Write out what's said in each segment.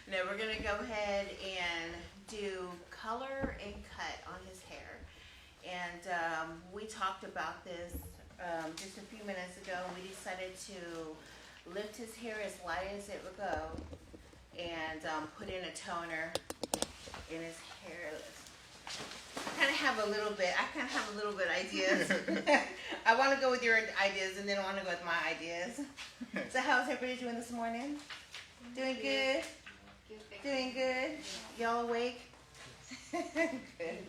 No, we're gonna go ahead and do color and cut on his hair. And we talked about this just a few minutes ago. We decided to lift his hair as light as it would go and put in a toner in his hair. I kind of have a little bit ideas. I want to go with your ideas and then I want to go with my ideas. So how's everybody doing this morning? Doing good? Doing good? Y'all awake? Good.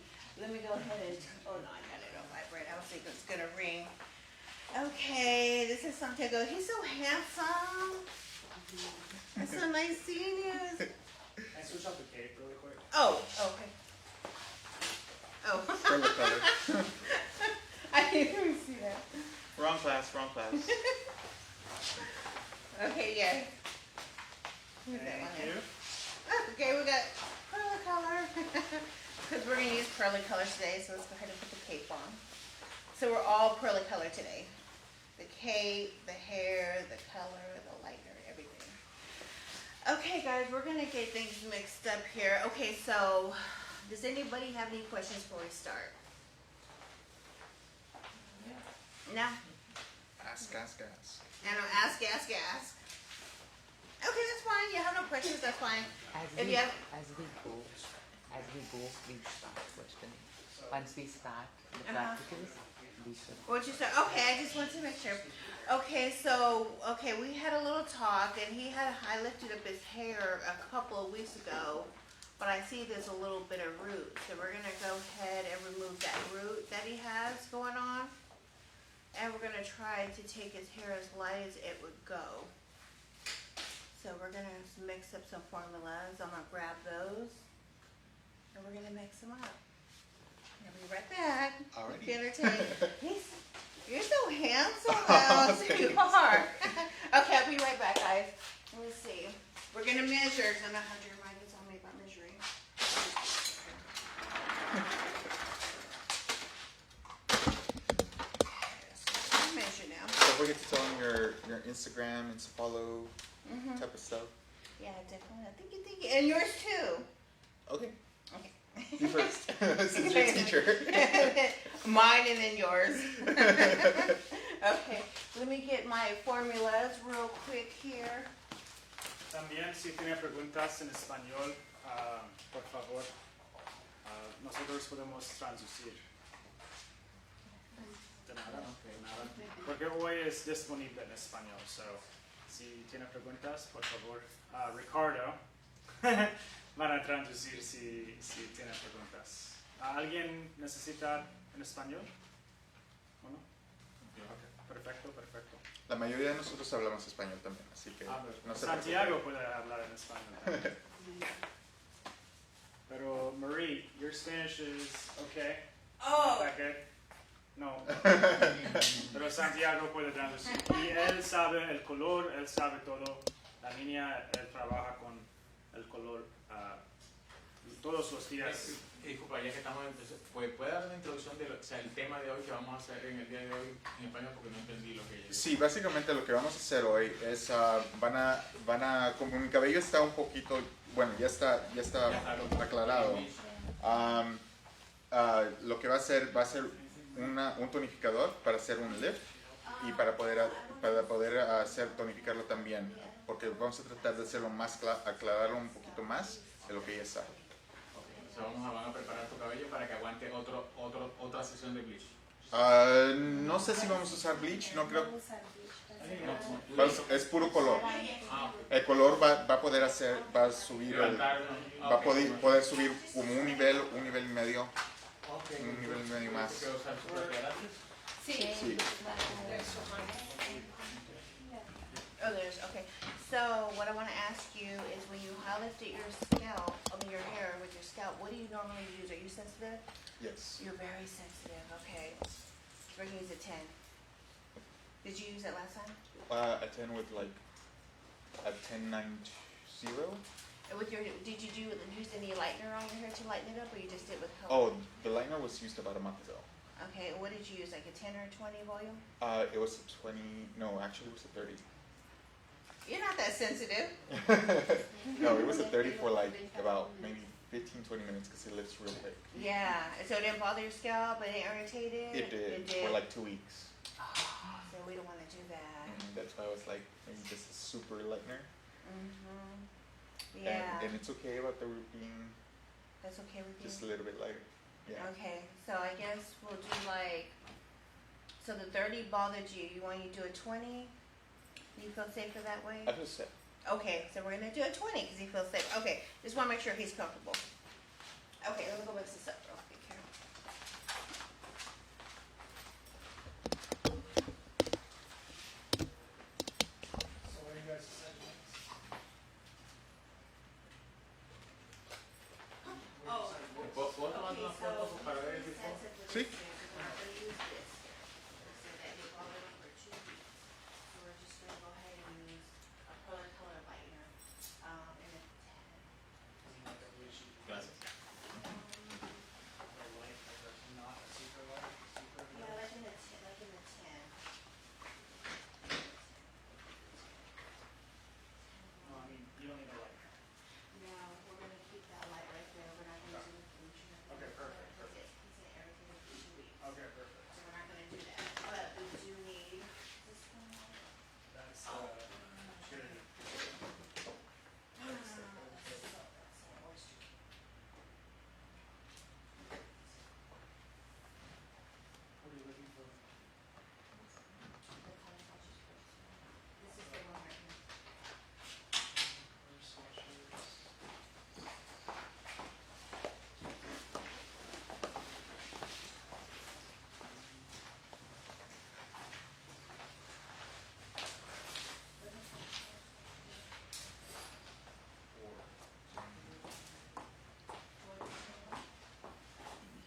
Let me go ahead and, oh no, I got it on vibrate. I was thinking it's gonna ring. Okay, this is Santiago. He's so handsome. It's so nice seeing you. Can I switch off the cape really quick? Oh, okay. Oh. Color. I didn't even see that. Wrong class. Okay, yeah. Who's that one? Thank you. Okay, we got pearly color. Because we're going to use pearly color today, so let's go ahead and put the cape on. So we're all pearly color today. The cape, the hair, the color, the lightener, everything. Okay, guys, we're going to get things mixed up here. Okay, so does anybody have any questions before we start? No? Ask. And I'll ask. Okay, that's fine. You have no questions, that's fine. As we go, we start questioning. Once we start the practicals, we should. What you said? Okay, I just want to make sure. Okay, so we had a little talk, and I lifted up his hair a couple of weeks ago, but I see there's a little bit of root, so we're gonna go ahead and remove that root that he has going on, and we're gonna try to take his hair as light as it would go. So we're gonna mix up some formulas. I'm gonna grab those, and we're gonna mix them up. I'll be right back. Alrighty. Be entertained. You're so handsome, Alex. You are. Okay, I'll be right back, guys. Let me see. We're gonna measure. Cause I know how to remind us all me about measuring. I'll measure now. Don't forget to tell them your Instagram and follow type of stuff. Yeah, definitely. Thank you. And yours too. Okay. Okay. You first. Since you're a teacher. Mine and then yours. Okay, let me get my formulas real quick here. También, si tiene preguntas en español, por favor, nosotros podemos traducir. De nada. Porque hoy es disponible en español, so si tiene preguntas, por favor, Ricardo van a traducir si tiene preguntas. ¿Alguien necesita en español? ¿O no? Okay. Perfecto. La mayoría de nosotros hablamos español también, así que no se Santiago puede hablar en español también. Pero Marie, your Spanish is okay? Oh. Not that good? No. Pero Santiago puede traducir. Y él sabe el color, él sabe todo. La niña, él trabaja con el color todos los días. Disculpa, ya que estamos ¿puede dar una introducción del tema de hoy que vamos a hacer en el día de hoy en español? Porque no entendí lo que ella dijo. Sí, básicamente lo que vamos a hacer hoy es como mi cabello está un poquito, bueno, ya está aclarado. Lo que va a ser un tonificador para hacer un lift y para poder tonificarlo también, porque vamos a tratar de hacerlo más aclararlo un poquito más de lo que ya está. Van a preparar tu cabello para que aguante otra sesión de bleach. No sé si vamos a usar bleach, no creo. Es puro color. El color va a poder subir, va a poder subir como un nivel y medio, un nivel y medio más. Sí. Oh, okay. So what I want to ask you is when you high lifted your scalp, your hair with your scalp, what do you normally use? Are you sensitive? Yes. You're very sensitive. Okay. We're going to use a 10. Did you use it last time? A 10 with like a 1090. Did you use any lightener on your hair to lighten it up, or you just did with color? Oh, the lightener was used about a month ago. Okay. What did you use? Like a 10 or a 20 volume? It was a 20. No, actually, it was a 30. You're not that sensitive. No, it was a 30 for like about maybe 15, 20 minutes because it lifts real quick. Yeah, so it didn't bother your scalp, it didn't irritate it? It did for like 2 weeks. So we don't wanna do that. And that's why I was like, maybe just a super lightener. Mm-hmm. Yeah, And it's okay about the root being that's okay with you? just a little bit lighter. Yeah. Okay, so I guess we'll do like, so the 30 bothered you, you want you to do a 20? You feel safer that way? I just said, Okay, so we're gonna do a 20 because he feels safe. Okay, just wanna make sure he's comfortable. Okay, let me go mix this up real quick here. So what are you guys deciding next? Oh, ¿Puedo tomar una foto para ver el before? Sí. We're not gonna use this. So that they bother him for 2 weeks. So we're just gonna go ahead and use a color lightener, in a 10. Gracias. A light, like a not a super light, super Yeah, like in a 10, like in a 10. No, I mean, you don't need a light. No, we're gonna keep that light right there, we're not gonna use it in the future. Okay, perfect, Because he's gonna irritate him for 2 weeks. Okay, perfect. So we're not gonna do that, but we do need this one. That's, purity. What are you looking for? This is the one right here. First swatches.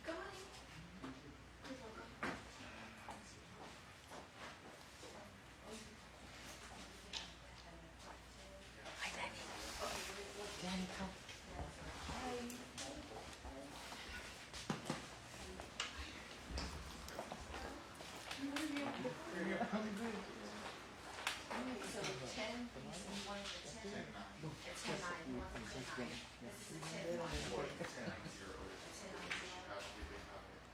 Come on in. Danny, come. Okay, so 10, you said you wanted the 10? It's 10, 9, you want the 10, 9. This is the 10, 9. The 10, 9, 0.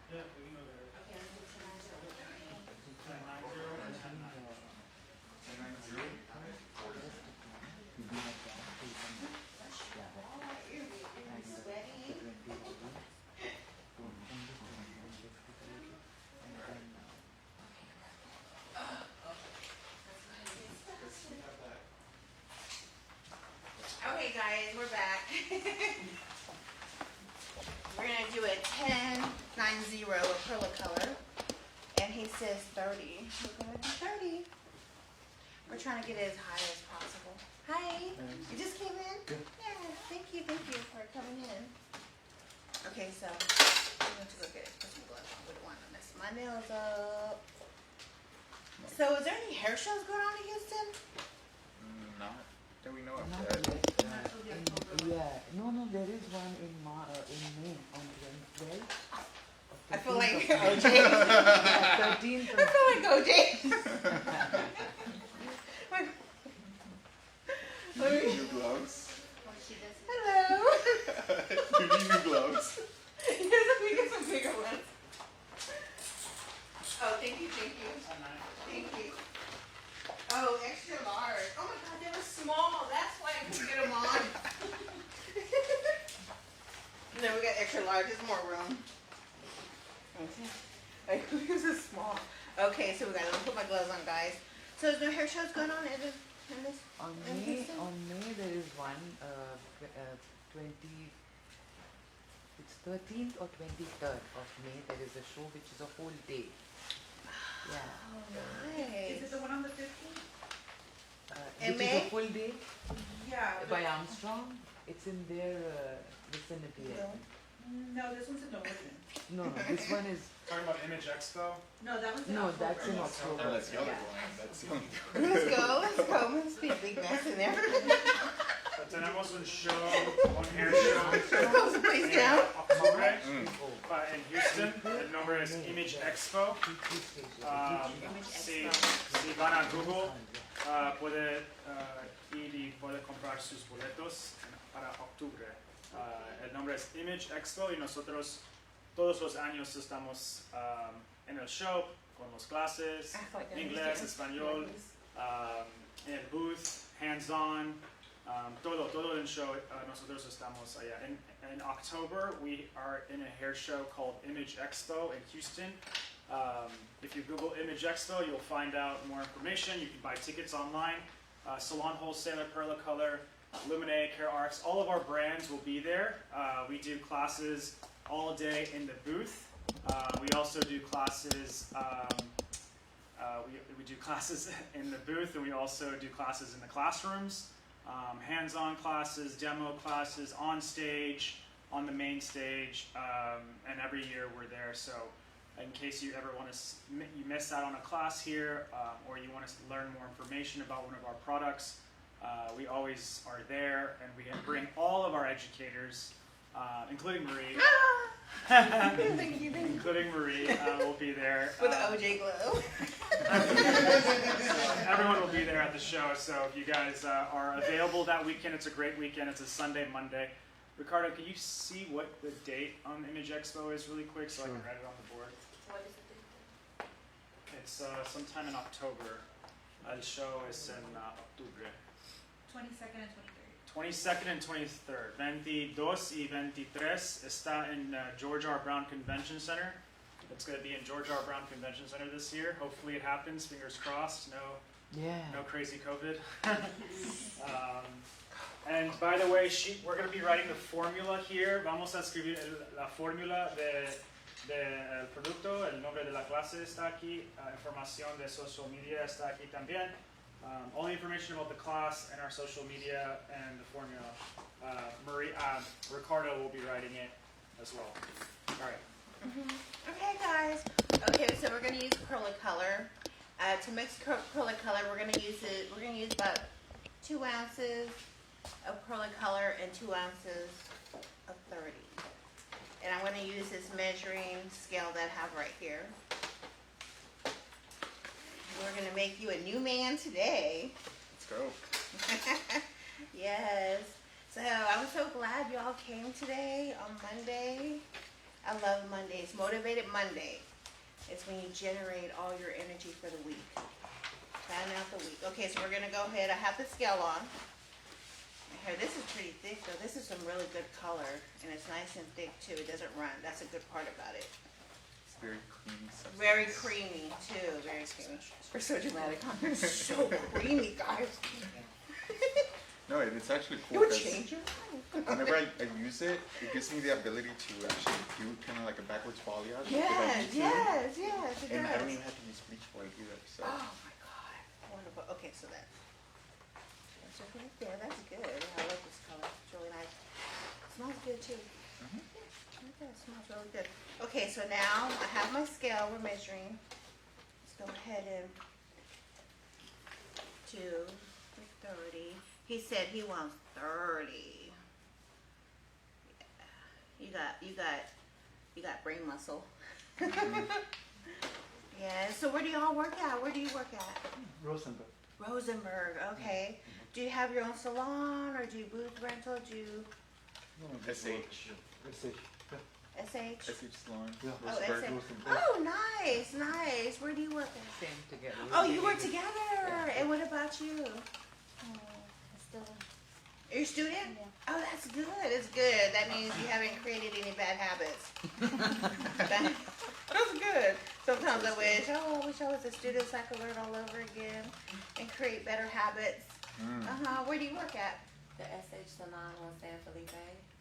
Yeah, we can go there. Okay, let's do 10, 9, 0. 1090 or 1090? You're sweaty. Okay, guys, we're back. We're gonna do a 10, 9, 0 acrylic color. And he says 30. We're gonna do 30. We're trying to get it as high as possible. Hi, you just came in? Yeah, thank you for coming in. Okay, so I'm going to go get it. Put some gloves on. We don't want to mess my nails up. So, is there any hair shows going on in Houston? not that we know of Not that. yet. No, there is one in May on 12th. I feel like OJ. Yeah, 13th. I feel like OJ. You need new gloves. Hello. You need new gloves. Here's some bigger ones. Oh, thank you. Thank you. Oh, extra large. Oh my God, they were small. That's why I couldn't get them on. No, we got extra large. There's more room. Okay. Like, this is small. Okay, so we gotta put my gloves on, guys. So is there hair shows going on in this? On in May, Houston? there is one, 20, it's 13th or 23rd of May, there is a show which is a whole day. Yeah. Oh, nice. Is it the one on the 15th? In Which is May? a full day Yeah. by Armstrong. It's in their vicinity. I think. No, this one's in Northern. No, this one is, Talking about Image Expo? No, that one's in no, October. that's in Oh, October. that's the other Yeah. one. That's the only one. Let's go. Must be a big mess in there. Tenemos un show, un hair show Close the place en down. octubre Mm. en Houston. El nombre es Image Expo. Si van a Google, puede ir y puede comprar sus boletos para el nombre es Image Expo y nosotros todos los años estamos en el show con las clases, inglés, español, en el booth, hands-on, todo en show. Nosotros estamos allá. In October, we are in a hair show called Image Expo in Houston. If you Google Image Expo, you'll find out more information. You can buy tickets online. Salon Wholesaler, Perla Color, Lumine, CareRx, all of our brands will be there. We do classes all day in the booth. We also do classes. We do classes in the booth, and we also do classes in the classrooms. Hands-on classes, demo classes, on stage, on the main stage, and every year we're there. So, in case you ever want to, you miss out on a class here, or you want to learn more information about one of our products, we always are there, and we bring all of our educators, including Marie. Thank you. Including Marie will be there. With the OJ glow. So everyone will be there at the show. So if you guys are available that weekend, it's a great weekend. It's a Sunday, Monday. Ricardo, can you see what the date on Image Expo is really quick so I can write it on the board? What is the date? It's sometime in October. El show is in octubre. 22nd and 23rd. 22nd and 23rd. 22 y 23 está in George R. Brown Convention Center. It's going to be in George R. Brown Convention Center this year. Hopefully it happens. Fingers crossed. No crazy COVID. And by the way, we're going to be writing the formula here. Vamos a escribir la fórmula del producto. El nombre de la clase está aquí. Información de social media está aquí también. All the information about the class and our social media and the formula. Ricardo will be writing it as well. All right. Okay, guys. Okay, so we're gonna use Perla Color. To mix Perla Color, we're gonna use about 2 ounces of Perla Color and 2 ounces of 30. And I'm gonna use this measuring scale that I have right here. We're gonna make you a new man today. Let's go. Yes. So I'm so glad y'all came today on Monday. I love Mondays. Motivated Monday. It's when you generate all your energy for the week. Plan out the week. Okay, so we're gonna go ahead. I have the scale on. Here, this is pretty thick though. This is some really good color, and it's nice and thick too. It doesn't run. That's a good part about it. It's very creamy. Substance. Very creamy too. Very creamy. We're so dramatic. Huh? It's so creamy, guys. No, it's actually It cool would because change your life. whenever I use it, it gives me the ability to actually do kind of like a backwards balayage. Yes, yes, yes, it And I don't does. even have to use bleach for it either. So Oh my God, wonderful. Okay, so that's right there. That's good. I love this color. It's really nice. It smells good too. Mhm. Yeah, it smells really good. Okay, so now I have my scale. We're measuring. Let's go ahead and do 30. He said he wants 30. Yeah. You got brain muscle. Yeah. So where do y'all work at? Where do you work at? Rosenberg. Rosenberg. Okay. Do you have your own salon or do you booth rental? Do you SH. SH? SH Salon. Yeah. Oh, Rosenberg. SH. Rosenberg. Oh, nice, nice. Where do you work at? Same together. Oh, you work together. And what about you? You're a student? Oh, that's good. It's good. That means you haven't created any bad habits. That's good. Sometimes I wish I was a student so I could learn all over again and create better habits. Where do you work at? The SH Salon on San Felipe.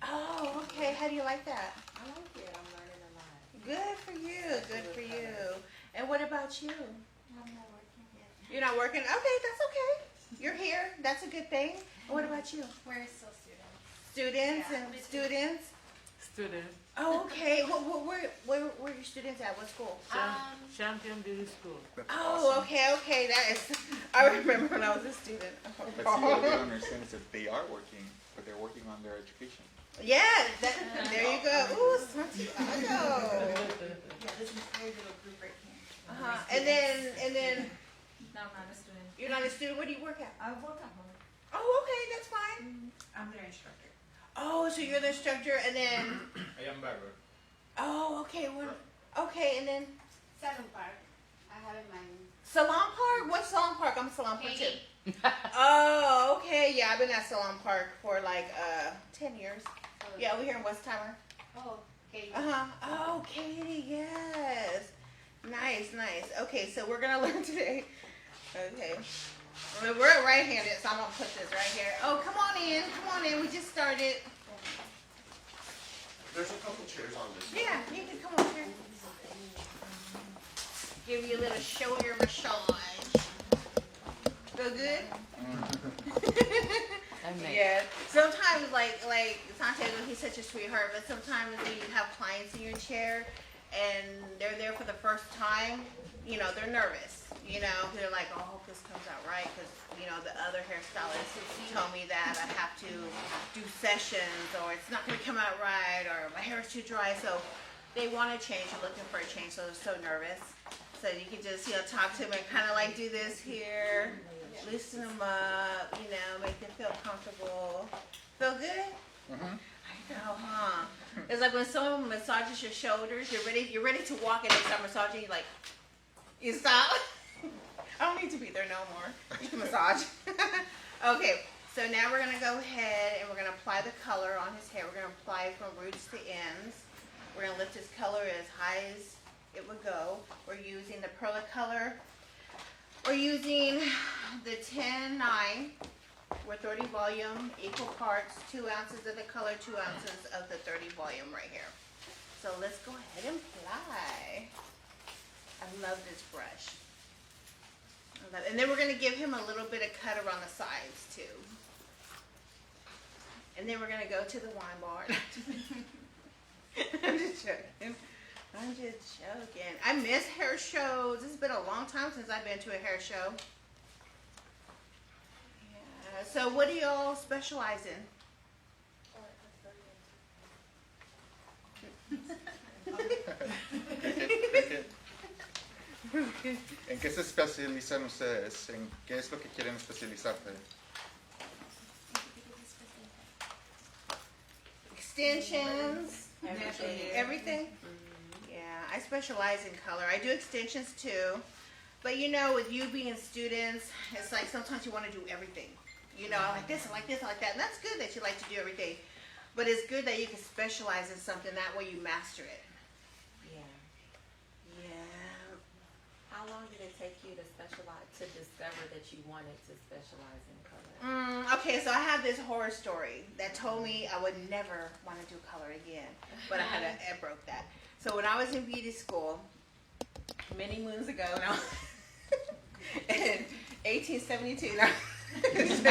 Oh, okay. How do you like that? I like it. I'm learning a lot. Good for you. Good for you. And what about you? I'm not working yet. You're not working? Okay, that's okay. You're here. That's a good thing. And what about you? We're still students. Students Yeah, and we do. students? Student. Oh, okay. Where are your students at? What school? Champion Beauty School. That's Oh, awesome. okay. That is. I remember when I was a student. But see, what they don't understand is that they are working, but they're working on their education. Yeah. There you go. Ooh, Santiago. Yeah, this is very little group right here. And then No, I'm not a student. you're not a student. Where do you work at? I work at home. Oh, okay. That's fine. I'm their instructor. Oh, so you're the instructor, and then I am barber. oh, okay, okay, and then Salon Park. I have in mind. Salon Park. What's Salon Park? I'm Salon Park too. Katie. Oh, okay, yeah, I've been at Salon Park for like 10 years. Oh, Yeah, over here in West Timer. Oh, Katie. Oh, Katie, yes. Nice, nice. Okay, so we're gonna learn today. Okay. Well, we're right-handed, so I'm gonna put this right here. Oh, come on in, we just started. There's a couple chairs on this. Yeah, you can come over here. Give you a little shoulder massage. Feel good? Yeah. Sometimes, like Santiago, he's such a sweetheart, but sometimes when you have clients in your chair and they're there for the first time, you know, they're nervous. You know, they're like, oh, I hope this comes out right, because, you know, the other hairstylist told me that I have to do sessions, or it's not going to come out right, or my hair is too dry. So they want to change, they're looking for a change, so they're so nervous. So you can just, you know, talk to them and kind of like do this here, loosen them up, you know, make them feel comfortable. Feel good? Mhm. I know, huh? It's like when someone massages your shoulders, you're ready to walk, and they start massaging, you like, you stop. I don't need to be there no more. You can massage. Okay, so now we're gonna go ahead and we're gonna apply the color on his hair. We're gonna apply from roots to ends. We're gonna lift his color as high as it would go. We're using the Perla color. We're using the 10-9. We're 30 volume, equal parts, 2 ounces of the color, 2 ounces of the 30 volume right here. So let's go ahead and apply. I love this brush. And then we're going to give him a little bit of cut around the sides too. And then we're going to go to the wine bar. I'm just joking. I miss hair shows. It's been a long time since I've been to a hair show. Yeah. So what do y'all specialize in? ¿En qué se especializan ustedes? ¿En qué es lo que quieren especializarse? Extensions, Everything. everything. Yeah, I specialize in color. I do extensions too. But you know, with you being students, it's like sometimes you want to do everything. You know, I like this, I like this, I like that. And that's good that you like to do everything. But it's good that you can specialize in something. That way you master it. Yeah. Yeah. How long did it take you to specialize, to discover that you wanted to specialize in color? Okay, so I have this horror story that told me I would never want to do color again. But I broke that. So when I was in beauty school, many moons ago, no, in 1872, no. I'm just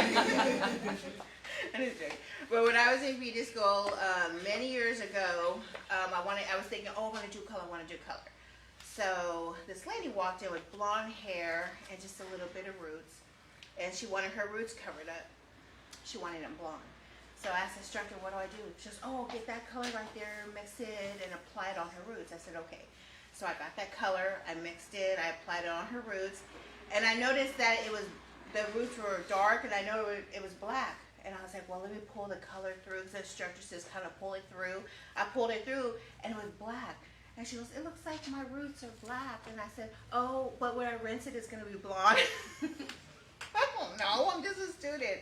joking. But when I was in beauty school many years ago, I was thinking, oh, I want to do color, So this lady walked in with blonde hair and just a little bit of roots, and she wanted her roots covered up. She wanted them blonde. So I asked the instructor, what do I do? She goes, oh, get that color right there, mix it, and apply it on her roots. I said, okay. So I got that color, I mixed it, I applied it on her roots, and I noticed that the roots were dark, and I know it was black. And I was like, well, let me pull the color through. The instructor says, kind of pull it through. I pulled it through, and it was black. And she goes, it looks like my roots are black. And I said, oh, but when I rinse it, it's going to be blonde. I don't know. I'm just a student.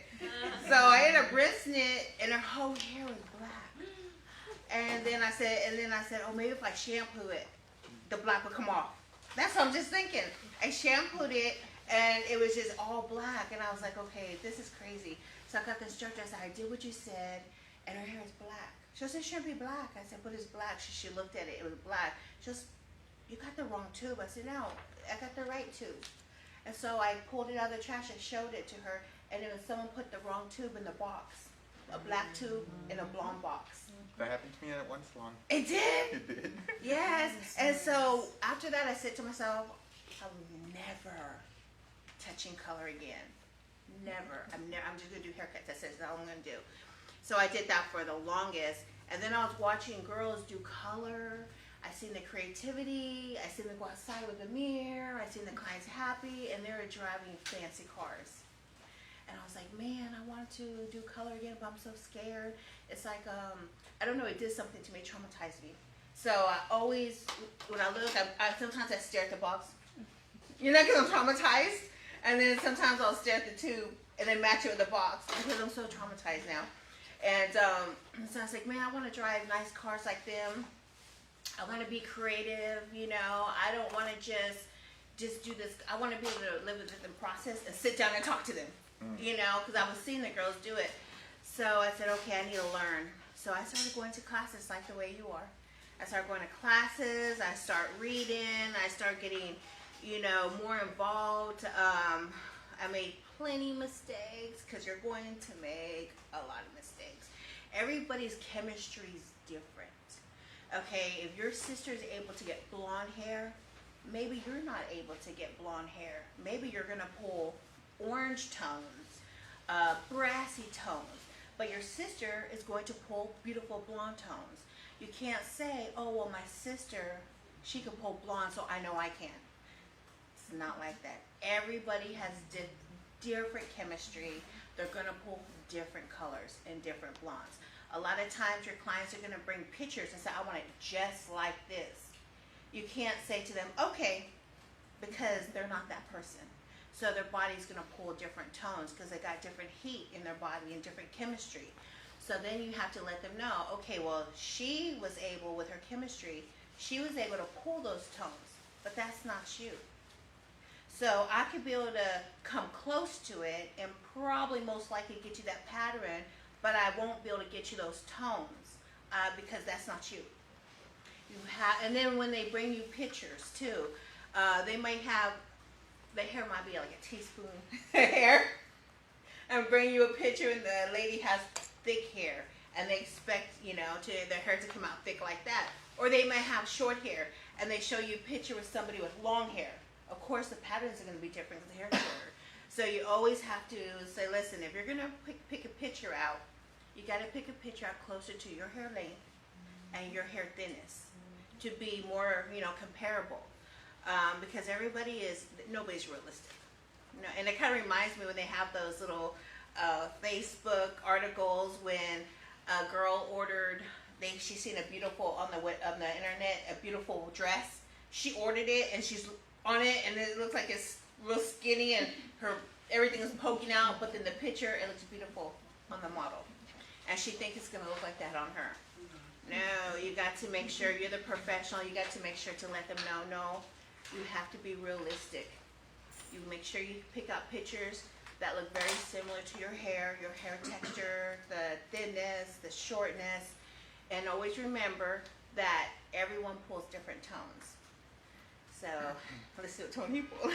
So I ended up rinsing it, and her whole hair was black. And then I said, oh, maybe if I shampoo it, the black would come off. That's what I'm just thinking. I shampooed it, and it was just all black. And I was like, okay, this is crazy. So I got the instructor. I said, I did what you said, and her hair is black. She said, it shouldn't be black. I said, but it's black. She looked at it. It was black. She goes, you got the wrong tube. I said, no, I got the right tube. And so I pulled it out of the trash and showed it to her, and then someone put the wrong tube in the box. A black tube in a blonde box. That happened to me at one salon. It did? It did. Yes. And so after that, I said to myself, I'm never touching color again. Never. I'm just going to do haircuts. I said, that's all I'm going to do. So I did that for the longest. And then I was watching girls do color. I seen the creativity. I seen them go outside with a mirror. I seen the clients happy, and they were driving fancy cars. And And I was like, man, I wanted to do color again, but I'm so scared. It's like, I don't know, it did something to me, it traumatized me. So I always, when I look, I sometimes I stare at the box, you know, because I'm traumatized. And then sometimes I'll stare at the tube and then match it with the box because I'm so traumatized now. And so I was like, man, I want to drive nice cars like them. I want to be creative, you know. I don't want to just do this. I want to be able to live within the process and sit down and talk to them, you know, because I was seeing the girls do it. So I said, okay, I need to learn. So I started going to classes like the way you are. I started going to classes. I start reading. I start getting, you know, more involved. I made plenty mistakes because you're going to make a lot of mistakes. Everybody's chemistry is different. Okay, if your sister is able to get blonde hair, maybe you're not able to get blonde hair. Maybe you're going to pull orange tones, brassy tones, but your sister is going to pull beautiful blonde tones. You can't say, oh, well, my sister, she can pull blonde, so I know I can. It's not like that. Everybody has different chemistry. They're going to pull different colors and different blondes. A lot of times your clients are going to bring pictures and say, I want it just like this. You can't say to them, okay, because they're not that person. So their body's going to pull different tones because they got different heat in their body and different chemistry. So then you have to let them know, okay, well, she was able, with her chemistry, she was able to pull those tones, but that's not you. So I could be able to come close to it and probably most likely get you that pattern, but I won't be able to get you those tones because that's not you. You have, and then when they bring you pictures too, they might have, the hair might be like a teaspoon hair, and bring you a picture and the lady has thick hair, and they expect, you know, their hair to come out thick like that. Or they might have short hair, and they show you a picture with somebody with long hair. Of course, the patterns are going to be different because the hair's shorter. So you always have to say, listen, if you're going to pick a picture out, you got to pick a picture out closer to your hair length and your hair thickness to be more, you know, comparable. Because nobody's realistic. You know, and it kind of reminds me when they have those little Facebook articles when a girl ordered, she's seen a beautiful, on the internet, a beautiful dress. She ordered it and she's on it and it looks like it's real skinny and everything is poking out, but then the picture, it looks beautiful on the model. And she thinks it's going to look like that on her. No, you got to make sure you're the professional. You got to make sure to let them know, no, you have to be realistic. You make sure you pick out pictures that look very similar to your hair texture, the thinness, the shortness, and always remember that everyone pulls different tones. So, let's see what tone he pulled.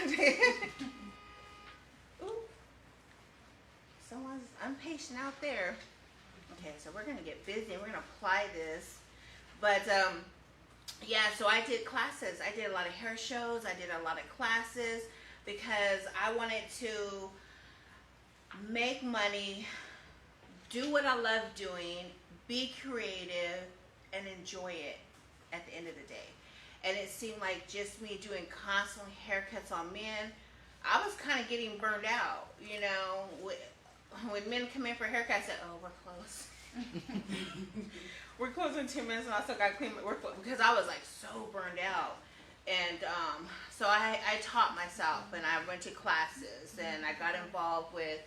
Ooh, someone's impatient out there. Okay, so we're gonna get busy and we're gonna apply this. But yeah, so I did classes. I did a lot of hair shows. I did a lot of classes because I wanted to make money, do what I love doing, be creative, and enjoy it at the end of the day. And it seemed like just me doing constant haircuts on men, I was kind of getting burned out. You know, when men come in for a haircut, I said, oh, we're close. We're close in 2 minutes and I still got to clean my work because I was like so burned out. And so I taught myself and I went to classes and I got involved with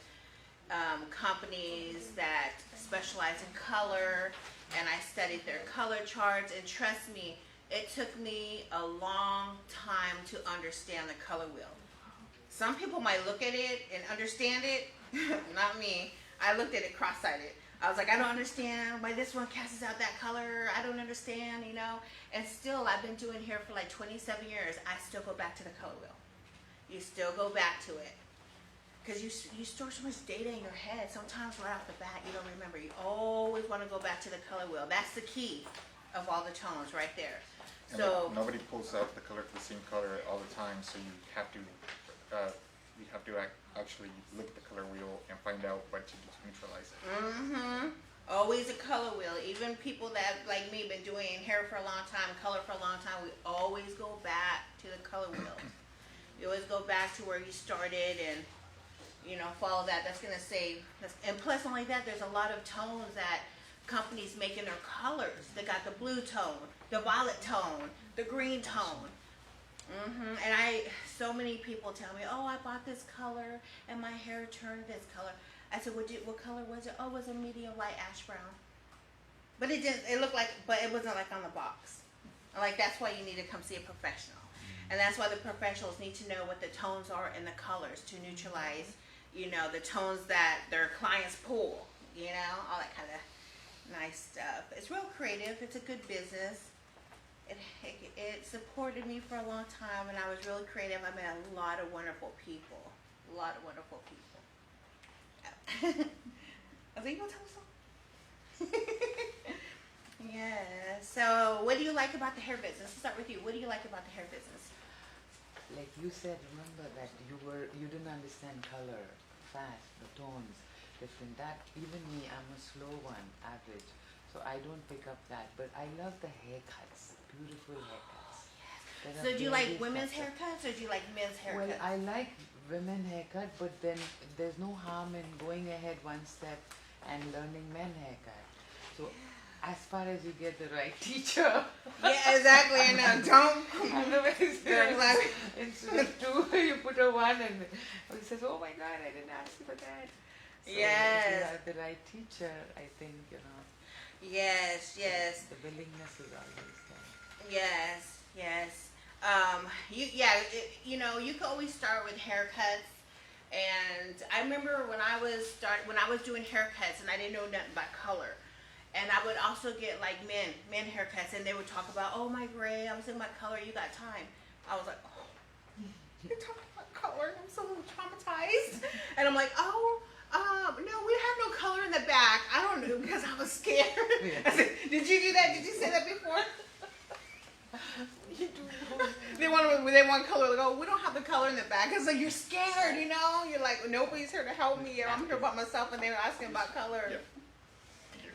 companies that specialize in color, and I studied their color charts, and trust me, it took me a long time to understand the color wheel. Some people might look at it and understand it, not me. I looked at it cross-sided. I was like, I don't understand why this one casts out that color. I don't understand, you know. And still, I've been doing hair for like 27 years. I still go back to the color wheel. You still go back to it. Because you store so much data in your head. Sometimes right off the bat, you don't remember. You always want to go back to the color wheel. That's the key of all the tones right there. And So nobody pulls out the color, the same color all the time, so you have to actually look at the color wheel and find out what to do to neutralize it. Always a color wheel. Even people that, like me, been doing hair for a long time, color for a long time, we always go back to the color wheel. You always go back to where you started, and follow that. That's gonna save. And plus, not only that, there's a lot of tones that companies make in their colors. They got the blue tone, the violet tone, the green tone. And so many people tell me, oh, I bought this color and my hair turned this color. I said, what color was it? Oh, it was a medium light ash brown. But it didn't. It looked like, but it wasn't like on the box. Like, that's why you need to come see a professional. And that's why the professionals need to know what the tones are and the colors to neutralize, the tones that their clients pull, all that kind of nice stuff. It's real creative. It's a good business. It supported me for a long time, and I was really creative. I met a lot of wonderful people. A lot of wonderful people. I was like, you gonna tell us something? Yeah. So, what do you like about the hair business? Let's start with you. What do you like about the hair business? Like you said, remember that you didn't understand color, fast, the tones, different. That even me, I'm a slow one, average, so I don't pick up that. But I love the haircuts, beautiful haircuts. that So, are do you like very women's structured. haircuts or do you like men's haircuts? Well, I like women haircut, but then there's no harm in going ahead one step and learning men haircut. So, as far as you get the right teacher. Yeah, exactly. And don't. Otherwise, You're like- instead of two, you put a one, and he says, "Oh my God, I didn't ask you for that." So if you Yes. have the right teacher, I think Yes, yes, the willingness is always there. yes. You can always start with haircuts. And I remember when I was doing haircuts and I didn't know nothing about color. And I would also get like men haircuts, and they would talk about, oh, my gray, I was in my color, you got time. I was like, oh, you're talking about color, I'm so traumatized. And I'm like, no, we have no color in the back. I don't know, because I was scared. Yeah. I said, did you do that? Did you say that before? They want color. Like, oh, we don't have the color in the back. Cause like you're scared, You're like, nobody's here to help me. I'm here by myself, and they were asking about color. Yep.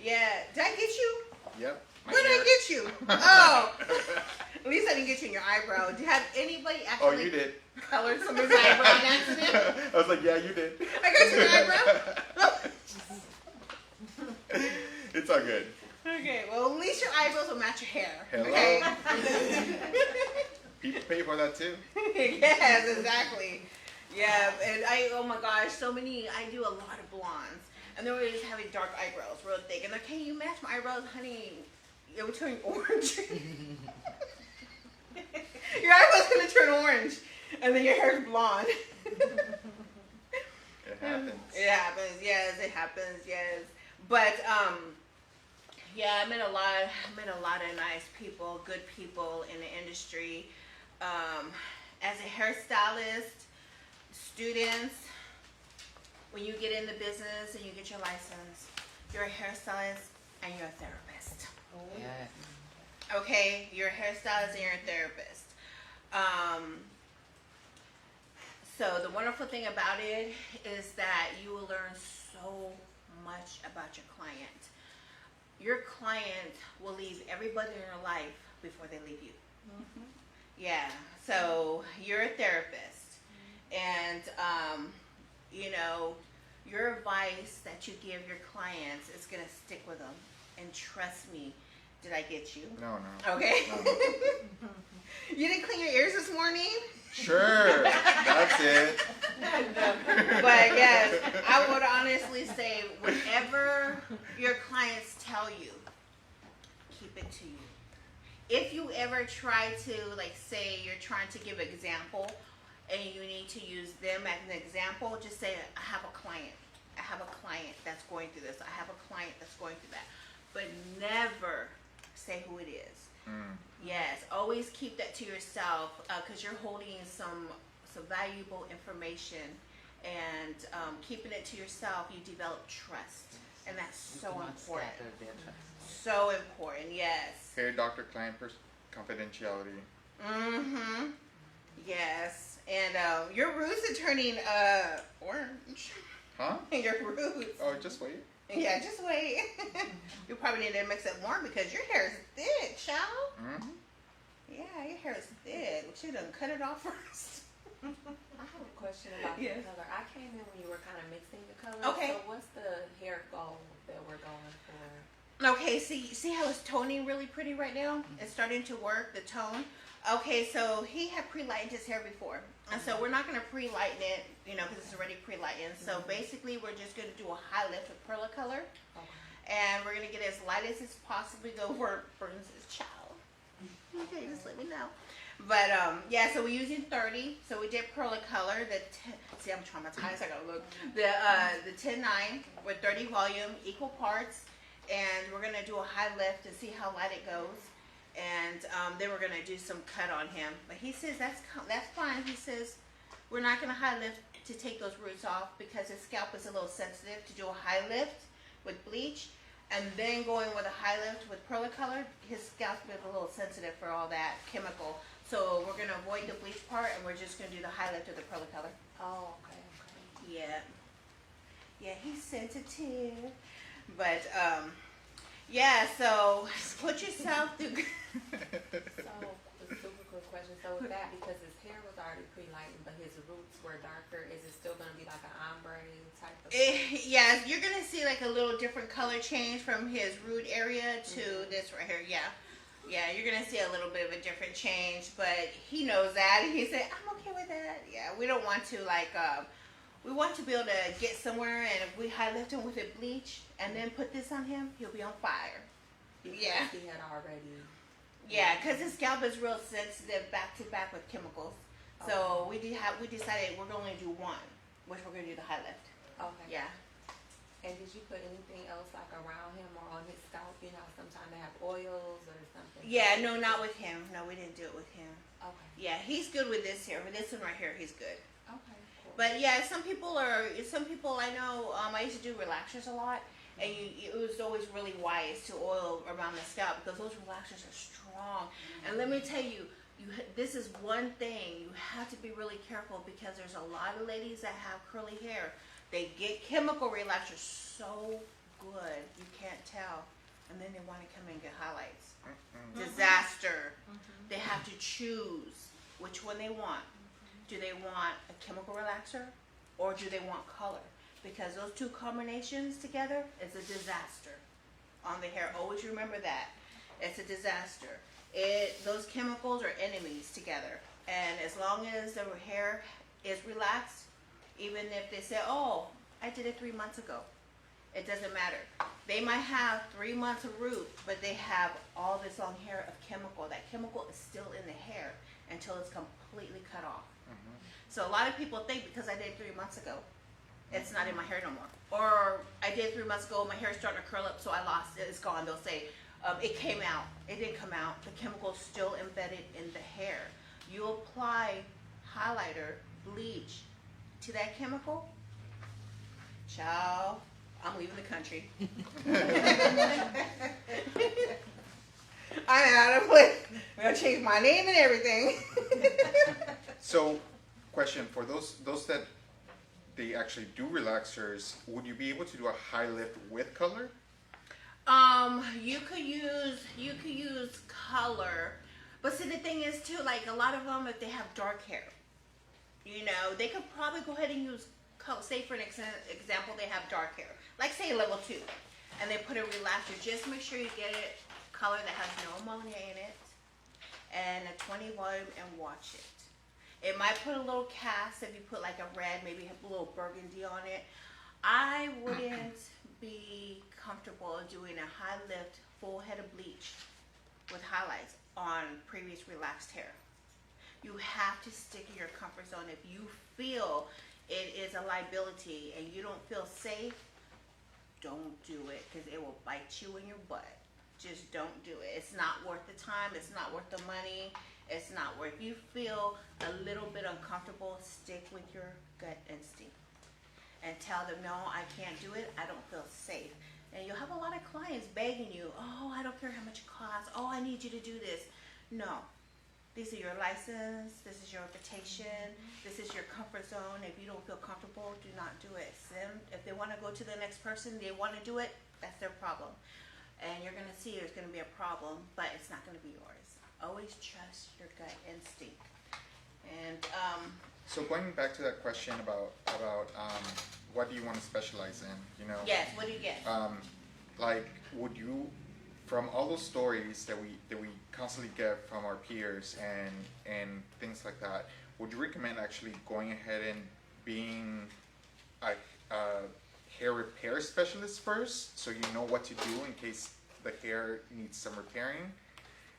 Yeah. Did I get you? Yep. my Where did hair. I get you? Oh. At least I didn't get you in your eyebrow. Did you have anybody Oh, actually you did. colored somebody's eyebrow on accident? I was like, yeah, you did. I got you an eyebrow. It's all good. Okay. Well, at least your eyebrows will match your hair. Hello. Okay. People pay for that too. Yes, exactly. Yeah, and oh my gosh, I do a lot of blondes. And they're always having dark eyebrows, real thick. And they're, can you match my eyebrows, honey? It would turn orange. Your eyebrow's gonna turn orange. And then your hair's blonde. It happens. It happens, yes, it happens, yes. But, yeah, I met a lot of nice people, good people in the industry. As a hairstylist, students, when you get in the business and you get your license, you're a hairstylist and you're a therapist. Yeah. Okay, you're a hairstylist and you're a therapist. So the wonderful thing about it is that you will learn so much about your client. Your client will leave everybody in your life before they leave you. Mm-hmm. Yeah, so you're a therapist, and your advice that you give your clients is gonna stick with them. And trust me, did I get you? No. Okay. No. You didn't clean your ears this morning? Sure. That's it. But yes, I would honestly say whatever your clients tell you, keep it to you. If you ever try to, like, say you're trying to give an example and you need to use them as an example, just say, I have a client that's going through this. I have a client that's going through that. But never say who it is. Yes, always keep that to yourself, because you're holding some valuable information, and keeping it to yourself, you develop trust, and that's You so cannot important. scatter their trust. So important, yes. Hair doctor client confidentiality. Mm-hmm. Yes, and your roots are turning orange. Huh? Your roots. Oh, just wait. Yeah, just wait. You probably need to mix it more because your hair is thick, child. Mm-hmm. Yeah, your hair is thick. We should have cut it off first. I have a question about Yes. the color. I came in when you were kind of mixing the colors. Okay. So what's the hair goal that we're going for? Okay, see how it's toning really pretty right now? It's starting to work, the tone. Okay, so he had pre-lightened his hair before. And so we're not going to pre-lighten it, because it's already pre-lightened. So basically we're just going to do a high lift with Perla Color. Okay. And we're going to get as light as it's possibly go where it burns his child. Okay, just let me know. But yeah, so we're using 30. So we did Perla Color. See, I'm traumatized. I gotta look. The 10-9 with 30 volume, equal parts, and we're gonna do a high lift and see how light it goes. And then we're gonna do some cut on him. But he says that's fine. He says we're not gonna high lift to take those roots off because his scalp is a little sensitive to do a high lift with bleach. And then going with a high lift with Perla Color, his scalp is a little sensitive for all that chemical. So we're going to avoid the bleach part, and we're just going to do the high lift of the Perla Color. Oh, okay. Yeah. Yeah, he's sensitive. But, yeah, so put yourself through... So, a super quick question. So with that, because his hair was already pre-lightened, but his roots were darker, is it still going to be like an ombre type of Yeah, you're going to see like a little different color change from his root area to this right here. Yeah. Yeah, you're going to see a little bit of a different change, but he knows that, and he said, I'm okay with that. Yeah, we don't want to, we want to be able to get somewhere, and if we high lift him with a bleach and then put this on him, he'll be on fire. because Yeah. he had already... Yeah, because his scalp is real sensitive back to back with chemicals. So we decided we're going to do one, which we're going to do the high lift. Okay. Yeah. And did you put anything else like around him or on his scalp? Sometimes they have oils or something. Yeah, no, not with him. No, we didn't do it with him. Okay. Yeah, he's good with this here. With this one right here, he's good. Okay. Cool. But yeah, some people I know, I used to do relaxers a lot, and it was always really wise to oil around the scalp because those relaxers are strong. And let me tell you, this is one thing you have to be really careful because there's a lot of ladies that have curly hair. They get chemical relaxers so good you can't tell, and then they want to come and get highlights. Disaster. They have to choose which one they want. Do they want a chemical relaxer or do they want color? Because those two combinations together is a disaster on the hair. Always remember that. It's a disaster. Those chemicals are enemies together. And as long as the hair is relaxed, even if they say, oh, I did it 3 months ago, it doesn't matter. They might have 3 months of root, but they have all this long hair of chemical. That chemical is still in the hair until it's completely cut off. So a lot of people think because I did it 3 months ago, it's not in my hair no more. Or I did 3 months ago, my hair is starting to curl up, so I lost it, it's gone. They'll say, it came out. It didn't come out. The chemical is still embedded in the hair. You apply highlighter, bleach to that chemical, child, I'm leaving the country. I'm gonna change my name and everything. So, question for those that they actually do relaxers, would you be able to do a high lift with color? You could use color, but see the thing is too, like a lot of them, if they have dark hair, they could probably go ahead and use color. Say for an example, they have dark hair, like say level 2, and they put a relaxer. Just make sure you get it color that has no ammonia in it, and a 20 volume, and watch it. It might put a little cast if you put like a red, maybe a little burgundy on it. I wouldn't be comfortable doing a high lift full head of bleach with highlights on previous relaxed hair. You have to stick in your comfort zone. If you feel it is a liability and you don't feel safe, don't do it because it will bite you in your butt. Just don't do it. It's not worth the time. It's not worth the money. It's not worth. If you feel a little bit uncomfortable, stick with your gut instinct and tell them, no, I can't do it. I don't feel safe. And you'll have a lot of clients begging you, oh, I don't care how much it costs. Oh, I need you to do this. No. This is your license. This is your reputation. This is your comfort zone. If you don't feel comfortable, do not do it. If they want to go to the next person, they want to do it, that's their problem. And you're going to see there's going to be a problem, but it's not going to be yours. Always trust your gut instinct. And So going back to that question about what do you want to specialize in, you know? Yes, what do you get? Like, would you, from all those stories that we constantly get from our peers and things like that, would you recommend actually going ahead and being a hair repair specialist first, so you know what to do in case the hair needs some repairing,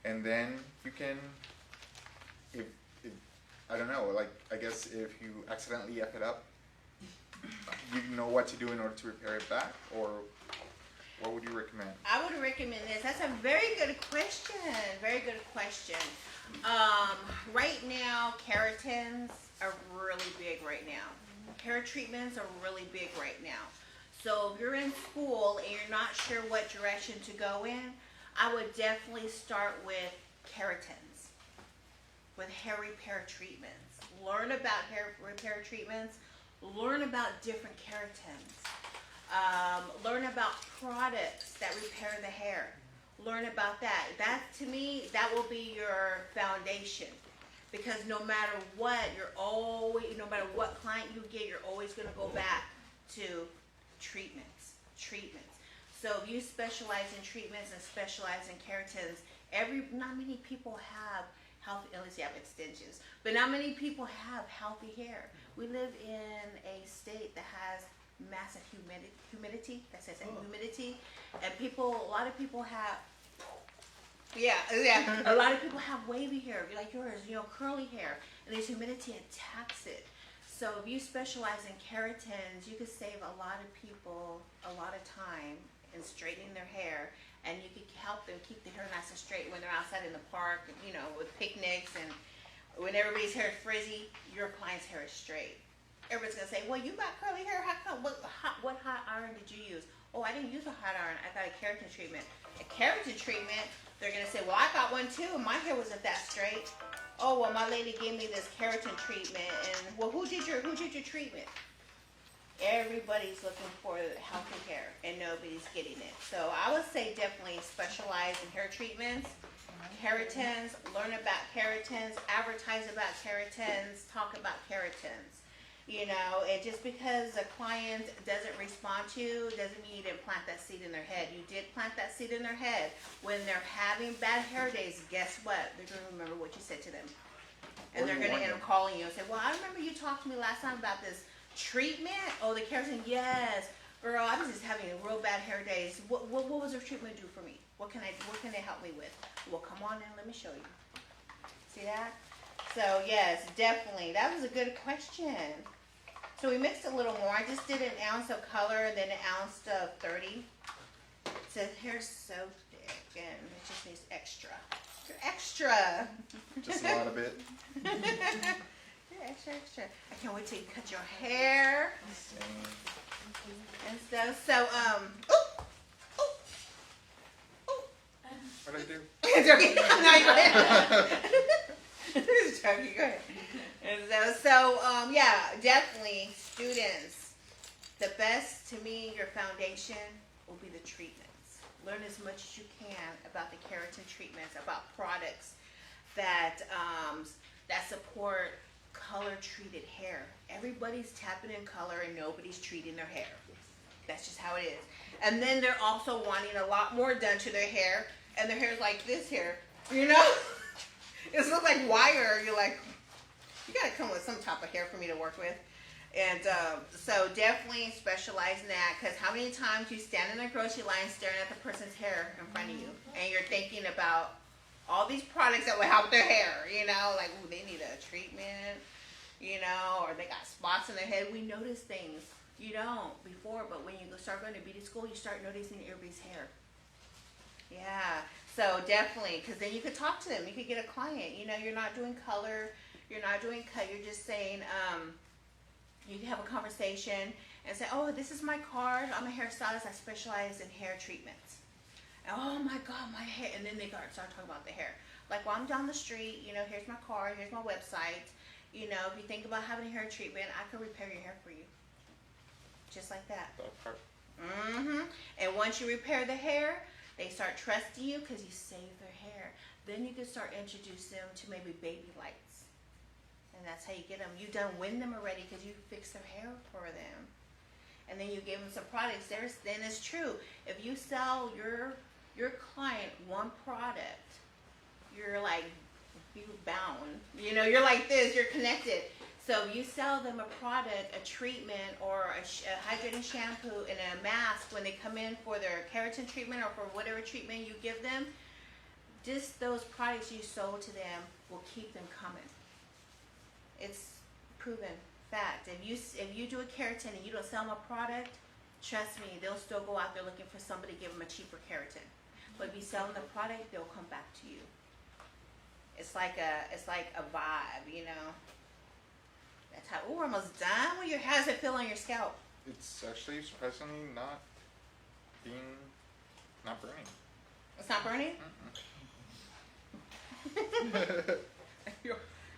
and then you can, if I don't know, like, I guess if you accidentally F it up, you know what to do in order to repair it back, or what would you recommend? I would recommend this. That's a very good question. Very good question. Right now, keratins are really big right now. Hair treatments are really big right now. So if you're in school and you're not sure what direction to go in, I would definitely start with keratins, with hair repair treatments. Learn about hair repair treatments. Learn about different keratins. Learn about products that repair the hair. Learn about that. That, to me, that will be your foundation. Because no matter what, no matter what client you get, you're always going to go back to treatments. So if you specialize in treatments and specialize in keratins, not many people have healthy, unless you have extensions, but not many people have healthy hair. We live in a state that has massive humidity, and a lot of people have, a lot of people have wavy hair, like yours, curly hair, and this humidity attacks it. So if you specialize in keratins, you could save a lot of people a lot of time in straightening their hair, and you could help them keep the hair nice and straight when they're outside in the park, with picnics, and when everybody's hair is frizzy, your client's hair is straight. Everybody's gonna say, well, you got curly hair, how come? What hot iron did you use? Oh, I didn't use a hot iron, I got a keratin treatment. A keratin treatment, they're gonna say, well, I got one too, and my hair wasn't that straight. Oh, well, my lady gave me this keratin treatment, and well, who did your treatment? Everybody's looking for healthy hair, and nobody's getting it. So I would say definitely specialize in hair treatments, keratins, learn about keratins, advertise about keratins, talk about keratins. And just because a client doesn't respond to you doesn't mean you didn't plant that seed in their head. You did plant that seed in their head. When they're having bad hair days, guess what? They're going to remember what you said to them. And they're going to end up calling you and say, well, I remember you talked to me last time about this treatment. Oh, the keratin, yes. Girl, I was just having real bad hair days. What was the treatment do for me? What can they help me with? Well, come on in, let me show you. See that? So, yes, definitely. That was a good question. So we mixed a little more. I just did an ounce of color and then an ounce of 30. So hair's so thick and it just needs extra. You're extra. Just a lot of it. You're extra. I can't wait till you cut your hair and stuff. So, What'd I do? It's okay. No, you go ahead. It's joking. Go ahead. And so, definitely, students, the best, to me, your foundation will be the treatments. Learn as much as you can about the keratin treatments, about products that support color-treated hair. Everybody's tapping in color and nobody's treating their hair. That's just how it is. And then they're also wanting a lot more done to their hair, and their hair's like this here, It looks like wire. You're like, you gotta come with some type of hair for me to work with. And so definitely specialize in that, because how many times you stand in a grocery line staring at the person's hair in front of you, and you're thinking about all these products that will help their hair, like, ooh, they need a treatment, or they got spots in their head. We notice things you don't before, but when you start going to beauty school, you start noticing everybody's hair. Yeah, so definitely, because then you could talk to them. You could get a client. You're not doing color. You're not doing cut. You're just saying, you can have a conversation and say, oh, this is my card. I'm a hairstylist. I specialize in hair treatments. And, oh, my God, my hair. And then they start talking about the hair. Like, well, I'm down the street. Here's my card. Here's my website. If you think about having a hair treatment, I can repair your hair for you. Just like that. And once you repair the hair, they start trusting you because you save their hair. Then you can start introducing them to maybe baby lights. And that's how you get them. You done win them already because you fix their hair for them. And then you give them some products. Then it's true. If you sell your client one product, you're like, you bound. You know, you're like this, you're connected. So you sell them a product, a treatment, or a hydrating shampoo and a mask when they come in for their keratin treatment or for whatever treatment you give them, just those products you sold to them will keep them coming. It's proven fact. If you do a keratin and you don't sell them a product, trust me, they'll still go out there looking for somebody to give them a cheaper keratin. But if you sell them the product, they'll come back to you. It's like a vibe, you know. That's how. Oh, we're almost done. How does it feel on your scalp? It's actually surprisingly not burning. It's not burning.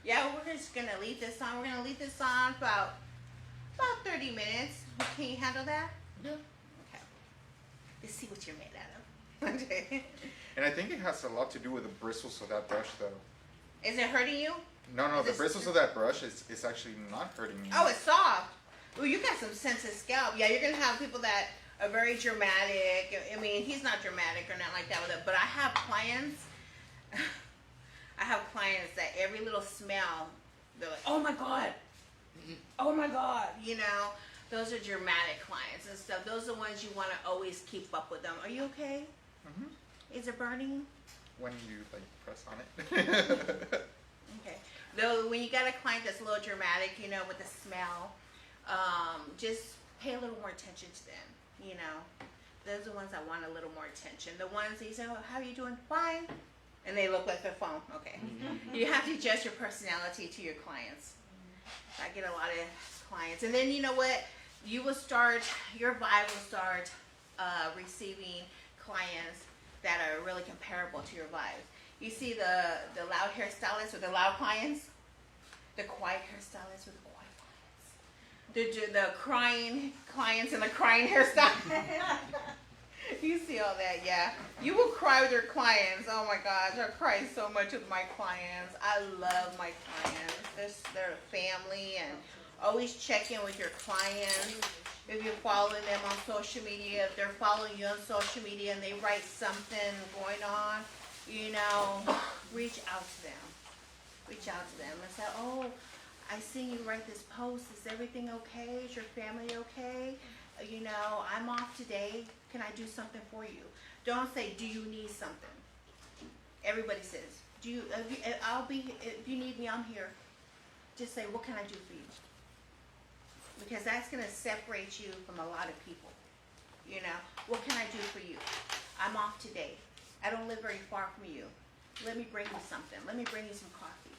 Yeah, we're just gonna leave this on. We're gonna leave this on for about 30 minutes. Can you handle that? Yeah. Okay. Let's see what you're made out of. Okay. And I think it has a lot to do with the bristles of that brush, though. Is it hurting you? No, Is the it- bristles of that brush is actually not hurting me. Oh, it's soft. Well, you got some sensitive scalp. Yeah, you're gonna have people that are very dramatic. I mean, he's not dramatic or not like that with it, but I have clients. I have clients that every little smell, they're like, "Oh my god, oh my god," you know. Those are dramatic clients and stuff. Those are the ones you want to always keep up with them. Are you okay? Mhm. Is it burning? When you like press on it. Okay. Though when you got a client that's a little dramatic, you know, with the smell, just pay a little more attention to them. You know, those are the ones that want a little more attention. The ones that you say, "Oh, how are you doing?" "Fine," and they look like their phone. Okay. You have to adjust your personality to your clients. I get a lot of clients, and then you know what? Your vibe will start receiving clients that are really comparable to your vibe. You see the loud hairstylists with the loud clients, the quiet hairstylists with the quiet clients, the crying clients and the crying hairstylists. You see all that, yeah. You will cry with your clients. Oh my gosh, I cry so much with my clients. I love my clients. They're family, and always check in with your clients. If you're following them on social media, if they're following you on social media and they write something going on, you know, reach out to them. Reach out to them and say, "Oh, I seen you write this post. Is everything okay? Is your family okay? You know, I'm off today. Can I do something for you?" Don't say, "Do you need something?" Everybody says, if you need me, I'm here. Just say, "What can I do for you?" Because that's going to separate you from a lot of people. You know, "What can I do for you? I'm off today. I don't live very far from you. Let me bring you something. Let me bring you some coffee."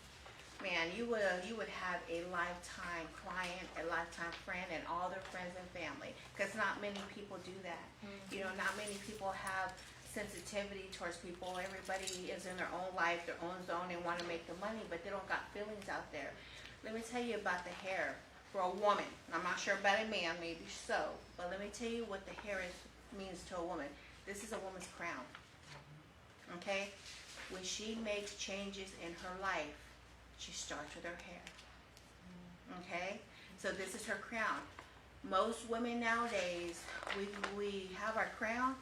Man, you would have a lifetime client, a lifetime friend, and all their friends and family. Because not many people do that. You know, not many people have sensitivity towards people. Everybody is in their own life, their own zone, and want to make the money, but they don't got feelings out there. Let me tell you about the hair. For a woman, I'm not sure about a man, maybe so, but let me tell you what the hair means to a woman. This is a woman's crown. Okay? When she makes changes in her life, she starts with her hair. Okay? So this is her crown. Most women nowadays, we have our crown,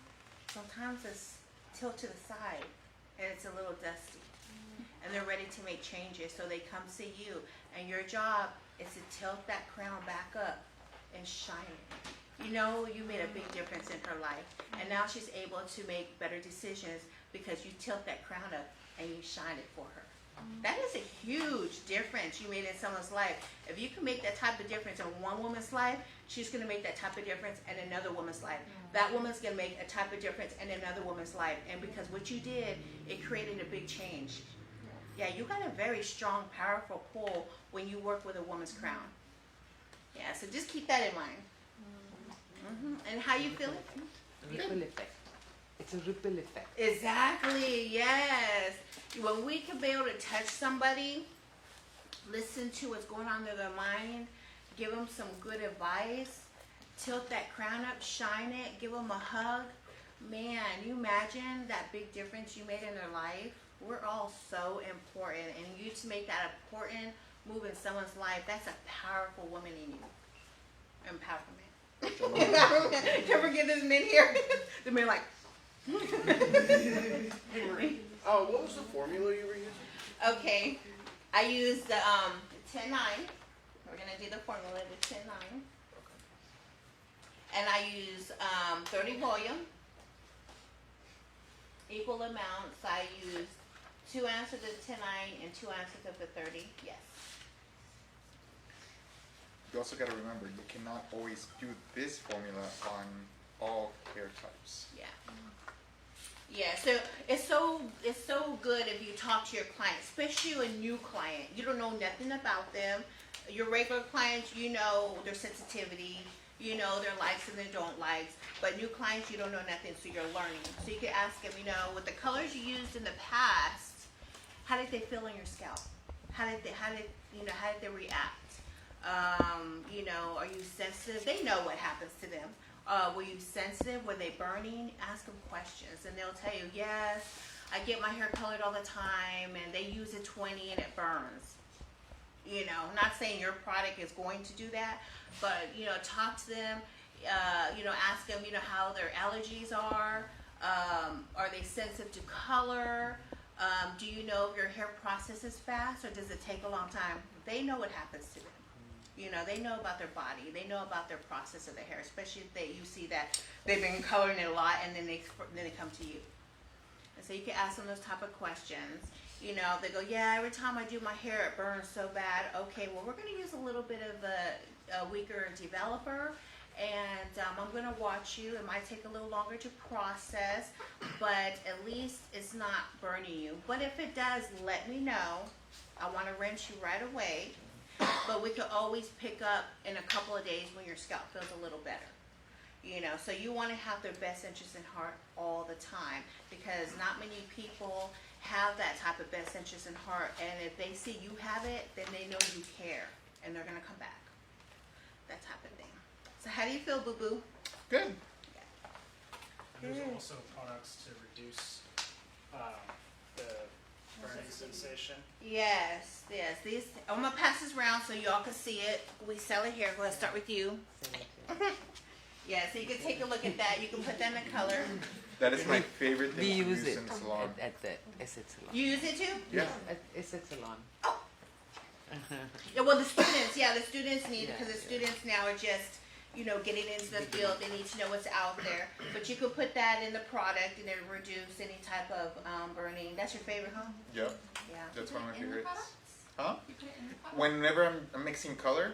sometimes it's tilted to the side and it's a little dusty. And they're ready to make changes, so they come see you. And your job is to tilt that crown back up and shine it. You know, you made a big difference in her life. And now she's able to make better decisions because you tilt that crown up and you shine it for her. That is a huge difference you made in someone's life. If you can make that type of difference in one woman's life, she's going to make that type of difference in another woman's life. That woman's going to make a type of difference in another woman's life. And because what you did, it created a big change. Yeah, you got a very strong, powerful pull when you work with a woman's crown. Yeah, so just keep that in mind. And how you feel it? Ripple effect. It's a ripple effect. Exactly, yes. When we can be able to touch somebody, listen to what's going on in their mind, give them some good advice, tilt that crown up, shine it, give them a hug. Man, you imagine that big difference you made in their life? We're all so important, and you to make that important moving someone's life, that's a powerful woman in you. Empowerment. Don't forget there's men here. The men like, Oh, what was the formula you were using? okay, I use the 10-9. We're gonna do the formula, the 10-9. And I use 30 volume, equal amounts. I use 2 ounces of the 10-9 and 2 ounces of the 30. Yes. You also got to remember, you cannot always do this formula on all hair types. Yeah. Yeah, so it's so good if you talk to your client, especially a new client. You don't know nothing about them. Your regular clients, you know their sensitivity, you know their likes and their don't likes. But new clients, you don't know nothing, so you're learning. So you can ask them, you know, with the colors you used in the past, how did they feel on your scalp? How did they react? You know, are you sensitive? They know what happens to them. Were you sensitive? Were they burning? Ask them questions, and they'll tell you, yes, I get my hair colored all the time, and they use a 20 and it burns. You know, not saying your product is going to do that, but, you know, talk to them, you know, ask them, you know, how their allergies are they sensitive to color? Do you know if your hair processes fast, or does it take a long time? They know what happens to them. You know, they know about their body. They know about their process of their hair, especially if you see that they've been coloring it a lot, and then they come to you. And so you can ask them those type of questions. You know, they go, yeah, every time I do my hair, it burns so bad. Okay, well, we're going to use a little bit of a weaker developer, and I'm going to watch you. It might take a little longer to process, but at least it's not burning you. But if it does, let me know. I want to rinse you right away. But we could always pick up in a couple of days when your scalp feels a little better. You know, so you want to have their best interest in heart all the time, because not many people have that type of best interest in heart. And if they see you have it, then they know you care, and they're going to come back. That type of thing. So how do you feel, boo-boo? Good. There's also products to reduce the burning sensation. Yes. These, I'm going to pass this around so y'all can see it. We sell it here. Let's start with you. Yeah, so you can take a look at that. You can put that in color. That is my favorite We thing to use use it in the salon. at the Asset Salon. You use it too? Yeah. At Asset Salon. Yeah, well, the students need, Yeah, because the yeah. students now are just, you know, getting into the field. They need to know what's out there. But you could put that in the product, and it'll reduce any type of burning. That's your favorite, huh? Yep. Yeah. That's one of my In the favorites. products? Huh? You put it in the product? Whenever I'm mixing color,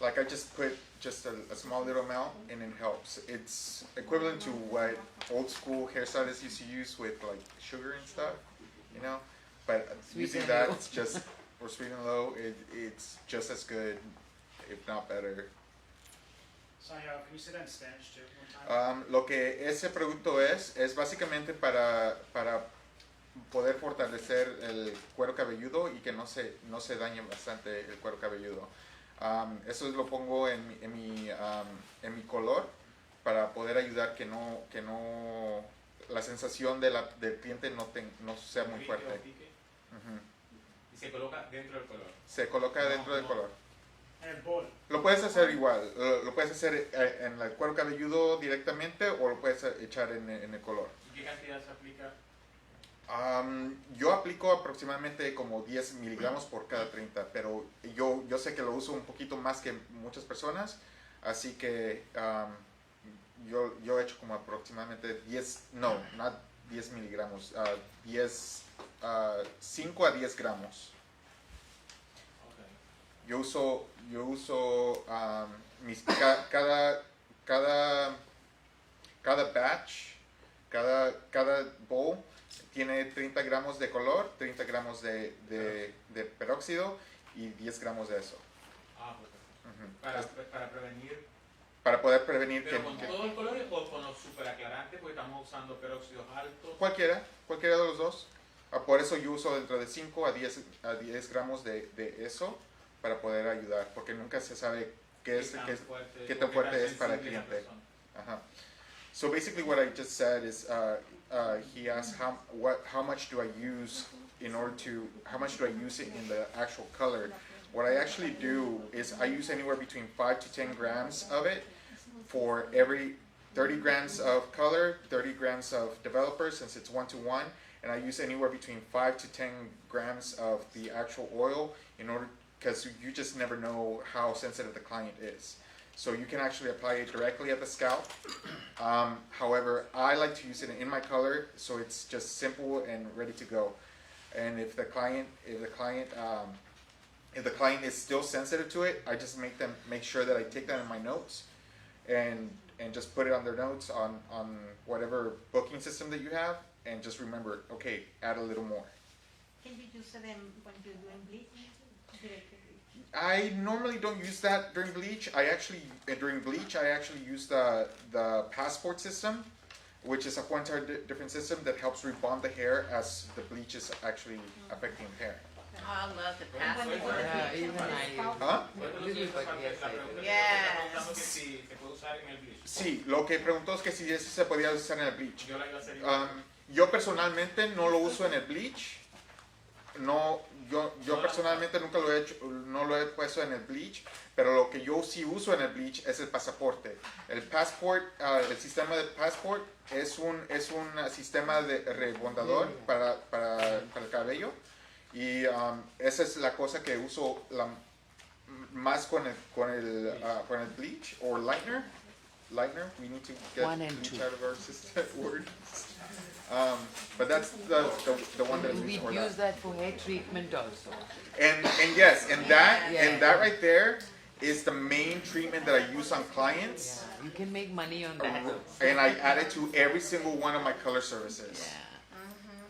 like I just put just a small little amount, and it helps. It's equivalent to what old school hairstylists used to use with like sugar and stuff, you know. But Sweet using and that, low. it's just for sweet and low. It's just as good, if not better. Sonia, can you say that in Spanish too one time? Lo que ese producto es básicamente para poder fortalecer el cuero cabelludo y que no se dañe bastante el cuero cabelludo. Eso lo pongo en mi color para poder ayudar que no la sensación del cliente no sea muy Pique o fuerte. pique, Ujú. y se coloca dentro del color. Se coloca dentro del color. En el bol. Lo puedes hacer igual, lo puedes hacer en el cuero cabelludo directamente o lo puedes echar en el color. ¿Y qué cantidad se aplica? Yo aplico aproximadamente como 10 miligramos por cada 30, pero yo sé que lo uso un poquito más que muchas personas, así que yo he hecho como aproximadamente 10 miligramos, 5 a 10 gramos. Okay. Yo uso cada batch, cada bowl tiene 30 gramos de color, 30 gramos de peróxido y 10 gramos de eso. Ah, perfecto. Ujú. Para prevenir, Para poder prevenir pero con que todos los colores o con los superaclarantes, porque estamos usando peróxidos altos. cualquiera de los dos. Por eso yo uso dentro de 5 a 10 gramos de eso para poder ayudar, porque nunca se sabe qué tan fuerte es para el cliente. Uh-huh. So basically, what I just said is, he asked how much do I use how much do I use it in the actual color? what I actually do is I use anywhere between 5 to 10 grams of it for every 30 grams of color, 30 grams of developer, since it's 1-to-1, and I use anywhere between 5 to 10 grams of the actual oil in order, because you just never know how sensitive the client is. So you can actually apply it directly at the scalp. However, I like to use it in my color, so it's just simple and ready to go. And if the client is still sensitive to it, I just make sure that I take that in my notes, and just put it on their notes on whatever booking system that you have, and just remember, okay, add a little more. Can you use them when you're doing bleach? I normally don't use that during bleach. During bleach I actually use the Passport system, which is a whole entire different system that helps rebond the hair as the bleach is actually affecting the hair. Oh, I love the passport. Yeah, even I ¿Ah? little but yes, I do. Yes. Sí, lo que preguntó es que si eso se podía usar en el bleach. Yo la iba a hacer igual. Yo personalmente no lo uso en el bleach. No, yo personalmente nunca lo he hecho, no lo he puesto en el bleach, pero lo que yo sí uso en el bleach es el pasaporte. El Passport, el sistema de Passport es un sistema de rebondador para el cabello, y esa es la cosa que uso más con el bleach o lightener. Lightener, we need to get One and bleach two. out of our system word. But that's the one that We we for use that. that for hair treatment also. And yes, and that Yeah. right there is the main treatment that I use on clients, Yeah, you can make money on that. and I add it to every single one of my color services. Yeah.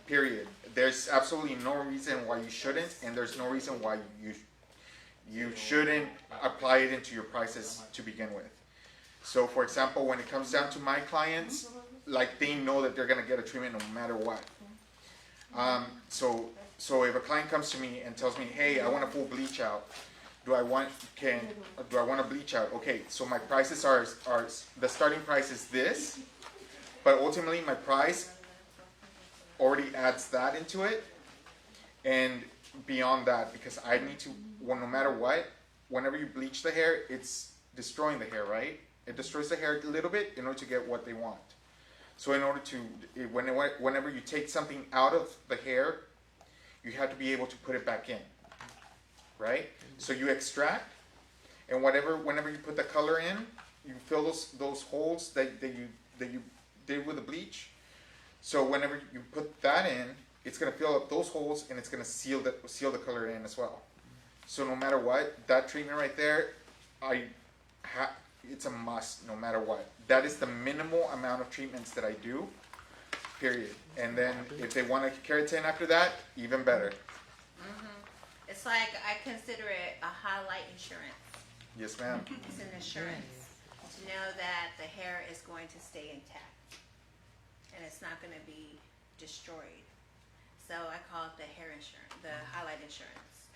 Period. There's absolutely no reason why you shouldn't, and there's no reason why you shouldn't apply it into your prices to begin with. So, for example, when it comes down to my clients, like, they know that they're gonna get a treatment no matter what. So if a client comes to me and tells me, hey, I want a full bleach out, do I want a bleach out? Okay, so my prices are the starting price is this, but ultimately my price already adds that into it, and beyond that, because I need to, well, no matter what, whenever you bleach the hair, it's destroying the hair, right? It destroys the hair a little bit in order to get what they want. So in order to, whenever you take something out of the hair, you have to be able to put it back in, right? So you extract, and whenever you put the color in, you fill those holes that you did with the bleach. So whenever you put that in, it's gonna fill up those holes, and it's gonna seal the color in as well. So no matter what, that treatment right there, it's a must no matter what. That is the minimal amount of treatments that I do, period. And then if they want a keratin after that, even better. It's like, I consider it a highlight insurance. Yes, ma'am. It's an insurance to know that the hair is going to stay intact and it's not going to be destroyed. So I call it the hair insurance, the highlight insurance.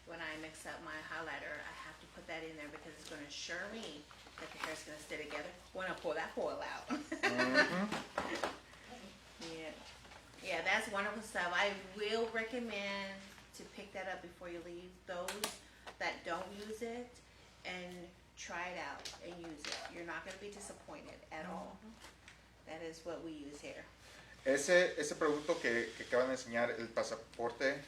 When I mix up my highlighter, I have to put that in there because it's going to assure me that the hair's going to stay together when I pull that foil out. Yeah, that's wonderful stuff. I will recommend to pick that up before you leave. Those that don't use it, and try it out and use it. You're not going to be disappointed at all. That is what we use here. Ese producto que acaban de enseñar, el pasaporte,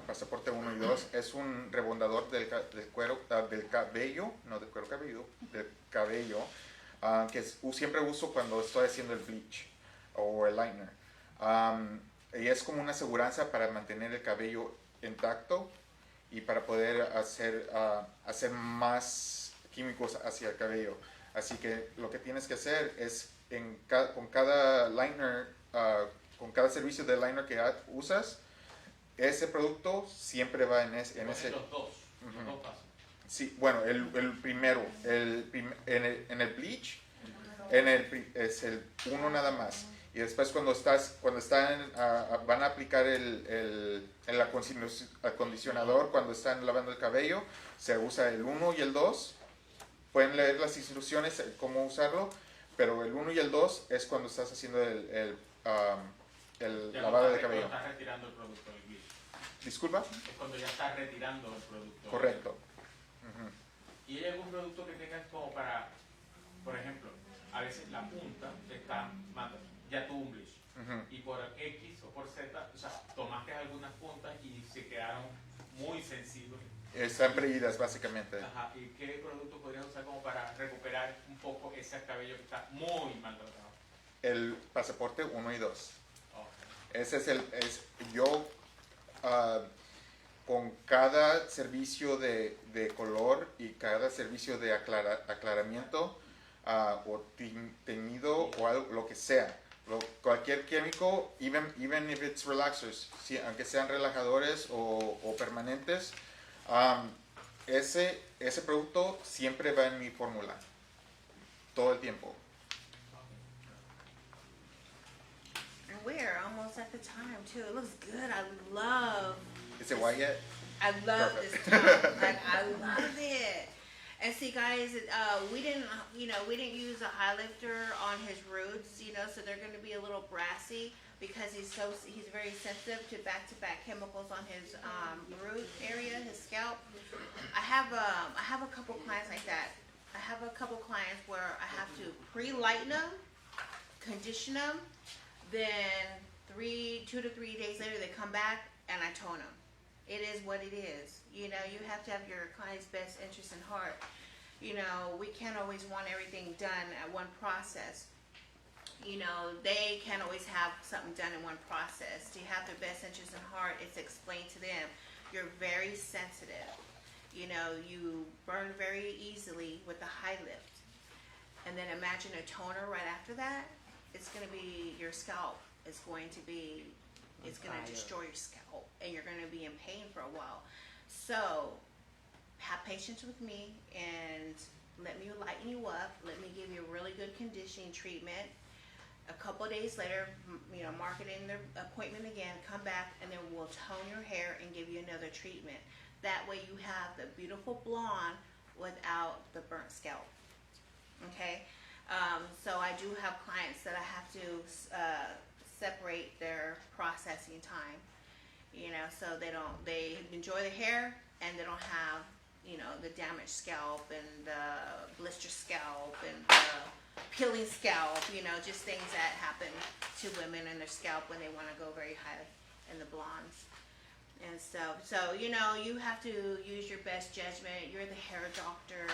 pasaporte 1 y 2, es un rebondador del cuero, del cabello, no del cuero cabelludo, del cabello, que siempre uso cuando estoy haciendo el bleach o el lightener. Y es como una aseguranza para mantener el cabello intacto y para poder hacer más químicos hacia el cabello. Así que lo que tienes que hacer es, con cada lightener, con cada servicio de liner que usas, ese producto siempre va en ese. Los dos pasos. Sí, bueno, el primero, en el bleach, es el uno nada más. Y después cuando van a aplicar el acondicionador, cuando están lavando el cabello, se usa el 1 y el 2. Pueden leer las instrucciones cómo usarlo, pero el 1 y el 2 es cuando estás haciendo el Ya lavado de cuando cabello. estás retirando el producto del bleach. Disculpa. Es cuando ya estás retirando el producto. Correcto. Ujú. ¿Y hay algún producto que tengas como para, por ejemplo, a veces la punta está, ya tuvo un bleach, Ujú. y por X o por Z, o sea, tomaste algunas puntas y se quedaron muy sensibles? Están freídas básicamente. Ajá. ¿Y qué producto podrías usar como para recuperar un poco ese cabello que está muy maltratado? El pasaporte 1 y 2. Oh. Ese es yo con cada servicio de color y cada servicio de aclaramiento o teñido o algo, lo que sea. Cualquier químico, even if it's relaxers, aunque sean relajadores o permanentes, ese producto siempre va en mi fórmula. Todo el tiempo. And we're almost at the time too. It looks good. I love. Is it white yet? I love Perfect. this top. Like I love it. And see, guys, we didn't use a high lifter on his roots, so they're going to be a little brassy because he's very sensitive to back-to-back chemicals on his root area, his scalp. I have a couple clients like that. I have a couple clients where I have to pre-lighten them, condition them, then 2 to 3 days later they come back and I tone them. It is what it is. You have to have your client's best interest in heart. We can't always want everything done at one process. They can't always have something done in one process. To have their best interest in heart, it's explained to them. You're very sensitive. You burn very easily with the high lift. And then imagine a toner right after that. It's going to be, your scalp is going to be, it's going to destroy your scalp. And you're going to be in pain for a while. So, have patience with me and let me lighten you up. Let me give you a really good conditioning treatment. A couple of days later, mark it in their appointment again, come back, and then we'll tone your hair and give you another treatment. That way you have the beautiful blonde without the burnt scalp. Okay? So I do have clients that I have to separate their processing time, so they enjoy the hair and they don't have, the damaged scalp and the blister scalp and the peeling scalp, just things that happen to women in their scalp when they want to go very high in the blondes and stuff. So, you have to use your best judgment. You're the hair doctor.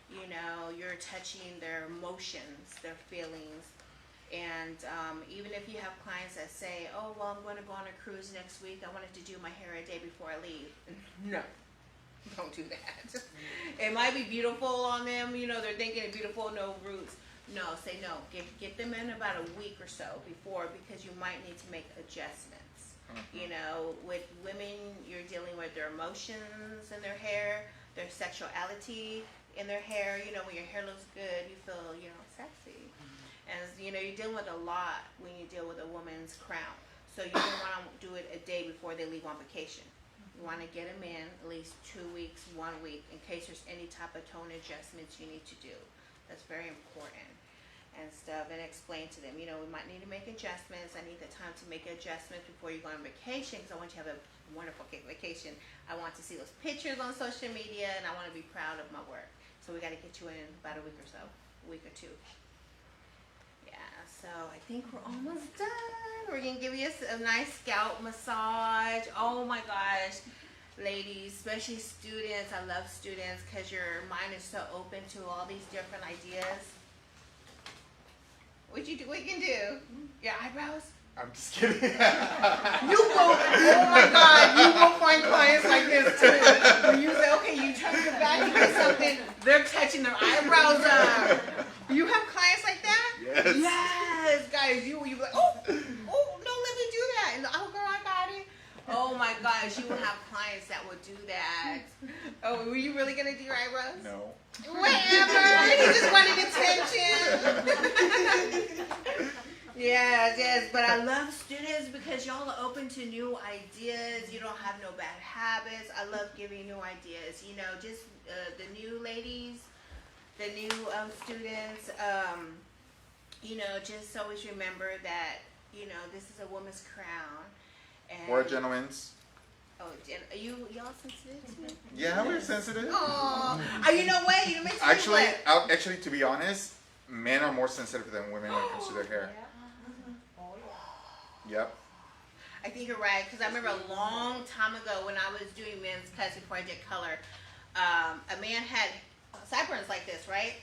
You're touching their emotions, their feelings. And even if you have clients that say, oh, well, I'm going to go on a cruise next week. I wanted to do my hair a day before I leave. No, don't do that. It might be beautiful on them. They're thinking it's beautiful, no roots. No, say no. Get them in about a week or so before, because you might need to make adjustments. With women, you're dealing with their emotions in their hair, their sexuality in their hair. When your hair looks good, you feel, sexy. And, you're dealing with a lot when you deal with a woman's crown. So you don't want to do it a day before they leave on vacation. You want to get them in at least 2 weeks, 1 week, in case there's any type of tone adjustments you need to do. That's very important and stuff, and explain to them, we might need to make adjustments. I need the time to make adjustments before you go on vacation, because I want you to have a wonderful vacation. I want to see those pictures on social media, and I want to be proud of my work. So we got to get you in about a week or so, a week or two. Yeah, so I think we're almost done. We're going to give you a nice scalp massage. Oh my gosh, ladies, especially students. I love students because your mind is so open to all these different ideas. What you can do? Your eyebrows? I'm just kidding. You will, oh my God, you will find clients like this too. When you say, okay, you turn your back and do something, they're touching their eyebrows up. You have clients like that? Yes. Yes, guys, you be like, oh, no, let me do that. And oh, girl, I got it. Oh my gosh, you will have clients that will do that. Oh, were you really going to do your eyebrows? No. Whatever, he just wanted attention. Yes, but I love students because y'all are open to new ideas. You don't have no bad habits. I love giving new ideas. Just the new ladies, the new students, just always remember that, you know, this is a woman's crown. And We're gentlemen's. Oh, are y'all sensitive to me? Yeah, we're sensitive. Oh, you know what? You makes me Actually, what? actually, to be honest, men are more sensitive than women when it comes to their hair. Yep. I think you're right, because I remember a long time ago when I was doing men's cuts before I did color, a man had sideburns like this, right?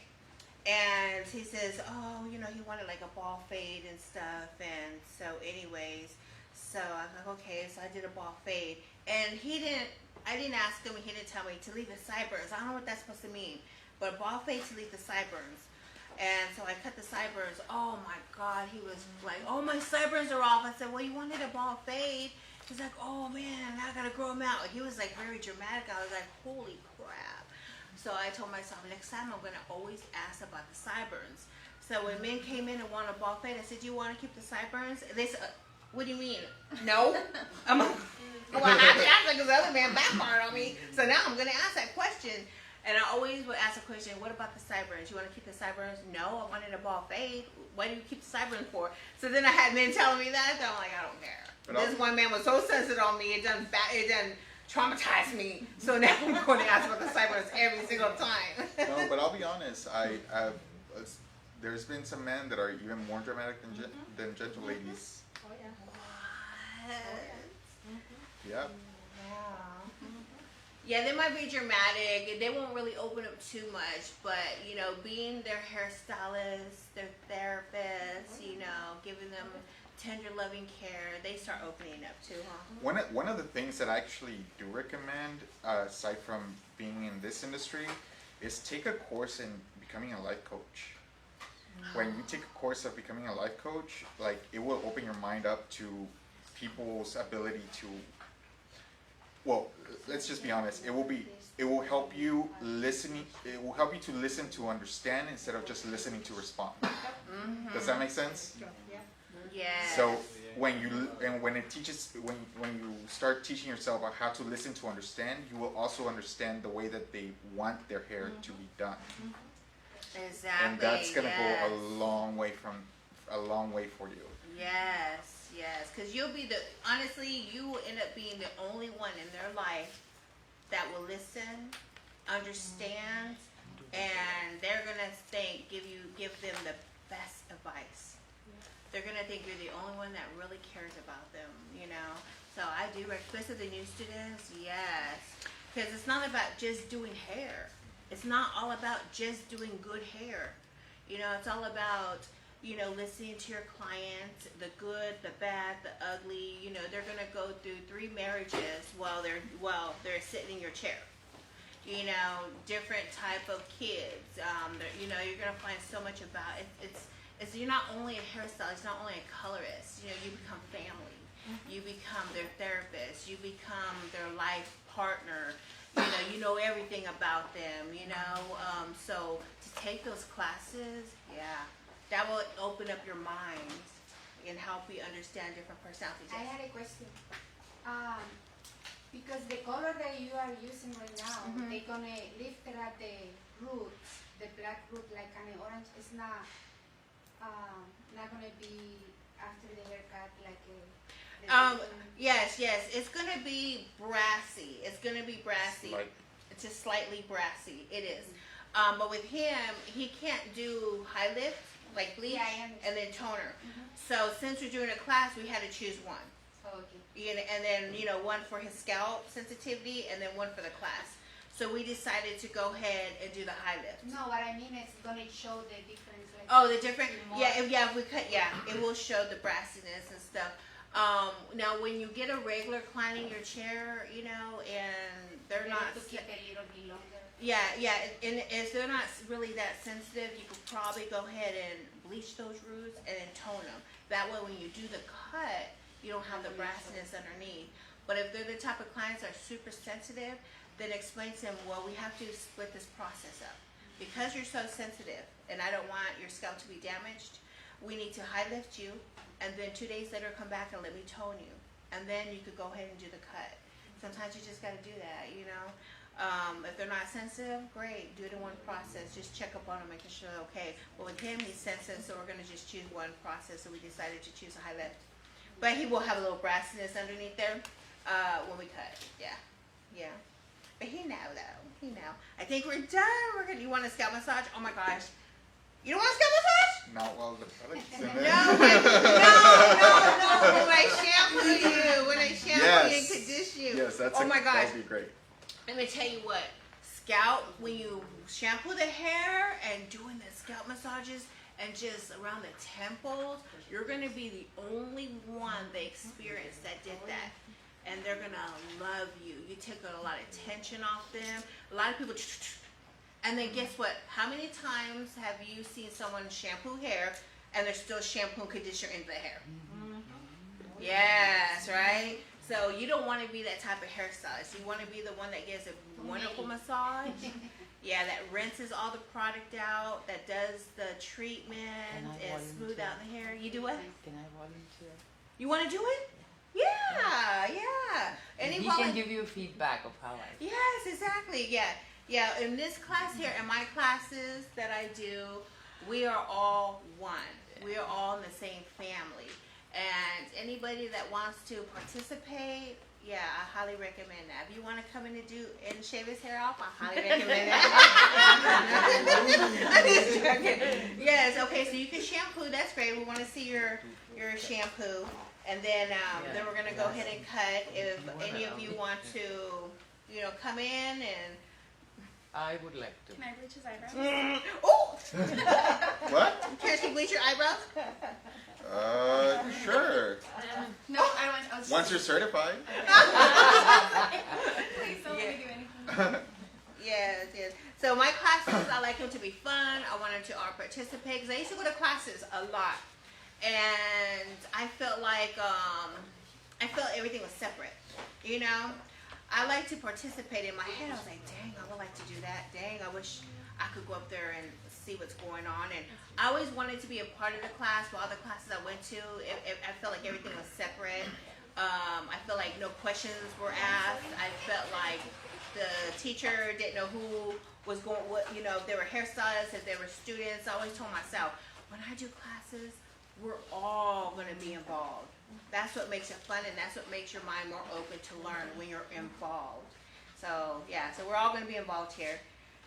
And he says, oh, you know, he wanted like a ball fade and stuff. And so anyways, so I was like, okay, so I did a ball fade. And I didn't ask him, he didn't tell me to leave the sideburns. I don't know what that's supposed to mean, but a ball fade to leave the sideburns. And so I cut the sideburns. Oh my God, he was like, oh, my sideburns are off. I said, well, you wanted a ball fade. He's like, oh man, I gotta grow them out. He was like very dramatic. I was like, holy crap. So I told myself, next time I'm gonna always ask about the sideburns. So when men came in and wanted a ball fade, I said, do you want to keep the sideburns? And they said, what do you mean? No. I'm like, well, I have to ask because the other man backfired on me. So now I'm gonna ask that question. And I always would ask a question, what about the sideburns? You want to keep the sideburns? No, I wanted a ball fade. Why do you keep the sideburns for? So then I had men telling me that, so I'm like, I don't care. But This one man was so sensitive on me, it done traumatized me. So now I'm going to ask about the sideburns every single time. No, but I'll be honest. There's been some men that are even more dramatic than gentle ladies. Yep. Yeah, they might be dramatic. They won't really open up too much, but you know, being their hairstylist, their therapist, you know, giving them tender, loving care, they start opening up too, huh? One of the things that I actually do recommend, aside from being in this industry, is take a course in becoming a life coach. When you take a course of becoming a life coach, like it will open your mind up to people's ability to. Well, let's just be honest. It will help you listening. It will help you to listen to understand instead of just listening to respond. Mm-hmm. Does that make sense? Yeah. So when you start teaching yourself about how to listen to understand, you will also understand the way that they want their hair to be done. Exactly. And that's gonna yes. go a long way for you. Yes, yes, because honestly, you will end up being the only one in their life that will listen, understand, and they're gonna give them the best advice. They're gonna think you're the only one that really cares about them, you know. So I do, especially the new students, yes, because it's not about just doing hair. It's not all about just doing good hair. You know, it's all about, you know, listening to your clients, the good, the bad, the ugly. You know, they're gonna go through 3 marriages while they're sitting in your chair. You know, different type of kids. You know, you're gonna find so much about it. It's you're not only a hairstylist, not only a colorist. You know, you become family. You become their therapist. You become their life partner. You know everything about them. You know, so to take those classes, yeah. That will open up your mind and help you understand different personalities. I had a question. Because the color that you are using right now, they're gonna lift it at the roots, the black root, like an orange. It's not gonna be after the haircut like a. Yes, it's gonna be brassy. It's gonna be brassy. It's just slightly brassy. It is. But with him, he can't do high lift. Like bleach and then toner. So since we're doing a class, we had to choose one. Oh, okay. And then, you know, one for his scalp sensitivity and then one for the class. So we decided to go ahead and do the high lift. No, what I mean is gonna show the difference. Like oh, the different, if we cut, it will show the brassiness and stuff. Now when you get a regular client in your chair, you know, and they're not. To keep it a little bit longer. Yeah, and if they're not really that sensitive, you could probably go ahead and bleach those roots and then tone them. That way when you do the cut, you don't have the brassiness underneath. But if they're the type of clients that are super sensitive, then explain to them, well, we have to split this process up. Because you're so sensitive, and I don't want your scalp to be damaged, we need to high lift you, and then 2 days later come back and let me tone you. And then you could go ahead and do the cut. Sometimes you just gotta do that, you know. If they're not sensitive, great, do it in one process. Just check up on them, making sure they're okay. But with him, he's sensitive, so we're gonna just choose one process. So we decided to choose a high lift. But he will have a little brassiness underneath there when we cut. Yeah, yeah. But he know though. He know. I think we're done. You want a scalp massage? Oh my gosh. You don't want a scalp massage? Not while the product's in No, there. no. When I shampoo you, and condition you. Yes, Oh my gosh. That would be great. Let me tell you what, scalp, when you shampoo the hair and doing the scalp massages and just around the temples, you're going to be the only one they experienced that did that. And they're going to love you. You take a lot of tension off them. A lot of people, and then guess what? How many times have you seen someone shampoo hair and they're still shampoo and conditioner into the hair? Yes, right? So you don't want to be that type of hairstylist. You want to be the one that gives a wonderful massage. Yeah, that rinses all the product out, that does the treatment and smooth out the hair. You do what? Can I volunteer? You want to do it? Yeah, yeah. And he can give you feedback of how I feel. Yes, exactly. Yeah. Yeah, in this class here, in my classes that I do, we are all one. We are all in the same family. And anybody that wants to participate, yeah, I highly recommend that. If you want to come in and shave his hair off, I highly recommend that. I'm just joking. Yes, okay, so you can shampoo. That's great. We want to see your shampoo. And then we're going to go ahead and cut. If any of you want to, come in and... I would like to. Can I bleach his eyebrows? Oh! What? Can she bleach your eyebrows? Sure. No, I don't want to. Once you're certified. Please don't let me do anything. Yes, yes. So my classes, I like them to be fun. I want them to all participate because I used to go to classes a lot, and I felt like everything was separate. You know, I like to participate. In my head, I was like, dang, I would like to do that. Dang, I wish I could go up there and see what's going on. And I always wanted to be a part of the class. While other classes I went to, I felt like everything was separate. I felt like no questions were asked. I felt like the teacher didn't know who was going, if they were hairstylists, if they were students. I always told myself, when I do classes, we're all going to be involved. That's what makes it fun, and that's what makes your mind more open to learn when you're involved. So, yeah, so we're all going to be involved here.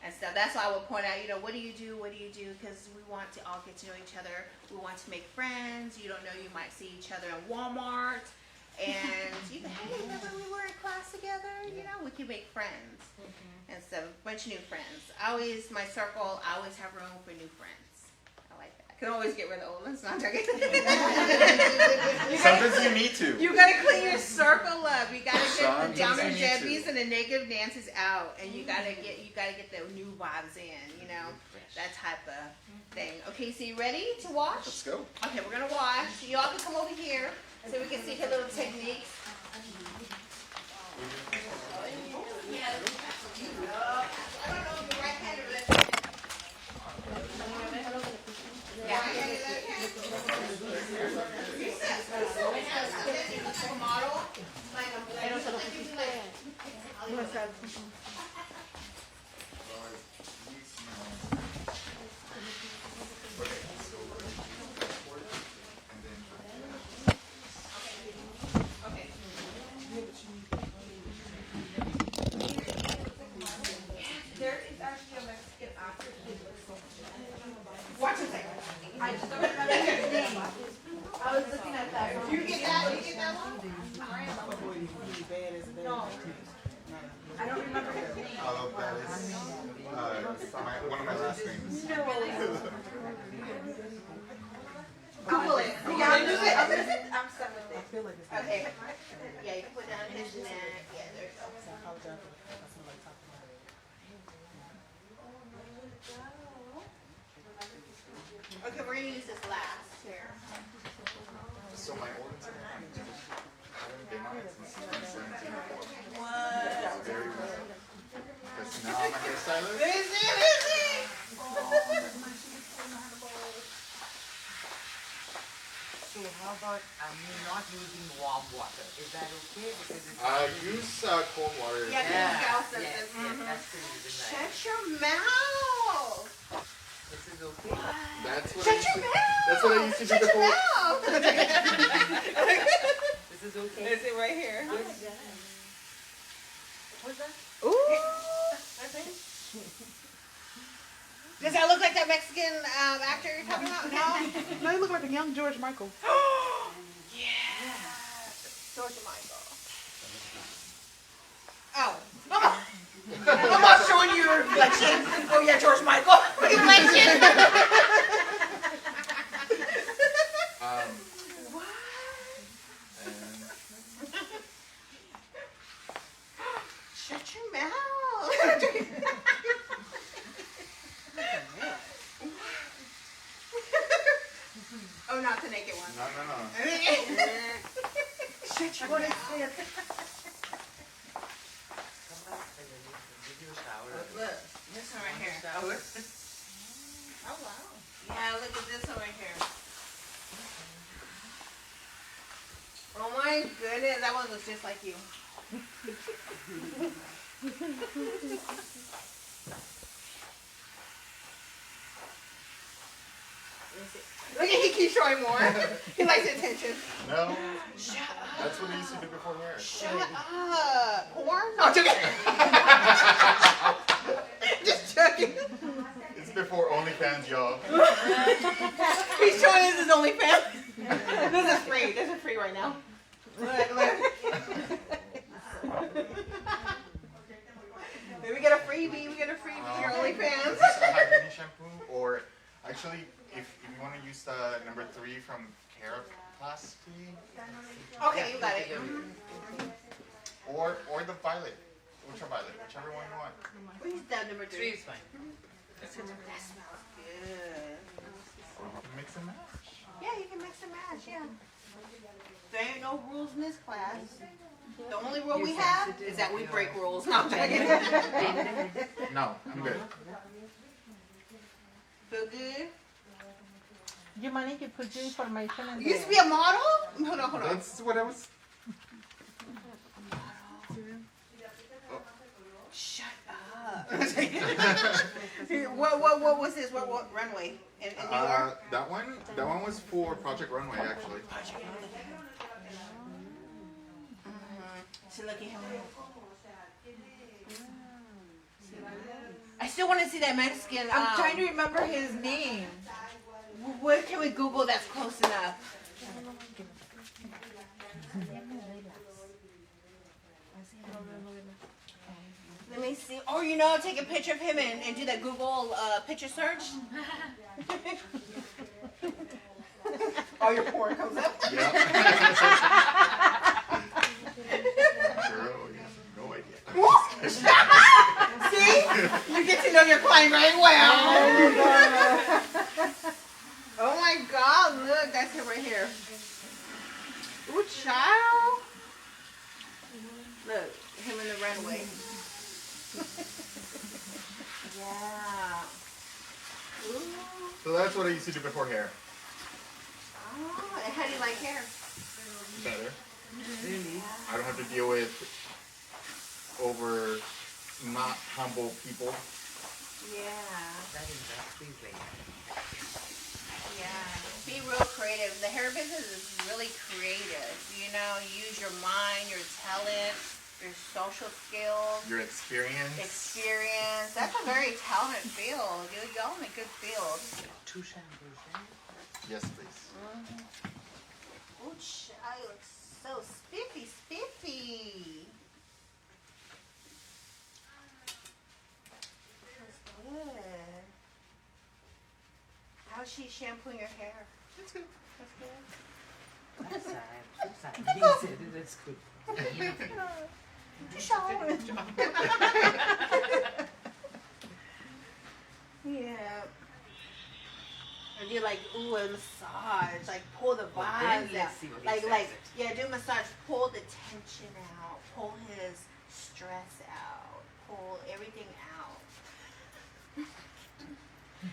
And so that's why I would point out, what do you do? What do you do? Because we want to all get to know each other. We want to make friends. You don't know, you might see each other in Walmart. And you can, hey, remember we were in class together? We can make friends. And so a bunch of new friends. My circle, I always have room for new friends. I like that. I can always get rid of the old ones. No, I'm joking. Sometimes you need to. You gotta clean your circle up. You gotta get the Sometimes downer you need jebbies to. and the negative Nancy's out, and you gotta get the new vibes in. That type of thing. Okay, so you ready to wash? Let's go. Okay, we're gonna wash. Y'all can come over here so we can see her little techniques. I don't know if you're right-handed or left-handed. Yeah. Like a model, Okay. There is actually a Mexican actor who looks Watch a second. I just don't remember his name. I was looking at that. You get that? You get that one? No. I don't remember his name. All of that is one of my last names. Google it. Yeah, I'm gonna say I'm stuck with it. Okay. Yeah, you can put down his neck. Yeah, there you go. Okay, we're gonna use this last here. So my old Instagram, I haven't been on it since 2017. What? Very well. Because now I'm a hairstylist. Is it? So how about me not using warm water? Is that okay? Because it's Use cold water. Yeah, yeah, Miguel says yes, this. yes, that's the reason why. Shut your mouth. This is okay. That's what Shut your mouth. That's what I used to do Shut your before. mouth. This is okay. Is it right here? What's that? Ooh. Does that look like that Mexican actor you're talking about? No? No, you look like a young George Michael. Yeah. George Michael. Oh. I'm not showing you your reflection. Oh yeah, George Michael. Reflection. What? Shut your mouth. Oh, not the naked one. No. Shut your mouth. Come back and then give you a shower. Look, this one right here. Shower. Oh wow. Yeah, look at this one right here. Oh my goodness, that one looks just like you. Look at he keeps showing more. He likes attention. No. Shut up. That's what I used to do before hair. Shut up. Porn? No, I'm joking. Just joking. It's before OnlyFans, y'all. He's showing us his OnlyFans. This is free. This is free right now. Look. We get a freebie. Your OnlyFans. Is this a hydrating shampoo? Or actually, if you want to use the number 3 from Caraplasty, Okay, you got it. or the violet, ultraviolet, whichever one you want. We use that number 3. 3 is fine. That smells good. Or you can mix and match. Yeah, you can mix and match, yeah. There ain't no rules in this class. The only rule we have is that we break rules. No, I'm joking. No, I'm good. Feel good? Do you mind if you put your information in You used to be a model? Hold on. That's what I was. Shut up. what was this? What runway? In New York? That one was for Project Runway, actually. So look at him. I still want to see that Mexican. I'm trying to remember his name. Where can we Google that's close enough? Let me see. Or take a picture of him and do that Google picture search. All your porn comes up. Yeah. Girl, you have no idea. See? You get to know your client very well. Oh my God, look, that's him right here. Ooh, child. Look, him in the runway. Yeah. Ooh. So that's what I used to do before hair. Oh, and how do you like hair? Better. Really? I don't have to deal with over not humble people. Yeah. That industry is like Yeah. Be real creative. The hair business is really creative. Use your mind, your talent, your social skills. Your experience. That's a very talented field. Y'all in a good field. 2 shampoos, right? Yes, please. Ooh, child, you look so spiffy. That's good. How's she shampooing your hair? That's good. That's sad. So sad. He said it, that's good. Yeah. And you like, a massage, like pull the Well, vibes then out. let's see what he Like, says do a massage, pull the tension out, pull his stress out, pull everything out.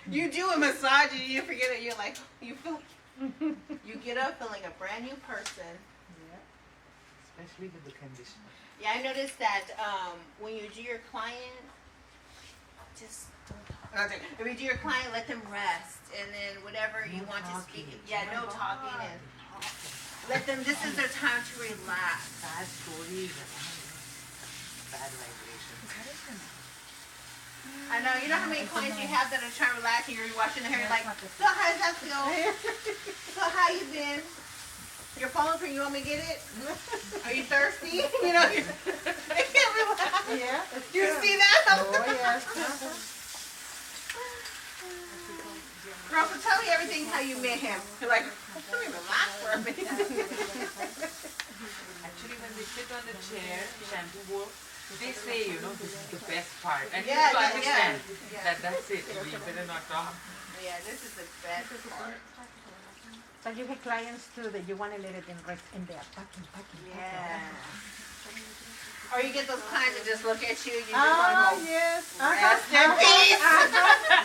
You do a massage and you forget it, you feel like You get up feeling like a brand new person. Especially with the conditioner. Yeah, I noticed that when you do your client, just don't talk. If you do your client, let them rest, and then whatever you No want to talking. speak. Yeah, no talking, and let them. This is their time to relax. Bad stories and bad vibrations. I know. You know how many clients you have that are trying to relax, and you're washing their hair. You're like, so how does that feel? So how you been? Your phone's ringing. You want me to get it? Are you thirsty? You know, they can't relax. Yeah. You see that? Oh, yes. Girl, so tell me everything how you met him. You're like, let me relax for a minute. Actually, when they sit on the chair, shampoo bowl, they say, you know, this is the best part. And Yeah, people yeah, understand yeah. that that's it. We better not talk. Yeah, this is the best part. So you have clients too that you want to let it in rest in there, packing. Yeah. Or you get those clients that just look at you and you just Oh, want to go, yes. rest in peace.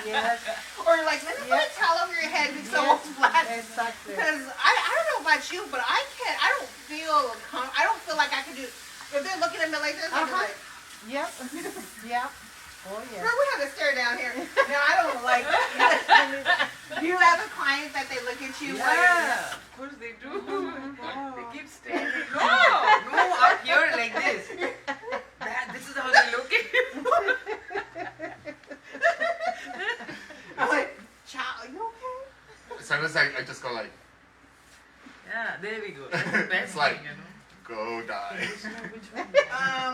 Yes, Or you're like, let me put a towel over your head because someone's flat. exactly. Because I don't know about you, but I don't feel like I can do, if they're looking at me like this, I'm like, Yep, yep. Oh, yes. girl, we have to stare down here. No, I don't like Do you have a client that they look at you while you're Yeah, of course they do. They keep staring. No, up here like this. This is how they look at you. I'm like, child, you okay? Sometimes I just go like, Yeah, there we go. That's the best It's like- thing, you know. go die.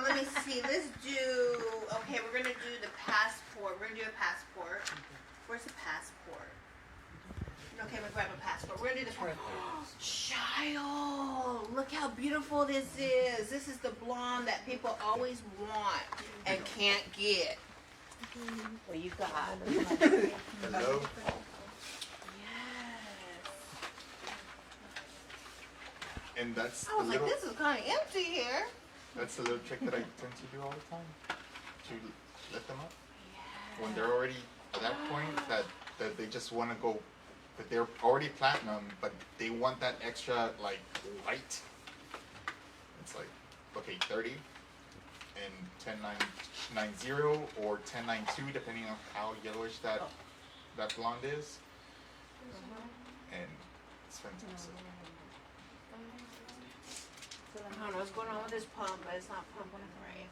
Let me see. Let's do. Okay, we're gonna do the passport. We're gonna do a passport. Where's the passport? Okay, we'll grab a passport. We're gonna do the child. Look how beautiful this is. This is the blonde that people always want and can't get. What you got? Hello. Yes. And that's I the was like, little this is kind of empty here. that's the little trick that I tend to do all the time. To lift them up when they're already at that point that they just want to go, that they're already platinum, but they want that extra like light. It's like, okay, 30 and 10.990 or 10.92 depending on how yellowish that blonde is, and it's fantastic. I don't know what's going on with this pump, but it's not pumping right.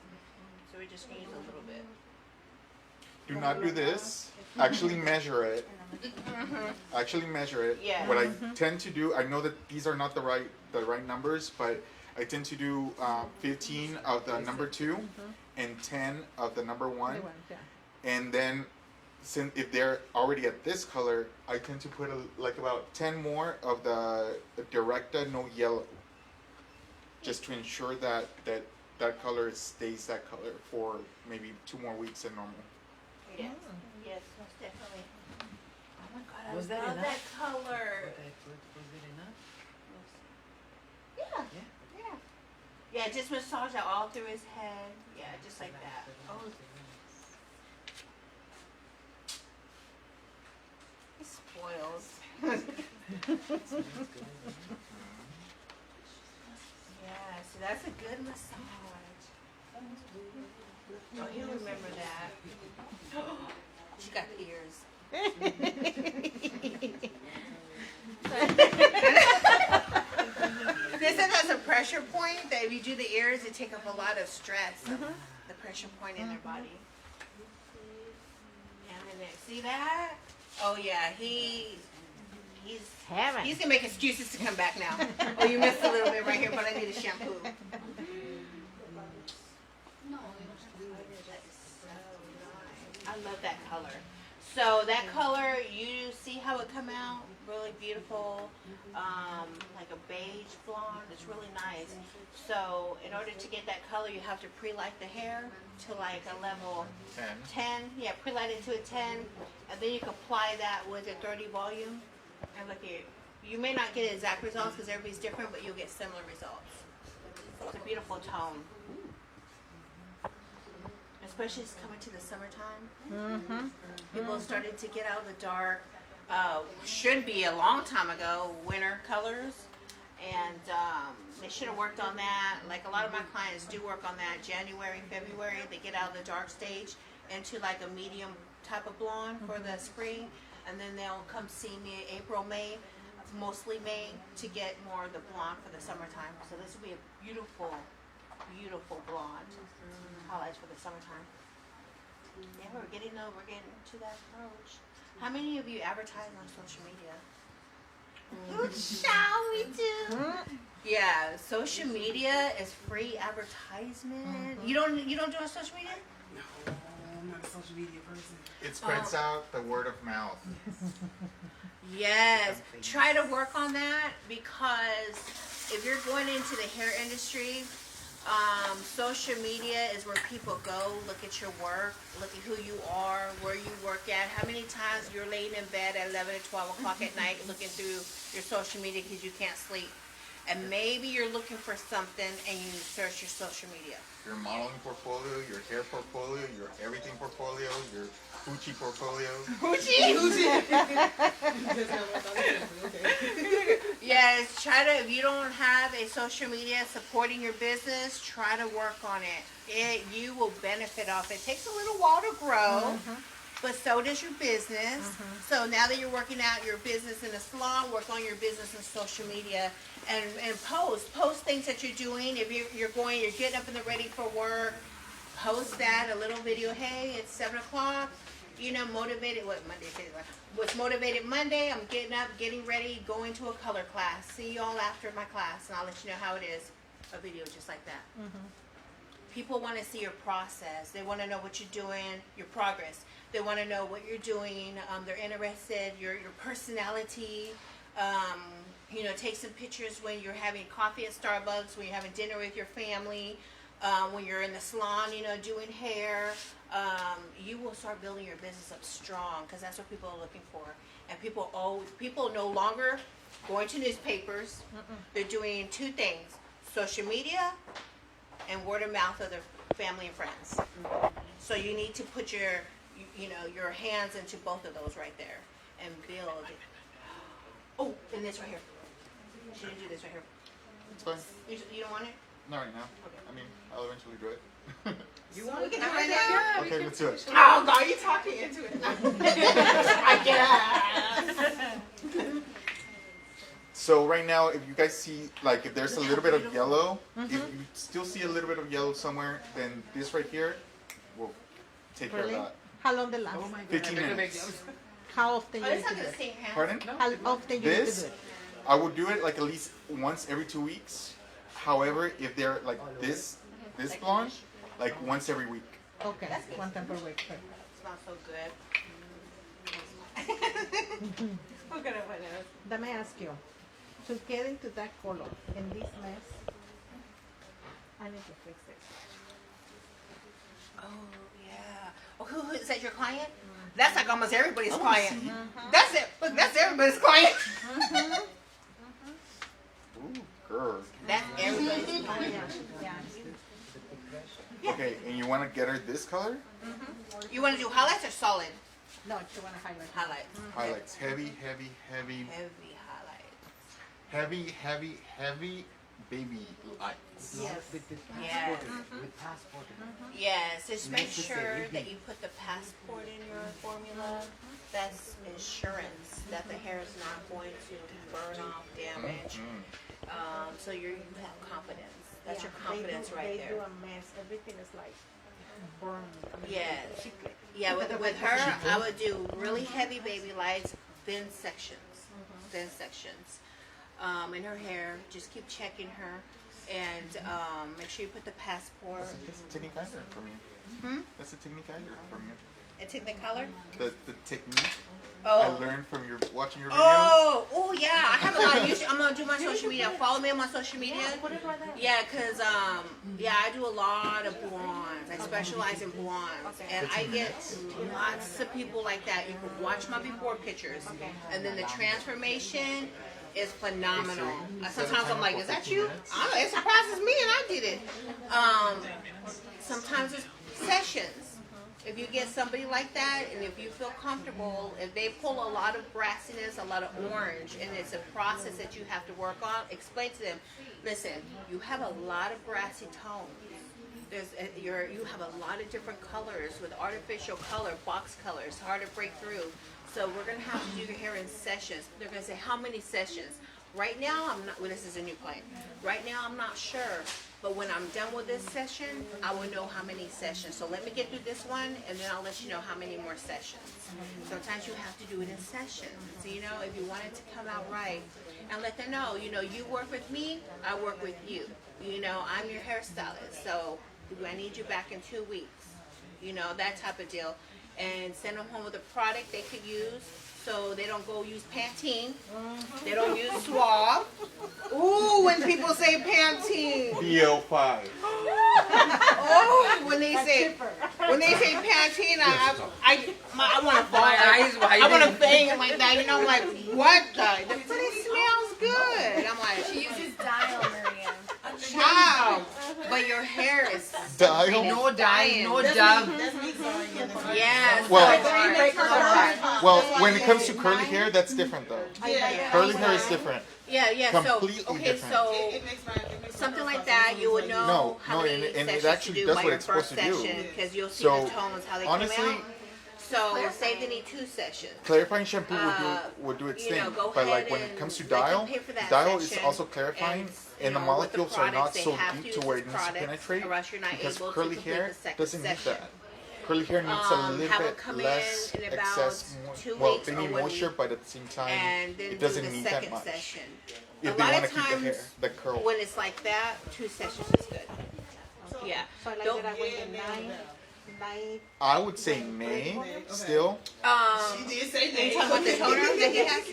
So we just need a little bit. Do not do this. Actually measure it. Actually measure it. Yeah. What I tend to do, I know that these are not the right numbers, but I tend to do 15 of the number 2 and 10 of the number 1. And then, since if they're already at this color, I tend to put like about 10 more of the Directa No Yellow, just to ensure that color stays that color for maybe 2 more weeks than normal. Yes, yes, most definitely. Oh my god, I Was that love enough? that color. Was it enough? Yeah, yeah. Yeah, just massage it all through his head. Yeah, just like that. Oh, he spoils. Yeah, so that's a good massage. Oh, he'll remember that. She got ears. They said that's a pressure point, that if you do the ears, it take up a lot of stress, the pressure point in their body. And then see that? Oh yeah, he's gonna make excuses to come back now. Oh, you missed a little bit right here, but I need a shampoo. I love that color. So that color, you see how it come out? Really beautiful, like a beige blonde. It's really nice. So in order to get that color, you have to pre-light the hair to like a level 10. Yeah, pre-light it to a 10, and then you can apply that with a 30 volume. And look here, you may not get exact results because everybody's different, but you'll get similar results. It's a beautiful tone. Especially it's coming to the summertime. People started to get out of the dark. should be a long time ago, winter colors. And they should have worked on that. Like a lot of my clients do work on that. January, February, they get out of the dark stage into like a medium type of blonde for the spring. And then they'll come see me April, May, mostly May, to get more of the blonde for the summertime. So this will be a beautiful, beautiful blonde. Highlights for the summertime. Yeah, we're getting to that approach. How many of you advertise on social media? Shall we do? Yeah, social media is free advertisement. You don't do on social media? No, I'm not a social media person. It spreads out the word of mouth. Yes, try to work on that, because if you're going into the hair industry, social media is where people go, look at your work, look at who you are, where you work at, how many times you're laying in bed at 11 or 12 o'clock at night looking through your social media because you can't sleep. And maybe you're looking for something and you search your social media. Your modeling portfolio, your hair portfolio, your everything portfolio, your Gucci portfolio. Yes, try to, if you don't have a social media supporting your business, try to work on it. You will benefit off it. It takes a little while to grow, but so does your business. So now that you're working out your business in a salon, work on your business in social media, and post things that you're doing. If you're getting up and ready for work, post that, a little video. Hey, it's 7 o'clock. You know, motivated. What Monday? What's motivated Monday? I'm getting up, getting ready, going to a color class. See y'all after my class, and I'll let you know how it is. A video just like that. People want to see your process. They want to know what you're doing, your progress. They want to know what you're doing. They're interested, your personality. You know, take some pictures when you're having coffee at Starbucks, when you're having dinner with your family, when you're in the salon, you know, doing hair. You will start building your business up strong, because that's what people are looking for. And people no longer going to newspapers. They're doing two things: social media and word of mouth of their family and friends. So you need to put your hands into both of those right there and build. Oh, and this right here. Should you do this right here? It's fine. You don't want it? Not right now. I mean, I'll eventually do it. You want? We can do it right now. Okay, let's do it. Oh God, you talking into it? I guess. So right now, if you guys see, like, if there's a little bit of yellow, if you still see a little bit of yellow somewhere, then this right here will take care of that. How long the last? 15 minutes. How often Oh, you it's need to not do the it? same hand. Pardon? How often you need to This, do it? I would do it like at least once every 2 weeks. However, if they're like this blonde, like once every week. Okay, one time per week. Perfect. Smells so good. Look at it, what else? Let me ask you, to get into that color in this mess, I need to fix it. Oh yeah. Oh, who is that? Your client? That's like almost everybody's client. That's it. Look, that's everybody's client. Ooh, girl. That's everybody's client. Okay, and you want to get her this color? You want to do highlights or solid No, you want to highlight. highlights? Highlights. Heavy, heavy, heavy, Heavy highlights. heavy, heavy, heavy baby lights. Yes. With the Yes. passport in it, with passport in it. Yes, just make sure Necessary. that you put the passport in your formula. That's insurance that the hair is not going to burn off, damage. So you have confidence. That's your confidence right They there. do a mess. Everything is like burned. Yes. Yeah, with her, I would do really heavy baby lights, thin sections. Thin sections. In her hair, just keep checking her. And make sure you put the passport. That's a technique I learned from you. That's a technique I learned from you. And take the color. The technique I Oh. learned from watching your videos. Oh yeah. I have a lot of YouTube. I'm gonna do my social media. Follow me on my social media. Yeah, cause I do a lot of blondes. I specialize in blondes, and I get lots of people like that. You can watch my before pictures, and then the transformation is phenomenal. Sometimes I'm like, is that you? I don't know, it surprises me, and I did it. Sometimes it's sessions. if you get somebody like that, and if you feel comfortable, if they pull a lot of brassiness, a lot of orange, and it's a process that you have to work on, explain to them, listen, you have a lot of brassy tones. You have a lot of different colors with artificial color, box colors, hard to break through. So we're gonna have to do your hair in sessions. They're gonna say, how many sessions? Right now, I'm not, well, this is a new client. Right now, I'm not sure, but when I'm done with this session, I will know how many sessions. So let me get through this one, and then I'll let you know how many more sessions. Sometimes you have to do it in sessions. So, you know, if you want it to come out right, and let them know, you know, you work with me, I work with you. You know, I'm your hairstylist, so I need you back in 2 weeks. You know, that type of deal. And send them home with a product they could use, so they don't go use Pantene. They don't use Suave. Ooh, when people say Pantene. BL5. Oh, when they say Pantene, I want to fall. I want to bang it like that. You know, I'm like, what the? But it smells good. I'm like, She uses Dial, Miriam. child. But your hair is Dial? No dye, no dub. yes. Well, when it comes to curly hair, that's different though. Curly hair is different. Yeah. Completely So okay, different. so something like that, you would know how many and it sessions actually to do does by what your it's supposed first to do. session, because you'll see So, the tones how they honestly, come out. So say they need 2 sessions. Clarifying shampoo would do its you know, thing, go but like ahead when it and comes to let them dial, pay for that dial is session, also clarifying, and the you know, with the molecules are not products, they so have deep to to where use it needs to products, penetrate, or else you're not because able to curly complete hair the second doesn't need session. that. Curly hair needs a little have them bit come less in about excess, 2 well, weeks they or need 1 moisture, week, but at the same time, and then it do doesn't the need that second much. session. If A they lot want of to keep the hair, times, the curl. when it's like that, 2 sessions is good. Yeah. So I like Don't- that I went to nine. I would say nay, still. She did say Are you talking about the toner that he has?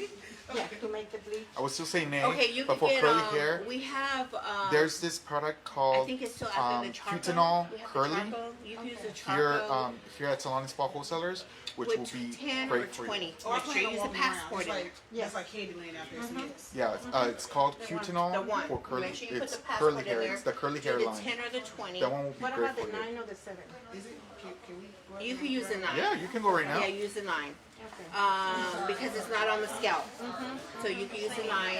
Yeah, to make the bleach. I would still say nay, Okay, you but can for get, curly hair, we have, there's this product I called think it's still out there, the charcoal. Cutinol We have the Curly. charcoal. You can use the Here, charcoal here at Salon and Spa Wholesalers, which will with be 10 or great for you. 20. Or I Make sure plan you on use the walking around. passport It's in like, there. that's like Candyland out there, so yes. Yeah, it's called Cutinol The one. for curly. Make sure you put It's the passport curly in hair. there. It's the curly Do hair the line. 10 or the 20. That one will be What great about the for you. 9 or the 7? Is it? Can we? go You ahead can and use the grab 9. Yeah, you can go right now. Yeah, use the 9. Okay. Because it's not on the scalp. So you can use the 9.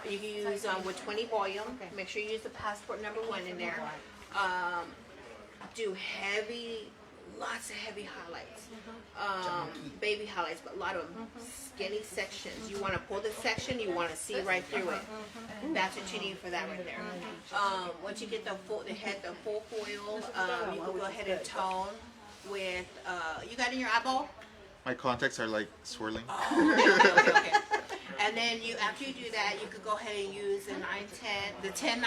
You can use with 20 volume. Make sure you use the passport number 1 in there. Do lots of heavy highlights. Baby highlights, but a lot of skinny sections. You want to pull the section, you want to see right through it. That's what you need for that right there. Once you get the full foil, you can go ahead and tone with, you got it in your eyeball? My contacts are like swirling. Okay. And then after you do that, you could go ahead and use the 9-10, the 10-9,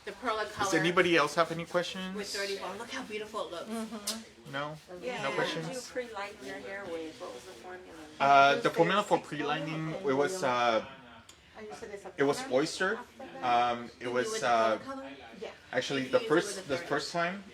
the Perla color. Does anybody else have any questions? With 30 ball. Look how beautiful it looks. No? Yeah. No What did you questions? pre-lighten your hair with? What was the formula? The formula for pre-lining, it was oyster. It was With the Perla color? actually You the can use it with the first time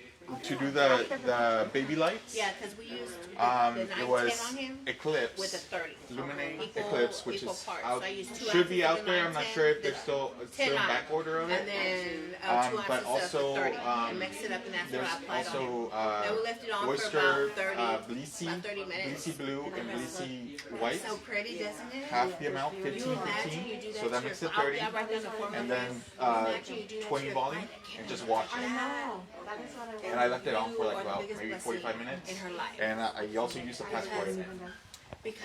to do the baby lights. Yeah, because we used the 9-10 It was on him Eclipse. with the 30. Luminate Equal- Eclipse, which equal is parts. out, So I used 2 should be ounces out of the there. I'm not 9-10, sure if the there's still in 10-9, back order of it. and then 2 but ounces also, of the 30, and mix it up, and that's what There's I applied on him. also Then we left it on for oyster, about 30, Bleacy, about 30 minutes. Bleacy Blue, and Bleacy White. So pretty, doesn't it? Half the amount, You 15, imagine you 15. do that So that to makes your- it 30. I'll write down the formula. And then Imagine you do that to 20 your volume, client. I and can't just watch I it. know. That is what I want. And I left it on for like You are the about biggest maybe blessing 45 minutes. in her life. And I also used the passport. Because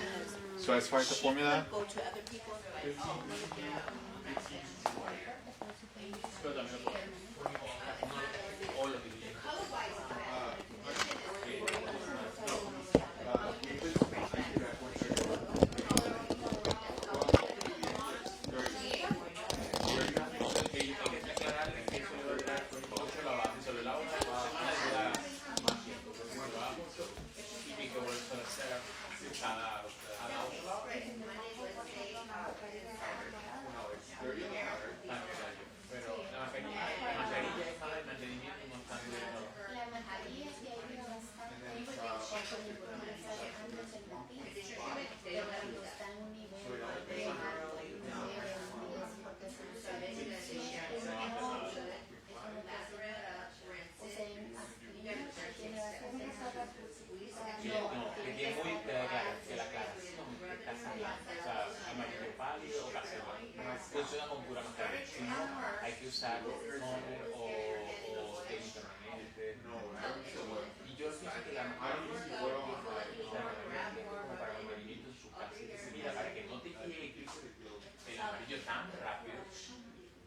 So as far as the she formula, could go to other people and be like, oh, look at that. Pero nada más que usar toner o técnica permanente. Y yo pienso que la mejor como para el movimiento en su casa. Mira, para que no te llegue el amarillo tan rápido,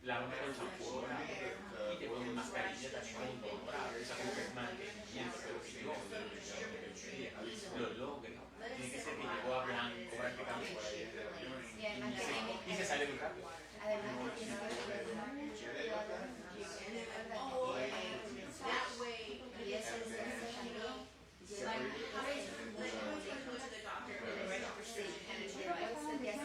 lávame con champú dorado y te pones mascarilla también con un tono dorado. Esa como que es mantenimiento, pero que yo lo logre. Tiene que ser que llegó a blanco prácticamente por ahí. Y se sale muy rápido. Además, tiene que ver mucho cuidado y eso es también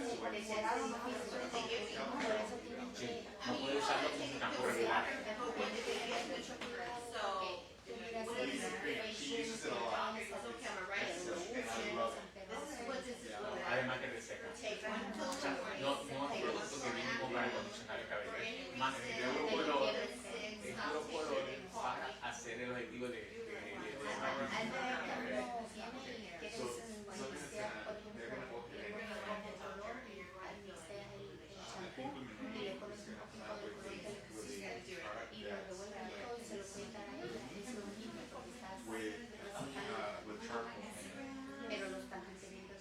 No puede usarlo como un campo regular. Además que reseca. O sea, no es un producto que viene como para acondicionar el cabello. Más que de puro color, es puro color para hacer el objetivo de pero lo están manteniendo.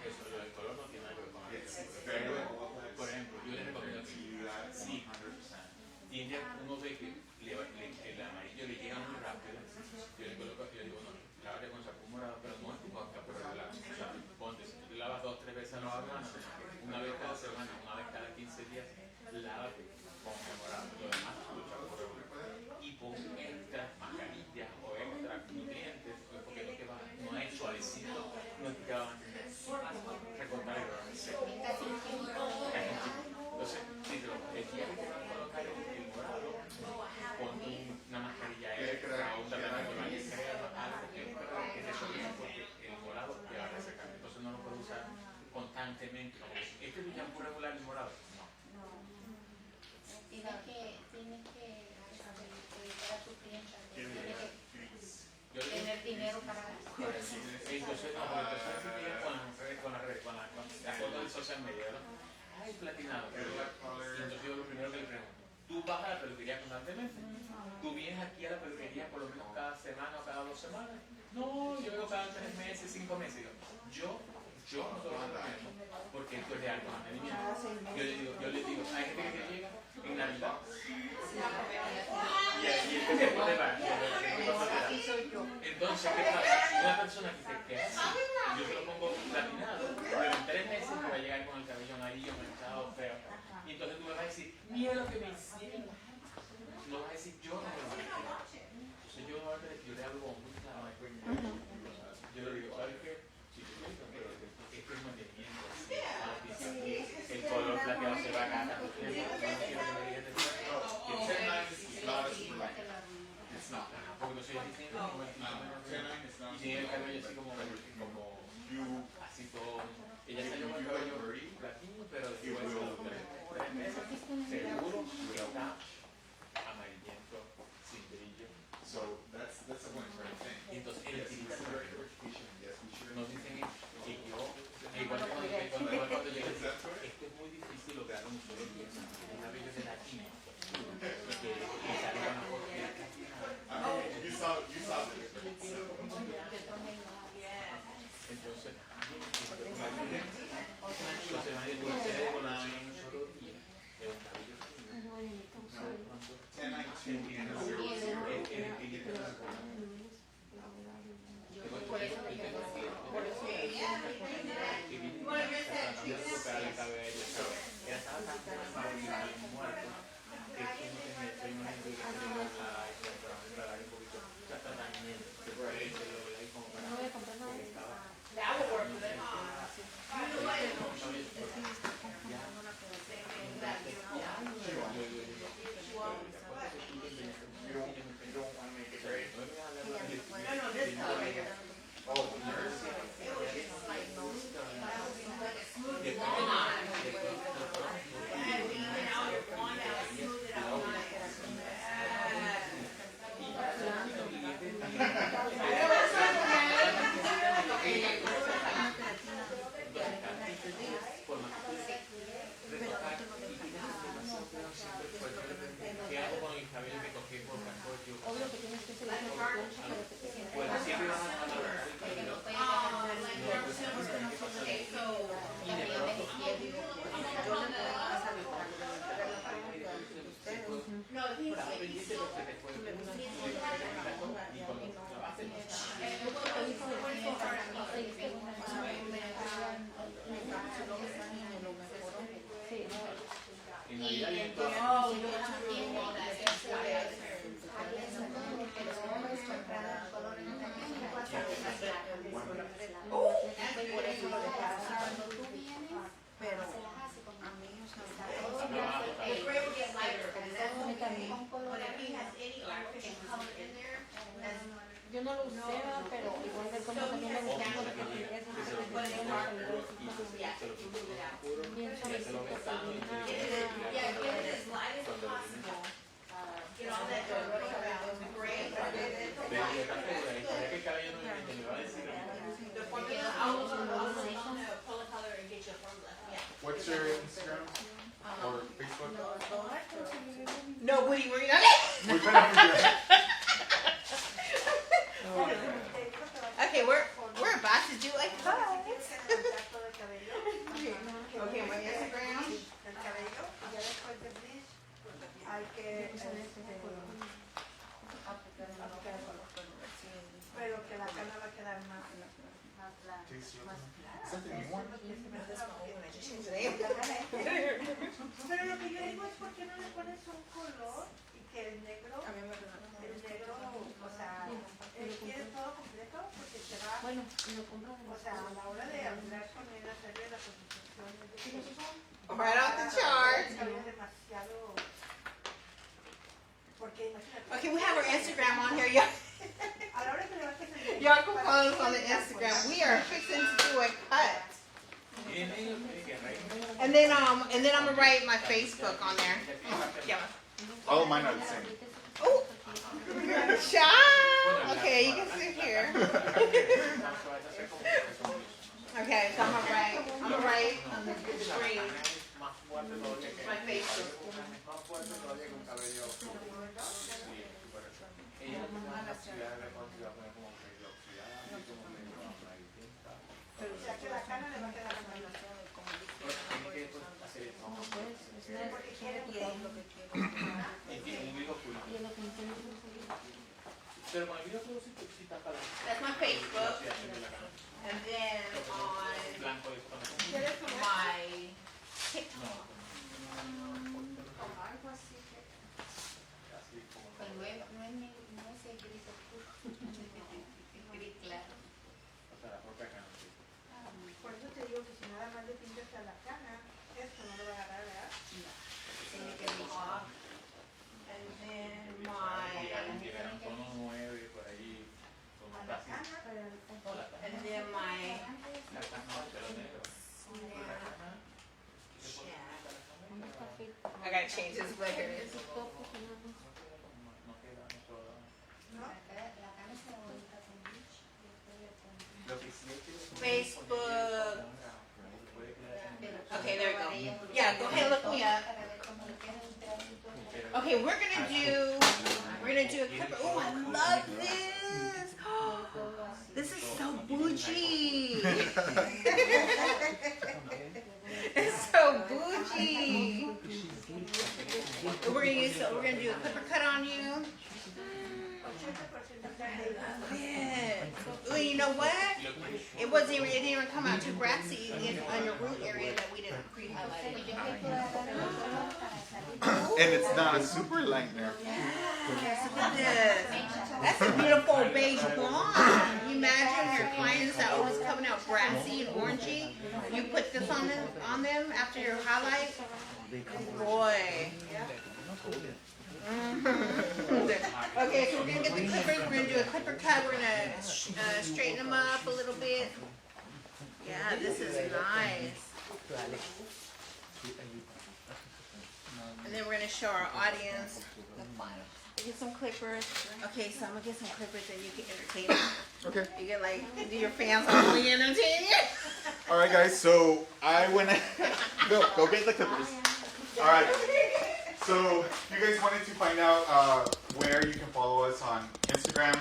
eso, lo del color no tiene nada que ver con el por ejemplo, yo les recomiendo que sí, 100%. Tiende uno ve que el amarillo le llega muy rápido. Yo le coloco, yo digo, no, lávate con champú morado, pero no es tu boca, pero la, o sea, ponte, si tú te lavas 2 o 3 veces no lavas una vez cada semana, una vez cada 15 días, lávate con el morado. Lo demás, tu champú regular. Y pon extra mascarillas o extra nutrientes, porque no te va, no es suavecito, no te va a mantener recortar el grano seco. Entonces, si te lo, el día que te van a colocar el morado, ponte una mascarilla extra o un tratamiento de crema, algo que te suavice, porque el morado te va a resecar. Entonces no lo puedes usar constantemente. ¿Este es tu champú regular el morado? No. Tienes que dedicar a tu cliente, tener dinero para gastar. Entonces, no, con la foto del social media, ¿no? Ay, platinado. Y entonces yo lo primero que le pregunto, ¿tú vas a la peluquería constantemente? ¿Tú vienes aquí a la peluquería por lo menos cada semana o cada 2 semanas? No, yo vengo cada 3 meses, 5 meses. Yo no te lo recomiendo porque esto es de alto mantenimiento. Yo le digo, hay gente que llega en Navidad y el que puede va. Entonces, ¿qué pasa? Una persona que se queda así, yo se lo pongo platinado, pero en 3 meses me va a llegar con el cabello amarillo, manchado, feo. Y entonces tú me vas a decir, mira lo que me hicieron. No vas a decir, yo no me lo hice. Entonces yo le hablo con mucha yo le digo, ¿sabes qué? Sí, pero este es mantenimiento. El color plateado se va a ganar. It's not. Porque no soy así, y tiene el cabello así como así todo. Ella salió con el cabello platino, pero después de 3 meses seguro que está amarillento, sin brillo. So that's the one thing. Y entonces él Yes, utiliza it's very education. Yes, we should. nos dicen que yo, cuando yo les digo, esto es muy difícil lograr un solo día, un cabello de latino, que sale con la foto. You saw the difference. Entonces, se van a ir con la en un solo día, de un cabello Pues siempre van a hablar. En Navidad y en todo. Yo no lo usé, pero igual de como también me gustó porque es bien suavecito, What's your Instagram or Facebook? No, Woody, we're not. We better figure it out. Okay, we're about to do a cut. Okay, my Instagram. pero que la cana va a quedar más Is that the new one? Pero lo que yo digo es por qué no le pones un color y que el negro, o sea, quiere todo completo porque se va, o sea, a la hora de hablar con él, hacerle la presentación, Right off the chart. es demasiado, porque imagínate. Okay, we have our Instagram on here, y'all. A la hora que le bajes el Y'all can follow us on the Instagram. We are fixing to do a cut. And then I'm gonna write my Facebook on there. Yeah. All of mine are the same. Oh, Sean. Okay, you can sit here. Okay, so I'm gonna write on the screen my Facebook. O sea, que la cana le va a quedar más. Porque quiere Pero con el video todo sí tapa la. That's my Facebook. And then on Blanco y con my TikTok. Algo así que pues no es el gris oscuro, gris claro. O sea, la propia cana. Por eso te digo que si nada más le pintas a la cana, esto no lo va a agarrar, ¿verdad? Tiene que be off. And then my Llegaron tono 9 por ahí, como A la casi. cana, and then my La cana, pero negro. I gotta change this, but here it is. No queda, no toda. La cana está bonita con bleach, después le pongo. Lo que sí es que. Facebook. Puede quedar. Okay, there we go. Yeah, go ahead and look me up. Para ver cómo le queda un pedacito. Okay, we're gonna do a clip. Oh, I love this. This is so bougie. It's so bougie. We're gonna do a clipper cut on you. Well, you know what? It didn't even come out too brassy on your root area that we didn't pre-highlight. Yo que puedo agarrar el color para salir. And it's not a super lightener. Look at this. That's a beautiful beige blonde. You imagine your clients that always coming out brassy and orangey. You put this on them after your highlight. Boy. Okay, so we're gonna get the clippers. We're gonna do a clipper cut. We're gonna straighten them up a little bit. Yeah, this is nice. And then we're gonna show our audience the final. Get some clippers. Okay, so I'm gonna get some clippers and you can entertain them. Okay. You can like do your fans only entertain you. All right, guys. So I went. Go get the clippers. All right. So you guys wanted to find out where you can follow us on Instagram,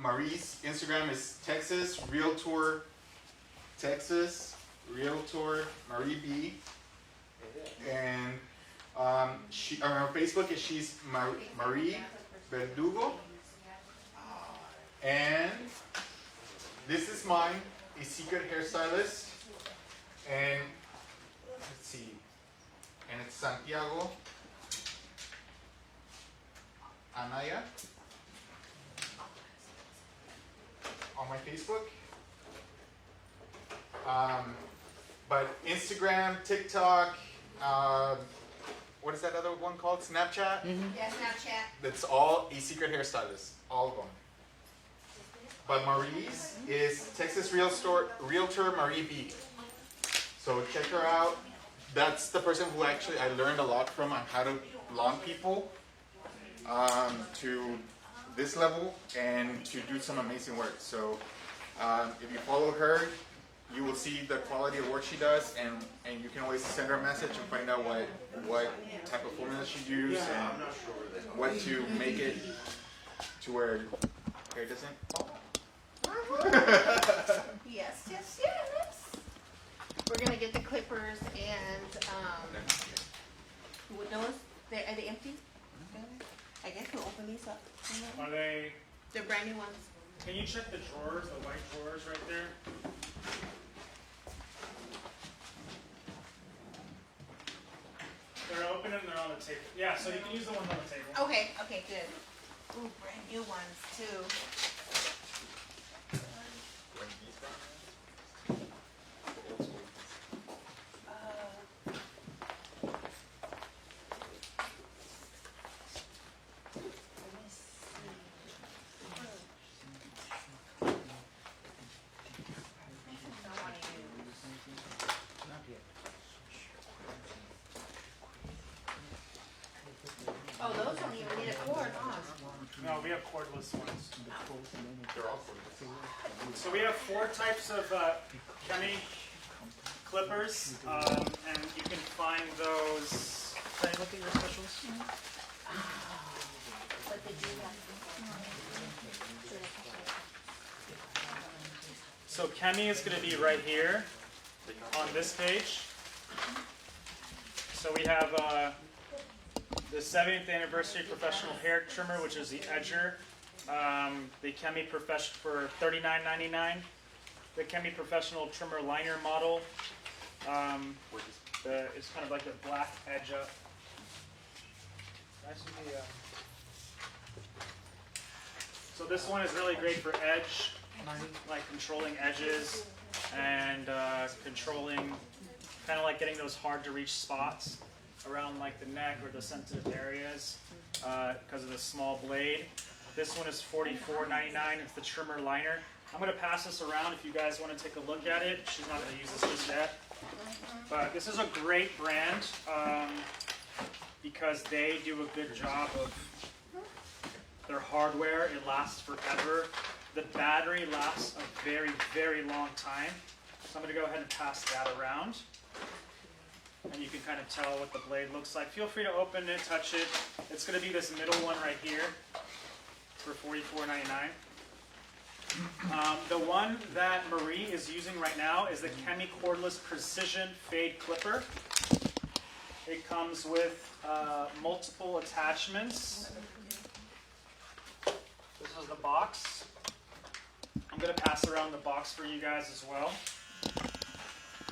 Marie's Instagram is Texas Realtor Marie B. And her Facebook is she's Marie Verdugo. And this is mine, a secret hairstylist. And let's see, and it's Santiago Anaya on my Facebook. But Instagram, TikTok, what is that other one called? Snapchat? Yeah, Snapchat. That's all a secret hairstylist, all of them. But Marie's is Texas Realtor Marie B. So check her out. That's the person who actually I learned a lot from on how to blonde people to this level and to do some amazing work. So if you follow her, you will see the quality of work she does, and you can always send her a message and find out what type of formula she uses and what to make it to where hair doesn't fall. Yes. We're gonna get the clippers and with those, are they empty? I guess we'll open these up. Are they? They're brand new ones. Can you check the drawers, the white drawers right there? They're open and they're on the table. Yeah, so you can use the ones on the table. Okay, good. Ooh, brand new ones too. Oh, those don't even need a cord, huh? No, we have cordless ones. They're all cordless. So we have 4 types of Chemi clippers, and you can find those. Can I look at your specials? But they do have. So Chemi is going to be right here on this page. So we have the 70th anniversary professional hair trimmer, which is the Edger. The Chemi Professional for $39.99. The Chemi Professional trimmer liner model. It's kind of like a black edge up. So this one is really great for edge, like controlling edges and controlling, kind of like getting those hard to reach spots around like the neck or the sensitive areas because of the small blade. This one is $44.99. It's the trimmer liner. I'm going to pass this around if you guys want to take a look at it. She's not going to use this just yet. But this is a great brand because they do a good job of their hardware. It lasts forever. The battery lasts a very, very long time. So I'm going to go ahead and pass that around. And you can kind of tell what the blade looks like. Feel free to open it, touch it. It's going to be this middle one right here for $44.99. The one that Marie is using right now is the Chemi Cordless Precision Fade Clipper. It comes with multiple attachments. This is the box. I'm going to pass around the box for you guys as well.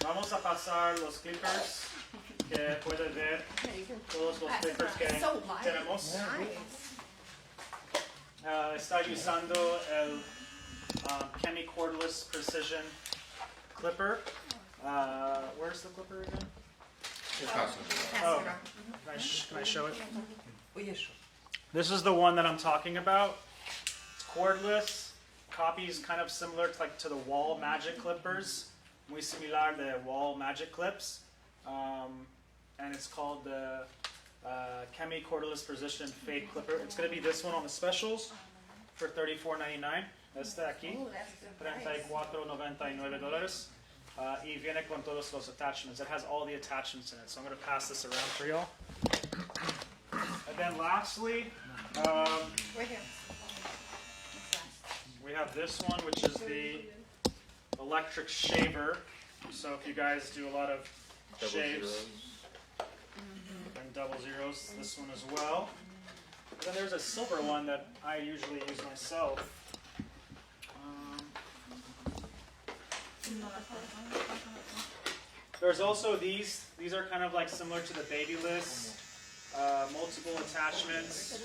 Vamos a pasar los clippers que puede ver todos los clippers que tenemos. Está usando el Chemi Cordless Precision Clipper. Where's the clipper again? Oh, can I show it? This is the one that I'm talking about. It's cordless. Copies kind of similar to the Wall Magic Clippers. Muy similar de Wall Magic Clips. And it's called the Chemi Cordless Precision Fade Clipper. It's going to be this one on the specials for $34.99. Este aquí, $34.99. Y viene con todos los attachments. It has all the attachments in it. So I'm going to pass this around for y'all. And then lastly, we have this one, which is the electric shaver. So if you guys do a lot of Double shaves zeros. and double zeros, this one as well. And then there's a silver one that I usually use myself. There's also these. These are kind of like similar to the Babyliss. Multiple attachments.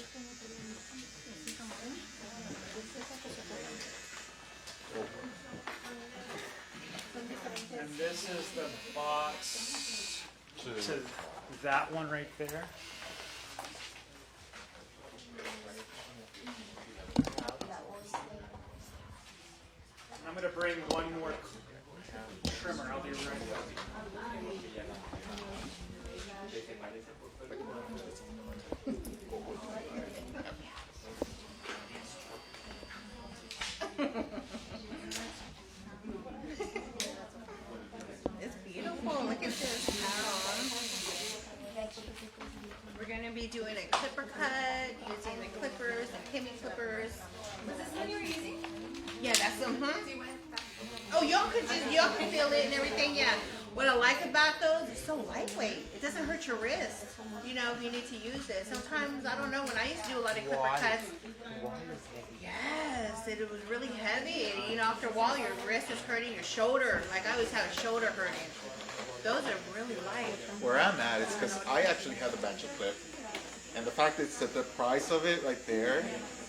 And this is the box to that one right there. I'm going to bring one more trimmer. I'll be right back. It's beautiful. Look at this. We're going to be doing a clipper cut using the clippers, the Kimmy clippers. Was this one you were using? Yeah, that's Oh, y'all can feel it and everything. Yeah. What I like about those, it's so lightweight. It doesn't hurt your wrist. You know, if you need to use it. Sometimes I don't know. When I used to do a lot of clipper cuts, yes, it was really heavy. And, you know, after a while, your wrist is hurting, your shoulder. Like I always have a shoulder hurting. Those are really light. Where I'm at is because I actually have the Banjo clip, and the fact that the price of it right there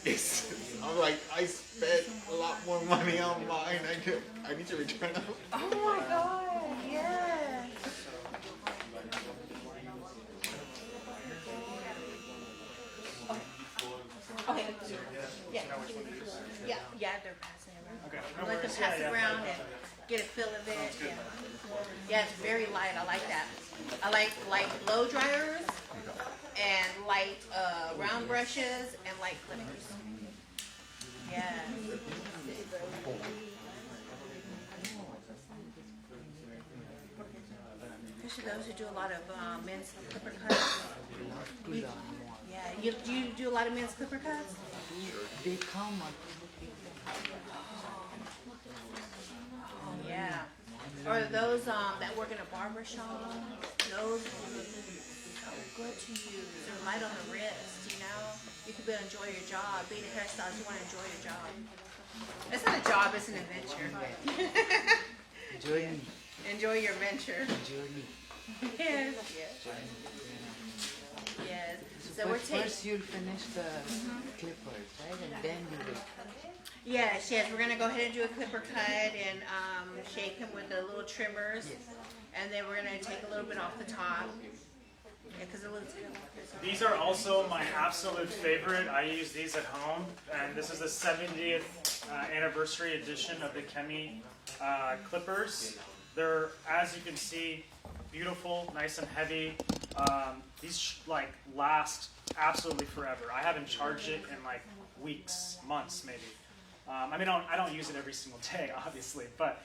is, I'm like, I spent a lot more money on mine. I need to return them. Oh my God, yes. Okay. Yeah, they're passing it around. Okay. I like to pass it around and get a feel of it. Yeah. Yeah, it's very light. I like that. I like light blow dryers and light round brushes and light clippers. Yeah. Especially those who do a lot of men's clipper cuts. Yeah, do you do a lot of men's clipper cuts? They come on. Yeah. Or those that work in a barber shop. Those are so good to use. They're light on the wrist, you know? You can enjoy your job. Being a hairstylist, you want to enjoy your job. It's not a job, it's an adventure. Journey. Enjoy your venture. Journey. Yes. Yes. So we're taking. First you'll finish the clippers, right? And then you will. Yes, we're gonna go ahead and do a clipper cut and shape him with the little trimmers, and then we're gonna take a little bit off the top. Yeah, because it looks good. These are also my absolute favorite. I use these at home, and this is the 70th anniversary edition of the Kemi clippers. They're, as you can see, beautiful, nice and heavy. These last absolutely forever. I haven't charged it in like weeks, months maybe. I mean, I don't use it every single day, obviously, but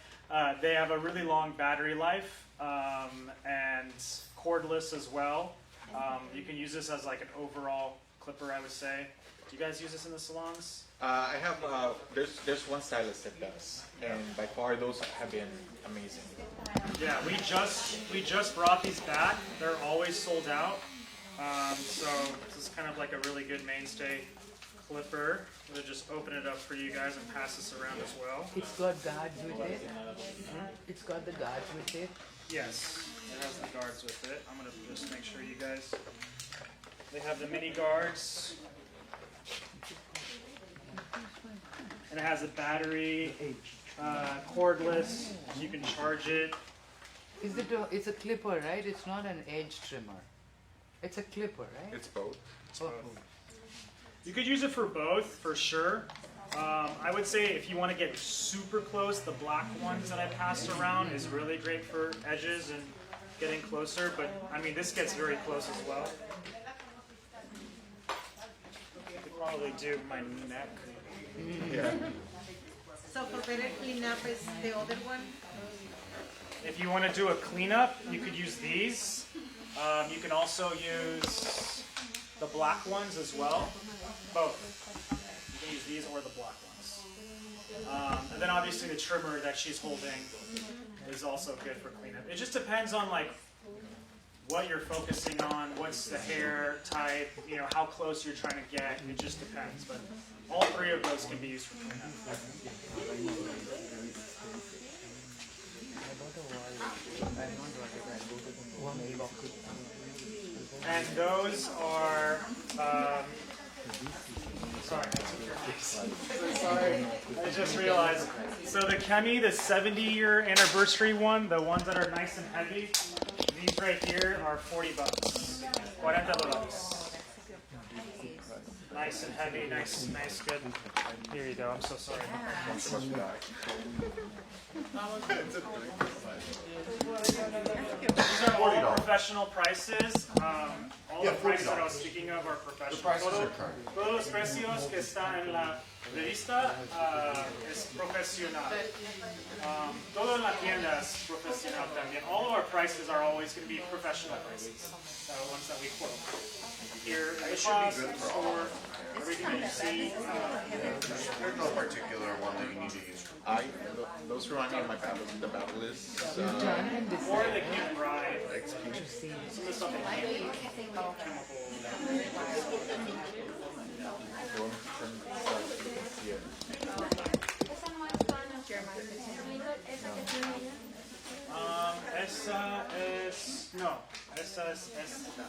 they have a really long battery life and cordless as well. You can use this as like an overall clipper, I would say. Do you guys use this in the salons? I have, there's one stylist that does, and by far those have been amazing. Yeah, we just brought these back. They're always sold out. So this is kind of like a really good mainstay clipper. I'm going to just open it up for you guys and pass this around as well. It's got guards with it. It's got the guards with it. Yes, it has the guards with it. I'm going to just make sure you guys, they have the mini guards. And it has a battery, cordless, you can charge it. It's a clipper, right? It's not an edge trimmer. It's a clipper, right? It's both. You could use it for both, for sure. I would say if you want to get super close, the black ones that I passed around is really great for edges and getting closer, but I mean this gets very close as well. I could probably do my neck. Yeah. So for better cleanup is the other one? If you want to do a cleanup, you could use these. You can also use the black ones as well. Both. You can use these or the black ones. And then obviously the trimmer that she's holding is also good for cleanup. It just depends on like what you're focusing on, what's the hair type, you know, how close you're trying to get. It just depends. But all three of those can be used for cleanup. And those are, sorry, sorry, I just realized. So the Kemi, the 70-year anniversary one, the ones that are nice and heavy, these right here are $40. $40. Nice and heavy, nice, good. Here you go. I'm so sorry. These are all professional prices. All the prices that I was speaking of are professional. Todos los precios que están en la revista es profesional. Todo en la tienda es profesional también. All of our prices are always going to be professional prices. The ones that we quote. Here in the class, in the store, everything that you see. There's no particular one that you need to use. Those remind me of my battle, the battle list. Or they can ride. XP. Some of the stuff Esa es, no, esa es esta.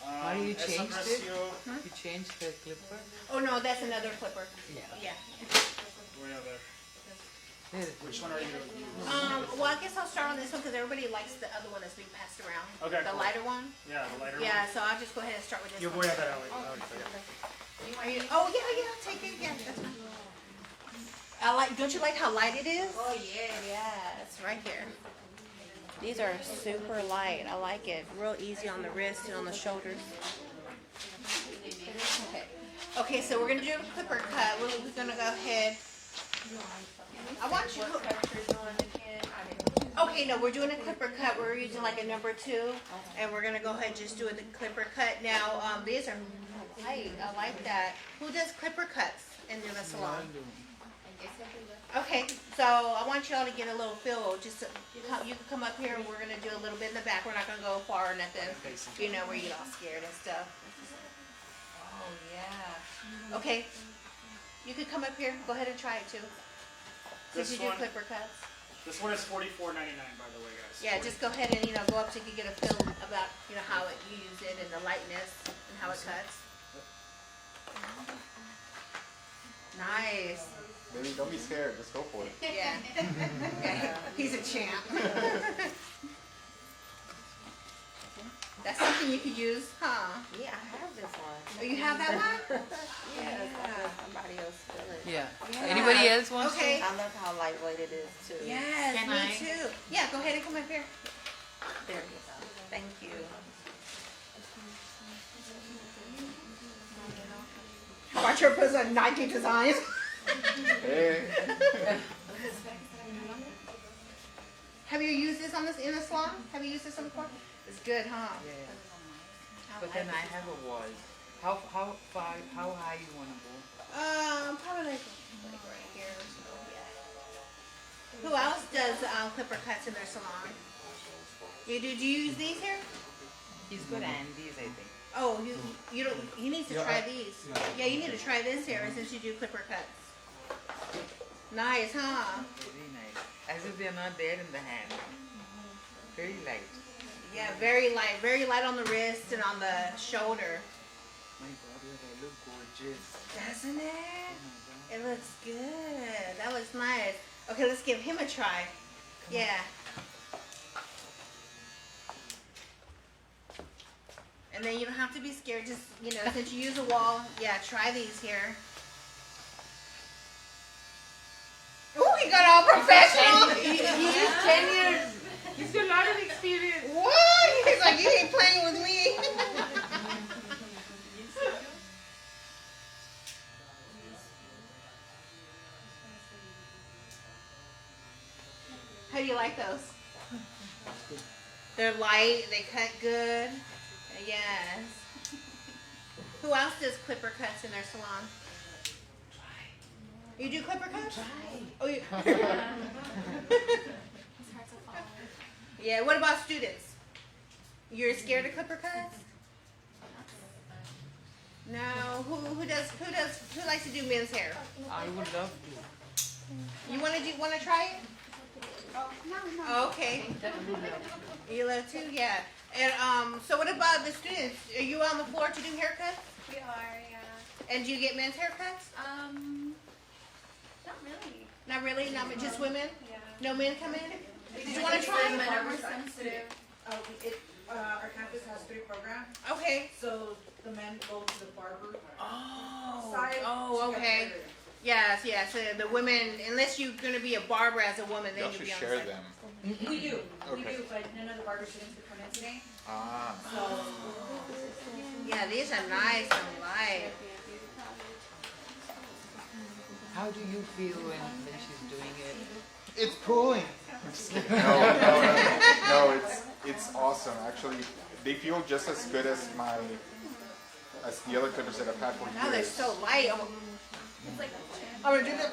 Why you esa changed it? precio, You changed the clipper? Oh no, that's another clipper. Yeah. Yeah. where are they? There. Which one are you using? Well, I guess I'll start on this one because everybody likes the other one that's being passed around. Okay, The cool. lighter one. Yeah, the lighter Yeah, so I'll just go ahead and start with this one. Yo one. voy a ver ahorita. Are you, oh yeah, take it. Yeah, that's fine. I like. Don't you like how light it is? Oh yeah. Yeah, it's right here. These are super light. I like it. Real easy on the wrist and on the shoulders. Okay. Okay, so we're gonna do a clipper cut. We're gonna go ahead. I want you to. Okay, no, we're doing a clipper cut. We're using like a number 2, and we're gonna go ahead and just do the clipper cut. Now, these are light. I like that. Who does clipper cuts in the salon? Okay, so I want y'all to get a little feel. Just you can come up here, and we're gonna do a little bit in the back. We're not gonna go far or nothing. You know, where you all scared and stuff. Oh yeah. Okay, you could come up here. Go ahead and try it too. Since This you do one? clipper cuts. This one is $44.99, by the way, guys. Yeah, just go ahead and go up so you can get a feel about how you use it and the lightness and how it cuts. Nice. Baby, don't be scared. Let's go for it. Yeah. Yeah. He's a champ. That's something you could use, huh? Yeah, I have this one. Oh, you have that one? Yeah. Somebody else feel it. Yeah. Yeah. Anybody else wants Okay. I love how lightweight it is too. Yes, Can me I? too. Yeah, go ahead and come up here. There you go. Thank you. Watch her put on Nike designs. Hey. Have you used this in the salon? Have you used this one before? It's good, huh? Yeah. But then I have a wall. How high you wanna go? Probably like right here or so. Yeah. Who else does clipper cuts in their salon? You do? Do you use these here? He's good Andes, I think. Oh, you don't. You need to try these. Yeah, you need to try this here since you do clipper cuts. Nice, huh? Very nice. As if they're not there in the hand. Very light. Yeah, very light on the wrist and on the shoulder. My God, your hair look gorgeous. Doesn't it? It looks good. That looks nice. Okay, let's give him a try. Yeah. And then you don't have to be scared. Just, since you use a wall, yeah, try these here. Ooh, he got all professional. He's 10 years. He's got a lot of experience. What? He's like, you ain't playing with me. How do you like those? They're light. They cut good. Yes. Who else does clipper cuts in their salon? You do clipper cuts? Oh, you. Yeah. What about students? You're scared of clipper cuts? No. Who likes to do men's hair? I would love to. You want to try it? Oh, no. Oh, okay. You love to? Yeah. And so what about the students? Are you on the floor to do haircuts? We are, yeah. And do you get men's haircuts? Not really. Not really? Not just women? Yeah. No men come in? Did you want to try it? We're sensitive. Our campus has 3 programs, Okay. so the men go to the barber Oh. side. Oh, okay. Yes. So the women, unless you're going to be a barber as a woman, then Y'all you'll should be on share the side. them. We do, Okay. but none of the barber students could come in today, Ah. so. Yeah, these are nice and light. How do you feel when she's doing it? It's pulling. No, it's awesome. Actually, they feel just as good as the other clippers that I've had for Now they're years. so light. I'm gonna do this.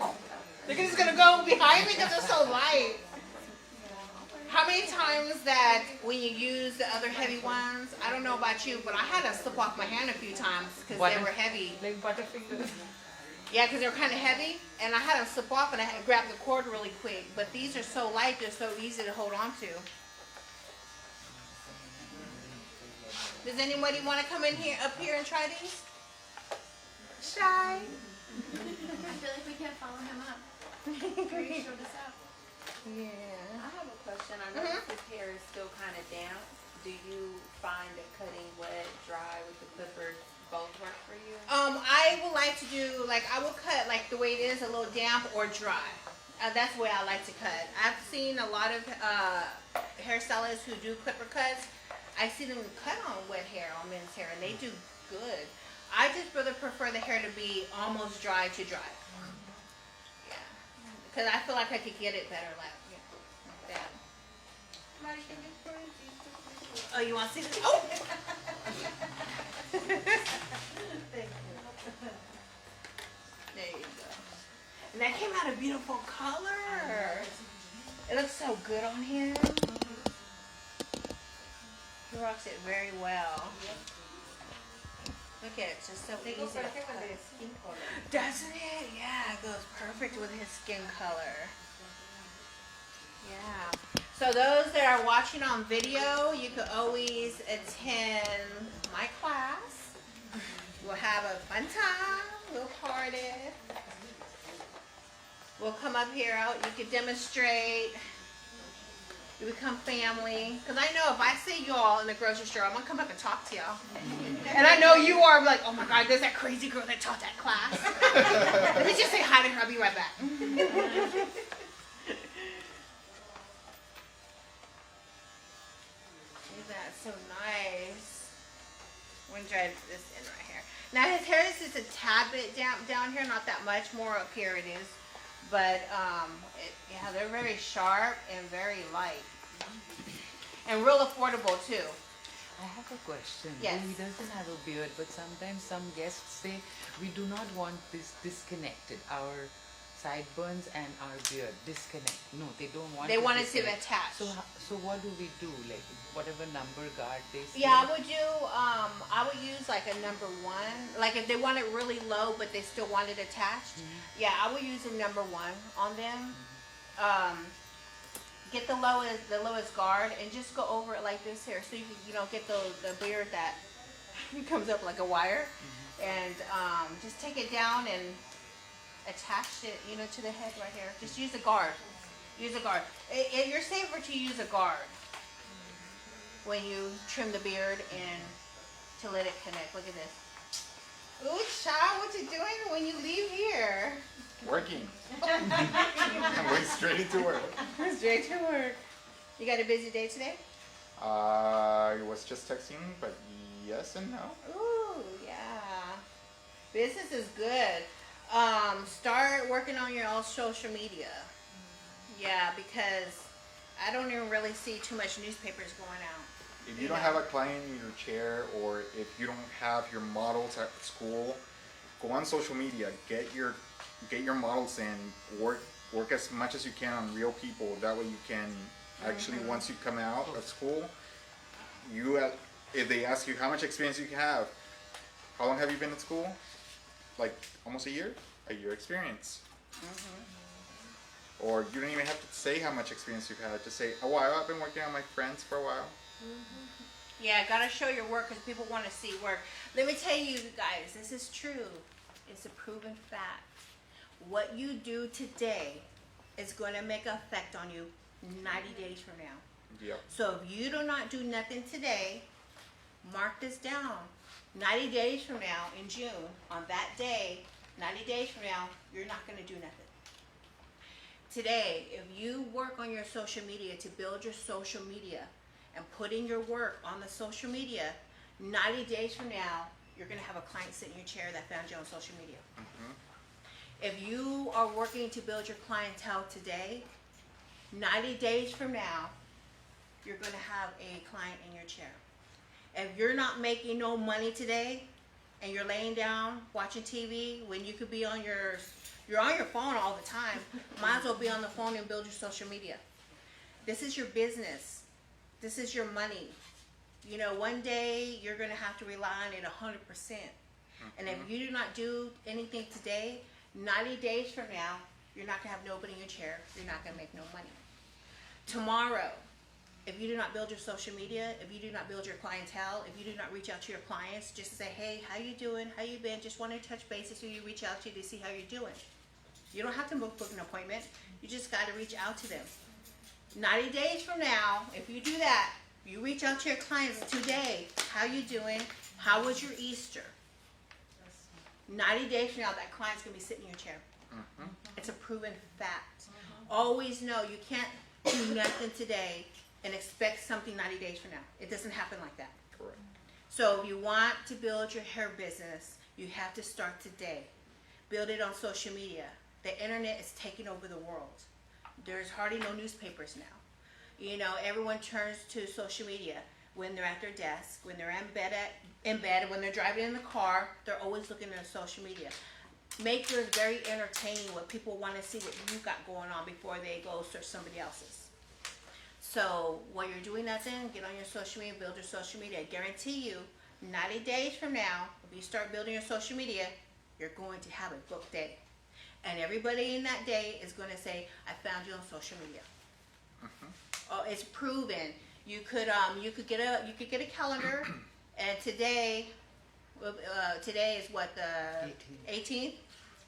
They're just gonna go behind me because they're so light. How many times that when you use the other heavy ones, I don't know about you, but I had to slip off my hand a few times because they were heavy. Like Butterfingers. Yeah, because they were kind of heavy, and I had to slip off and I had to grab the cord really quick. But these are so light, they're so easy to hold on to. Does anybody want to come in here, up here, and try these? Shy. I feel like we can't follow him up. He showed us up. Yeah. I have a question. I noticed his hair is still kind of damp. Do you find that cutting wet, dry with the clippers both work for you? I would like to do, like, I will cut like the way it is, a little damp or dry. That's the way I like to cut. I've seen a lot of hairstylists who do clipper cuts. I see them cut on wet hair, on men's hair, and they do good. I just rather prefer the hair to be almost dry to dry. Yeah. Because I feel like I could get it better like that. Oh, you want to see this? Oh! There you go. And that came out a beautiful color. It looks so good on him. He rocks it very well. Look at it, it's just so easy to cut. Doesn't it? Yeah, it goes perfect with his skin color. Yeah. So those that are watching on video, you could always attend my class. We'll have a fun time. We'll party. We'll come up here out. You can demonstrate. You become family. Because I know if I see y'all in the grocery store, I'm going to come up and talk to y'all. And I know you are like, oh my God, there's that crazy girl that taught that class. Let me just say hi to her. I'll be right back. Isn't that so nice? I'm going to dry this in right here. Now his hair is just a tad bit down here, not that much. More up here it is. But yeah, they're very sharp and very light. And real affordable too. I have a question. Yes. He doesn't have a beard, but sometimes some guests say we do not want this disconnected. Our sideburns and our beard disconnect. No, they don't want. They want it to disconnect. attach. So what do we do? Like whatever number guard they say. Yeah, I would use like a number 1. Like if they want it really low, but they still want it attached. Yeah, I would use a number 1 on them. Get the lowest guard and just go over it like this here, so you can, get the beard that comes up like a wire, and just take it down and attach it, to the head right here. Just use a guard. Use a guard. You're safer to use a guard when you trim the beard and to let it connect. Look at this. Ooh, child, what you doing when you leave here? Working. I'm going straight into work. Straight to work. You got a busy day today? I was just texting, but yes and no. Ooh, yeah. Business is good. Start working on your own social media. Yeah, because I don't even really see too much newspapers going out. If you don't have a client in your chair, or if you don't have your models at school, go on social media, get your models in, work as much as you can on real people. That way you can actually, once you come out of school, if they ask you how much experience you have, how long have you been in school? Like almost a year experience. Or you don't even have to say how much experience you've had. Just say, a while, I've been working on my friends for a while. Yeah, gotta show your work because people want to see work. Let me tell you guys, this is true. It's a proven fact. What you do today is going to make an effect on you 90 days from now. Yep. So if you do not do nothing today, mark this down. 90 days from now, in June, on that day, 90 days from now, you're not going to do nothing. Today, if you work on your social media to build your social media and put in your work on the social media, 90 days from now, you're going to have a client sit in your chair that found you on social media. If you are working to build your clientele today, 90 days from now, you're going to have a client in your chair. If you're not making no money today and you're laying down watching TV when you could be on you're on your phone all the time, might as well be on the phone and build your social media. This is your business. This is your money. You know, one day you're going to have to rely on it 100%. And if you do not do anything today, 90 days from now, you're not going to have nobody in your chair. You're not going to make no money. Tomorrow, if you do not build your social media, if you do not build your clientele, if you do not reach out to your clients just to say, hey, how you doing? How you been? Just want to touch bases who you reach out to see how you're doing. You don't have to book an appointment. You just got to reach out to them. 90 days from now, if you do that, you reach out to your clients today. How you doing? How was your Easter? 90 days from now, that client's going to be sitting in your chair. It's a proven fact. Always know you can't do nothing today and expect something 90 days from now. It doesn't happen like that. Correct. So if you want to build your hair business, you have to start today. Build it on social media. The internet is taking over the world. There's hardly no newspapers now. You know, everyone turns to social media when they're at their desk, when they're in bed, when they're driving in the car. They're always looking at social media. Make yours very entertaining, what people want to see what you got going on before they go search somebody else's. So while you're doing that, then get on your social media, build your social media. I guarantee you, 90 days from now, if you start building your social media, you're going to have a book day. And everybody in that day is going to say, I found you on social media. Oh, it's proven. You could get a calendar, and today is what, the 18th?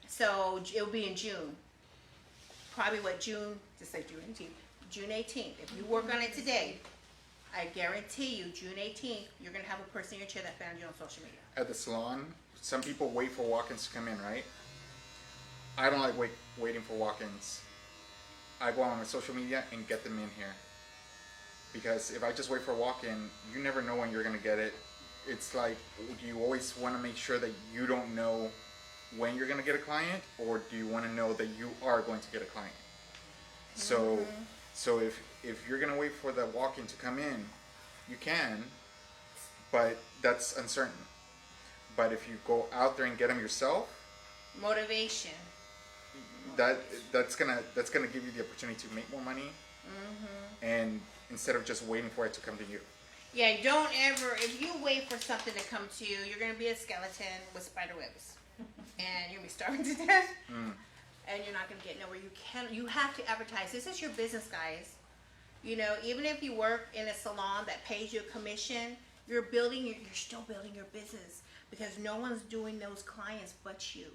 So it'll be in June. Probably what, June 18th. June 18th. If you work on it today, I guarantee you, June 18th, you're going to have a person in your chair that found you on social media. At the salon, some people wait for walk-ins to come in, right? I don't like waiting for walk-ins. I go on my social media and get them in here. Because if I just wait for a walk-in, you never know when you're going to get it. It's like, do you always want to make sure that you don't know when you're going to get a client, or do you want to know that you are going to get a client? So if you're going to wait for the walk-in to come in, you can, but that's uncertain. But if you go out there and get them yourself, motivation. That's gonna give you the opportunity to make more money, and instead of just waiting for it to come to you. Yeah, don't ever. If you wait for something to come to you, you're gonna be a skeleton with spider webs, and you're gonna be starving to death, and you're not gonna get nowhere. You have to advertise. This is your business, guys. You know, even if you work in a salon that pays you a commission, you're still building your business, because no one's doing those clients but you.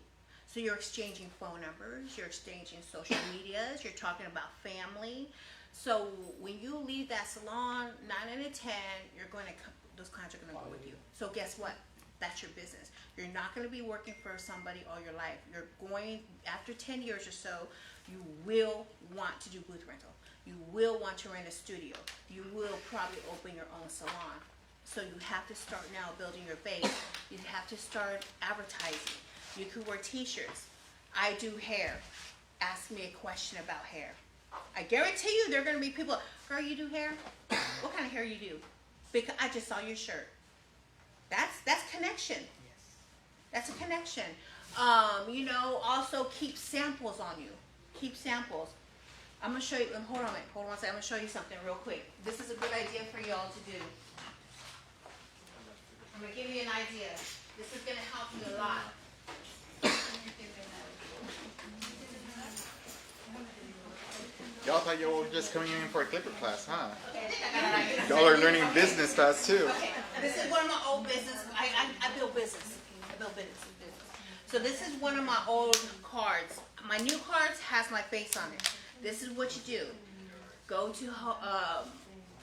So you're exchanging phone numbers, you're exchanging social medias, you're talking about family. So when you leave that salon, 9 out of 10, those clients are going to go with you. So guess what? That's your business. You're not going to be working for somebody all your life. After 10 years or so, you will want to do booth rental. You will want to rent a studio. You will probably open your own salon. So you have to start now building your base. You have to start advertising. You could wear t-shirts. I do hair. Ask me a question about hair. I guarantee you there are going to be people, girl, you do hair? What kind of hair you do? Because I just saw your shirt. That's connection. That's a connection. You know, also keep samples on you. Keep samples. I'm gonna show you. Hold on a minute. Hold on a second. I'm gonna show you something real quick. This is a good idea for y'all to do. I'm gonna give you an idea. This is gonna help you a lot. Y'all thought you were just coming in for a clipper class, huh? Okay, I think I got an idea. Y'all are learning business fast too. Okay, this is one of my old business. I build business. I build business. So this is one of my old cards. My new cards has my face on it. This is what you do. Go to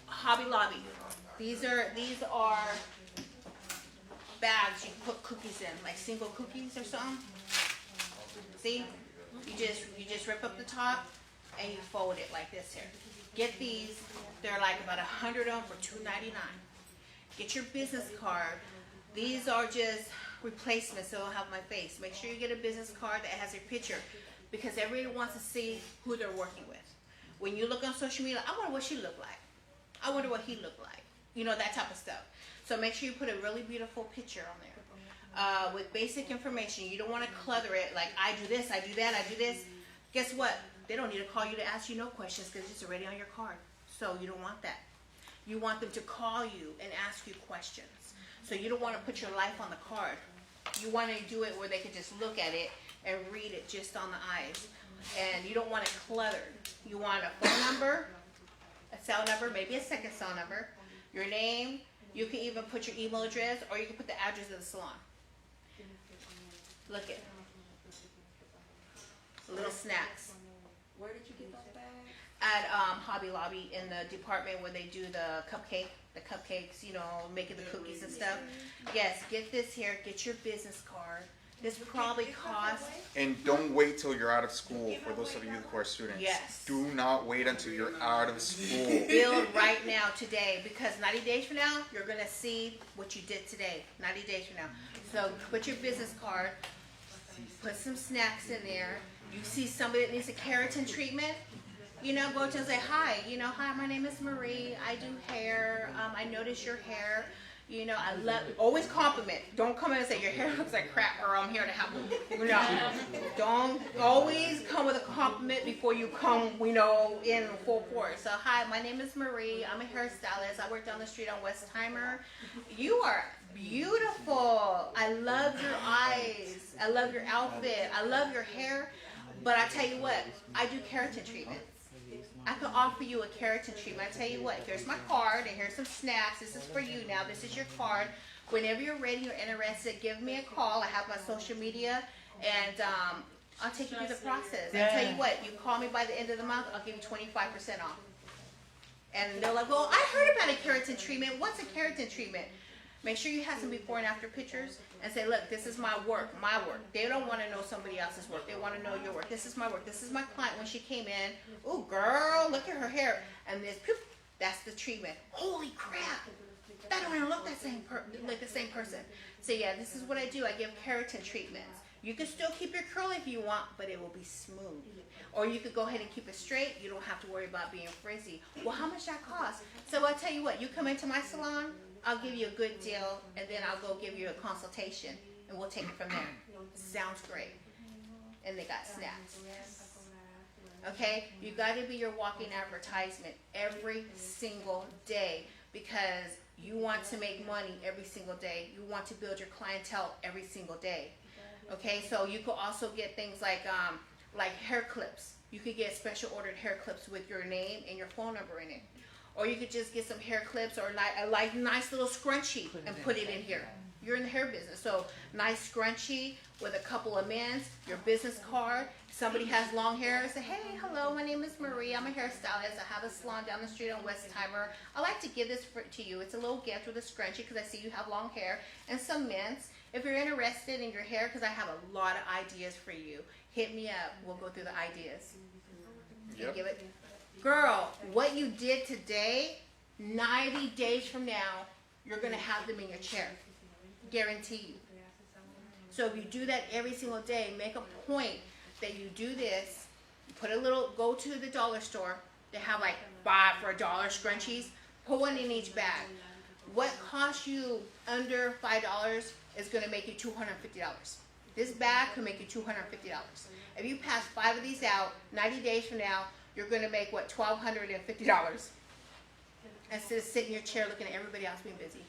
Hobby Lobby. These are bags you put cookies in, like single cookies or something. See? You just rip up the top and you fold it like this here. Get these. They're like about 100 of them for $2.99. Get your business card. These are just replacements, so it'll have my face. Make sure you get a business card that has your picture, because everybody wants to see who they're working with. When you look on social media, I wonder what she looked like. I wonder what he looked like. You know, that type of stuff. So make sure you put a really beautiful picture on there with basic information. You don't want to clutter it like, I do this, I do that, I do this. Guess what? They don't need to call you to ask you no questions because it's already on your card. So you don't want that. You want them to call you and ask you questions. So you don't want to put your life on the card. You want to do it where they can just look at it and read it just on the eyes. And you don't want it cluttered. You want a phone number, a cell number, maybe a second cell number, your name. You can even put your email address, or you can put the address of the salon. Look at little snacks. Where did you get those bags? At Hobby Lobby, in the department where they do the cupcakes, you know, making the cookies and stuff. Yes, get this here. Get your business card. This probably costs. And don't wait till you're out of school. For those of you who are students, Yes. do not wait until you're out of school. Build right now, today, because 90 days from now, you're going to see what you did today. 90 days from now. So put your business card, put some snacks in there. You see somebody that needs a keratin treatment, you know, go to and say, hi, you know, hi, my name is Marie. I do hair. I notice your hair. You know, I love, always compliment. Don't come in and say, your hair looks like crap, girl, I'm here to help you. No. Don't always come with a compliment before you come, you know, in full force. So, hi, my name is Marie. I'm a hairstylist. I work down the street on Westheimer. You are beautiful. I love your eyes. I love your outfit. I love your hair. But I tell you what, I do keratin treatments. I can offer you a keratin treatment. I tell you what, here's my card and here's some snacks. This is for you now. This is your card. Whenever you're ready or interested, give me a call. I have my social media, and I'll take you through the process. I tell you what, you call me by the end of the month, I'll give you 25% off. And they're like, well, I heard about a keratin treatment. What's a keratin treatment? Make sure you have some before and after pictures and say, look, this is my work, my work. They don't want to know somebody else's work. They want to know your work. This is my work. This is my client when she came in. Ooh, girl, look at her hair. And this, poof, that's the treatment. Holy crap. That don't even look like the same person. So yeah, this is what I do. I give keratin treatments. You can still keep your curl if you want, but it will be smooth. Or you could go ahead and keep it straight. You don't have to worry about being frizzy. Well, how much that cost? So I'll tell you what, you come into my salon, I'll give you a good deal, and then I'll go give you a consultation, and we'll take it from there. Sounds great. And they got snacks. Okay? You got to be your walking advertisement every single day, because you want to make money every single day. You want to build your clientele every single day. Okay? So you could also get things like hair clips. You could get special ordered hair clips with your name and your phone number in it. Or you could just get some hair clips or a nice little scrunchie and put it in here. You're in the hair business, so nice scrunchie with a couple of mints, your business card. Somebody has long hair, say, hey, hello, my name is Marie. I'm a hairstylist. I have a salon down the street on Westheimer. I like to give this to you. It's a little gift with a scrunchie because I see you have long hair, and some mints. If you're interested in your hair, because I have a lot of ideas for you, hit me up. We'll go through the ideas. Yep. Give it. Girl, what you did today, 90 days from now, you're going to have them in your chair. Guarantee you. So if you do that every single day, make a point that you do this. Put a little, go to the dollar store. They have like 5 for $1 scrunchies. Put one in each bag. What costs you under $5 is going to make you $250. This bag could make you $250. If you pass 5 of these out, 90 days from now, you're going to make what, $1,250, instead of sitting in your chair looking at everybody else being busy.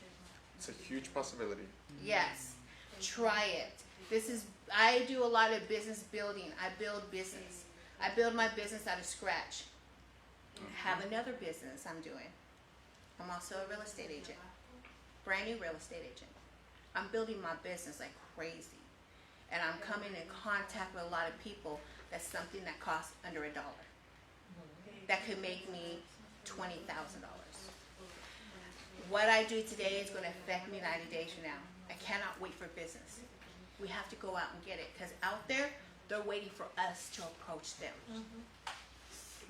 It's a huge possibility. Yes, try it. I do a lot of business building. I build business. I build my business out of scratch. I have another business I'm doing. I'm also a real estate agent, brand new real estate agent. I'm building my business like crazy, and I'm coming in contact with a lot of people. That's something that costs under $1. That could make me $20,000. What I do today is going to affect me 90 days from now. I cannot wait for business. We have to go out and get it, because out there, they're waiting for us to approach them.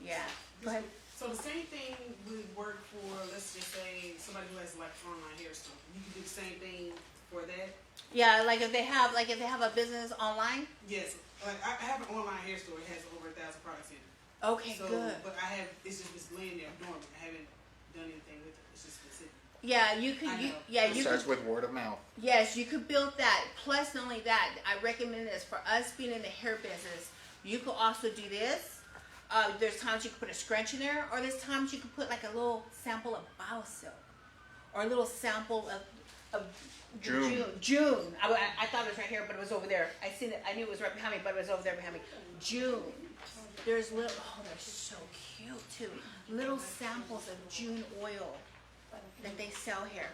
Yeah. Go ahead. So the same thing would work for, let's just say, somebody who has like online hair store. You can do the same thing for that. Yeah, like if they have a business online. Yes, like I have an online hair store. It has over 1,000 products in it. Okay, So, good. but it's just been laying there dormant. I haven't done anything with it. It's just been sitting. Yeah, you could. It starts with word of mouth. Yes, you could build that. Plus, not only that, I recommend this for us being in the hair business. You could also do this. There's times you can put a scrunch in there, or there's times you can put like a little sample of BioSilk, or a little sample of June. I thought it was right here, but it was over there. I seen it. I knew it was right behind me, but it was over there behind me. June. There's little. Oh, they're so cute too. Little samples of June oil that they sell here.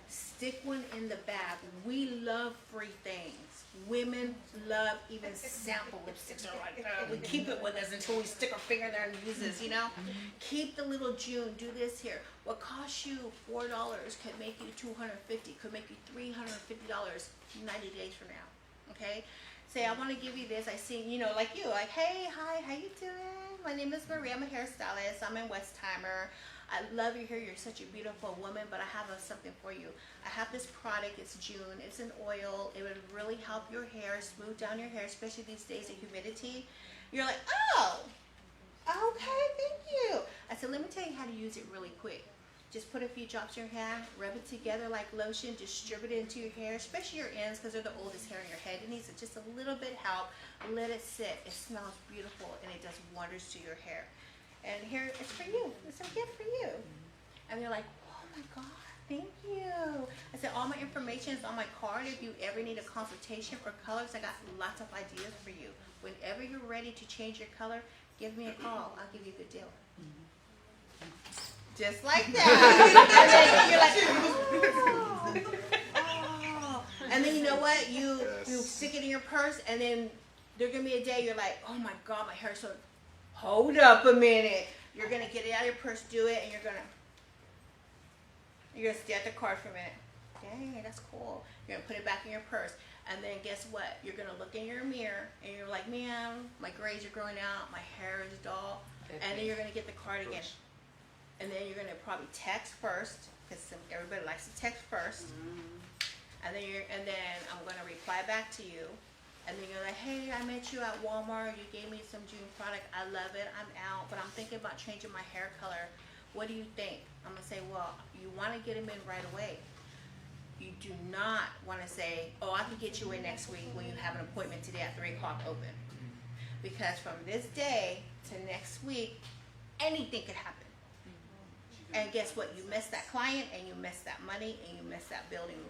Stick one in the bag. We love free things. Women love even sample lipsticks. Are like, we keep it with us until we stick our finger there and use this, you know? Keep the little June. Do this here. What costs you $4 could make you $250, could make you $350 90 days from now. Okay? Say, I want to give you this. I see, you know, like you, like, hey, hi, how you doing? My name is Maria. I'm a hairstylist. I'm in Westheimer. I love your hair. You're such a beautiful woman, but I have something for you. I have this product. It's June. It's an oil. It would really help your hair, smooth down your hair, especially these days of humidity. You're like, oh, okay, thank you. I said, let me tell you how to use it really quick. Just put a few drops in your hand, rub it together like lotion, distribute it into your hair, especially your ends, because they're the oldest hair in your head. It needs just a little bit help. Let it sit. It smells beautiful, and it does wonders to your hair. And here, it's for you. It's a gift for you. And they're like, oh my God, thank you. I said, all my information is on my card. If you ever need a consultation for colors, I got lots of ideas for you. Whenever you're ready to change your color, give me a call. I'll give you a good deal. Just like that. And then you're like, oh. And then you know what? You stick it in your purse, and then there's going to be a day you're like, oh my God, my hair's so... Hold up a minute. You're going to get it out of your purse, do it, and you're going to stare at the card for a minute. Dang, that's cool. You're going to put it back in your purse. And then guess what? You're going to look in your mirror, and you're like, man, my grays are growing out, my hair is dull. And then you're going to get the card again. And then you're going to probably text first, because everybody likes to text first. And then I'm going to reply back to you. And then you're like, hey, I met you at Walmart. You gave me some June product. I love it. I'm out, but I'm thinking about changing my hair color. What do you think? I'm going to say, well, you want to get them in right away. You do not want to say, oh, I can get you in next week when you have an appointment today at 3 o'clock open. Because from this day to next week, anything could happen. And guess what? You miss that client, and you miss that money, and you miss that building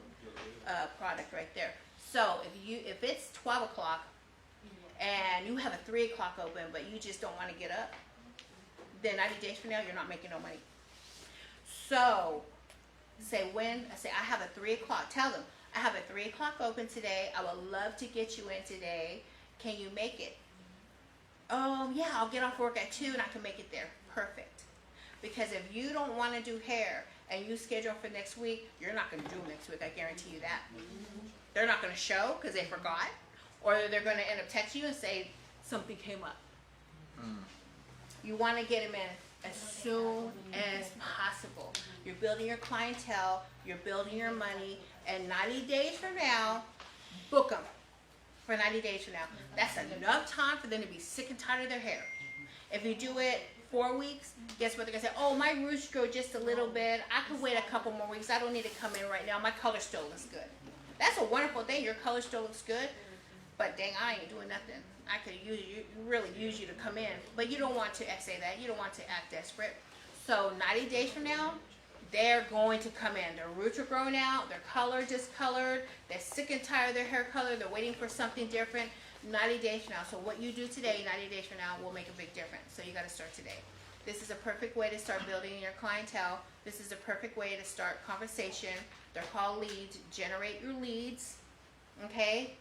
product right there. So if it's 12 o'clock and you have a 3 o'clock open, but you just don't want to get up, then 90 days from now, you're not making no money. So say I have a 3 o'clock. Tell them, I have a 3 o'clock open today. I would love to get you in today. Can you make it? Yeah, I'll get off work at 2 and I can make it there. Perfect. Because if you don't want to do hair and you schedule for next week, you're not going to do next week. I guarantee you that. They're not going to show because they forgot, or they're going to end up texting you and say something came up. You want to get them in as soon as possible. You're building your clientele, you're building your money, and 90 days from now, book them for 90 days from now. That's enough time for them to be sick and tired of their hair. If you do it 4 weeks, guess what they're gonna say? Oh, my roots grow just a little bit. I could wait a couple more weeks. I don't need to come in right now. My color still looks good. That's a wonderful thing. Your color still looks good, but dang, I ain't doing nothing. I could really use you to come in, but you don't want to say that. You don't want to act desperate. So 90 days from now, they're going to come in. Their roots are growing out. Their color discolored. They're sick and tired of their hair color. They're waiting for something different. 90 days from now. So what you do today, 90 days from now, will make a big difference. So you got to start today. This is a perfect way to start building your clientele. This is a perfect way to start conversation. They're called leads. Generate your leads. Okay?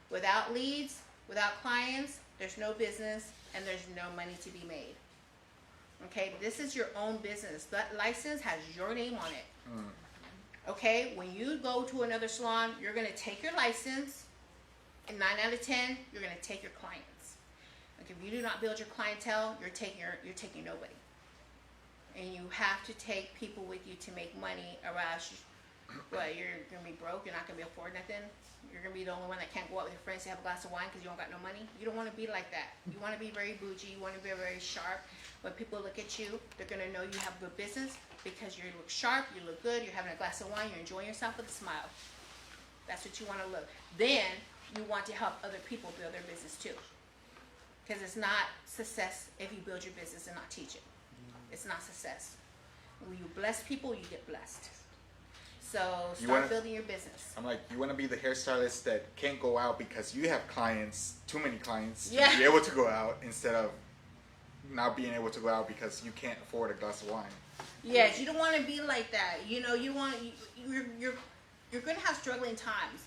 Without leads, without clients, there's no business and there's no money to be made. Okay? This is your own business. That license has your name on it. Okay? When you go to another salon, you're going to take your license, and 9 out of 10, you're going to take your clients. Like if you do not build your clientele, you're taking nobody. And you have to take people with you to make money, or else you're going to be broke. You're not going to be afford nothing. You're going to be the only one that can't go out with your friends to have a glass of wine because you don't got no money. You don't want to be like that. You want to be very bougie. You want to be very sharp. When people look at you, they're going to know you have good business because you look sharp, you look good, you're having a glass of wine, you're enjoying yourself with a smile. That's what you want to look. Then you want to help other people build their business too. Because it's not success if you build your business and not teach it. It's not success. When you bless people, you get blessed. So start building your business. I'm like, you want to be the hairstylist that can't go out because you have clients, too many clients, to Yeah. be able to go out instead of not being able to go out because you can't afford a glass of wine. Yes, you don't want to be like that. You know, you're going to have struggling times,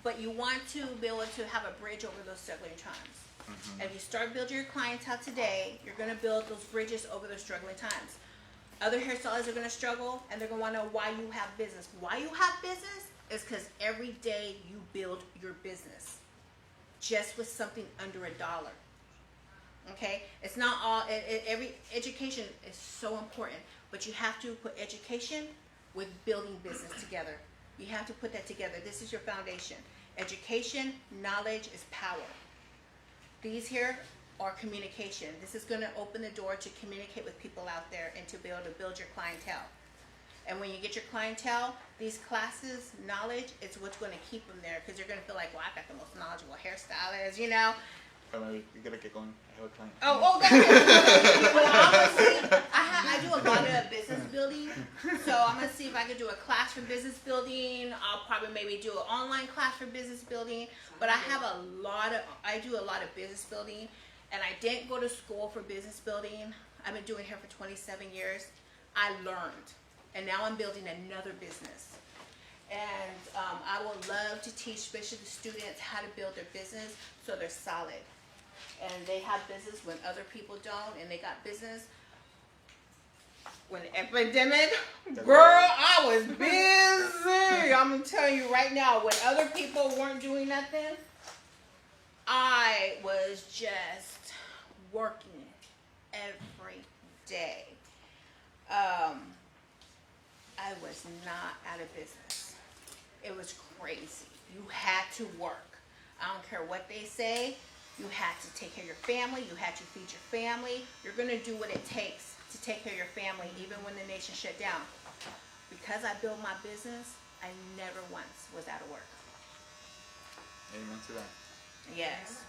but you want to be able to have a bridge over those struggling times. Mm-hmm. If you start building your clientele today, you're going to build those bridges over those struggling times. Other hairstylists are going to struggle, and they're going to want to know why you have business. Why you have business is because every day you build your business just with something under $1. Okay? It's not all, every education is so important, but you have to put education with building business together. You have to put that together. This is your foundation. Education, knowledge is power. These here are communication. This is going to open the door to communicate with people out there and to be able to build your clientele. And when you get your clientele, these classes, knowledge, it's what's going to keep them there because you're going to feel like, well, I got the most knowledgeable hairstylist, you know. You gotta get going. I have a client. Oh, that's well, honestly, I do a lot of business building, so I'm gonna see if I can do a class for business building. I'll probably maybe do an online class for business building. But I do a lot of business building, and I didn't go to school for business building. I've been doing hair for 27 years. I learned, and now I'm building another business. And I would love to teach, especially the students, how to build their business so they're solid. And they have business when other people don't, and they got business. When the epidemic, girl, I was busy. I'm gonna tell you right now, when other people weren't doing nothing, I was just working every day. I was not out of business. It was crazy. You had to work. I don't care what they say. You had to take care of your family. You had to feed your family. You're going to do what it takes to take care of your family, even when the nation shut down. Because I built my business, I never once was out of work. Amen to that. Yes.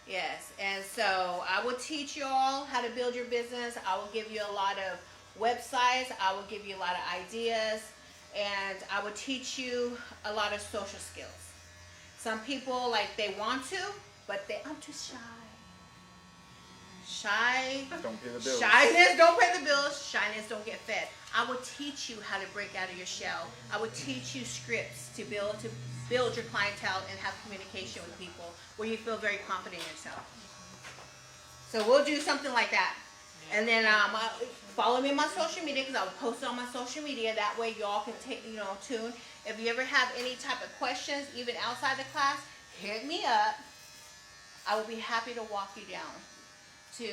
Yes. And so I will teach you all how to build your business. I will give you a lot of websites. I will give you a lot of ideas. And I will teach you a lot of social skills. Some people, like, they want to, but I'm too shy. Don't pay the bills. Shyness don't pay the bills. Shyness don't get fed. I will teach you how to break out of your shell. I will teach you scripts to build your clientele and have communication with people where you feel very confident in yourself. So we'll do something like that. And then follow me on my social media because I will post it on my social media. That way y'all can tune. If you ever have any type of questions, even outside the class, hit me up. I will be happy to walk you down to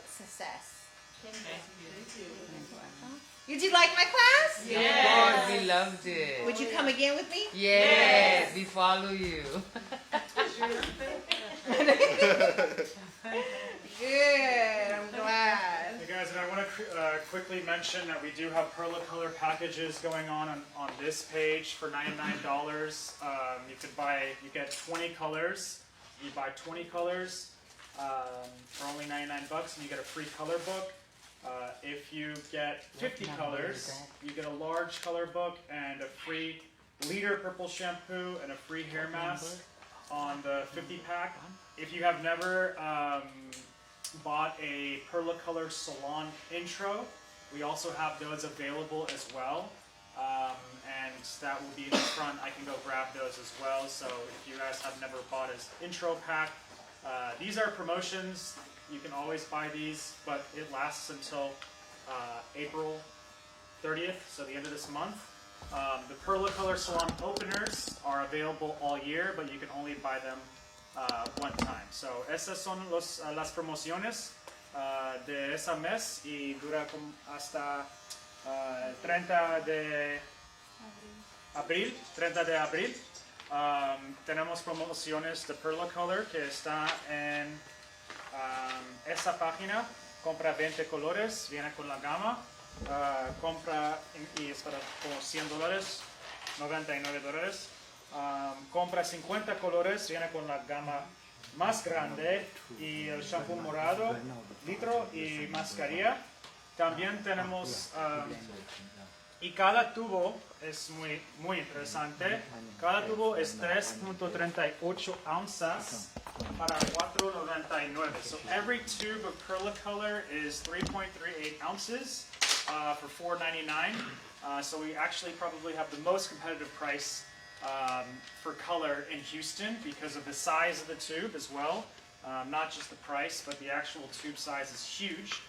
success. Thank you. Did you like my class? Yes. We loved it. Would you come again with me? Yes. We follow you. Good. I'm glad. Hey guys, and I want to quickly mention that we do have Perla Color packages going on this page for $99. You get 20 colors. You buy 20 colors for only 99 bucks, and you get a free color book. If you get 50 colors, you get a large color book and a free liter purple shampoo and a free hair mask on the 50 pack. If you have never bought a Perla Color Salon intro, we also have those available as well. And that will be in the front. I can go grab those as well. So if you guys have never bought an intro pack, these are promotions. You can always buy these, but it lasts until April 30th, so the end of this month. The Perla Color Salon openers are available all year, but you can only buy them one time. So esas son las promociones de ese mes y dura hasta 30 de abril. Tenemos promociones de Perla Color que está en esa página. Compra 20 colores, viene con la gama. Compra y es para como $100, $99. Compra 50 colores, viene con la gama más grande y el shampoo morado, litro y mascarilla. También tenemos, y cada tubo es muy interesante. Cada tubo es 3.38 onzas para $4.99. So every tube of Perla Color is 3.38 ounces for $4.99. So we actually probably have the most competitive price for color in Houston because of the size of the tube as well. Not just the price, but the actual tube size is huge.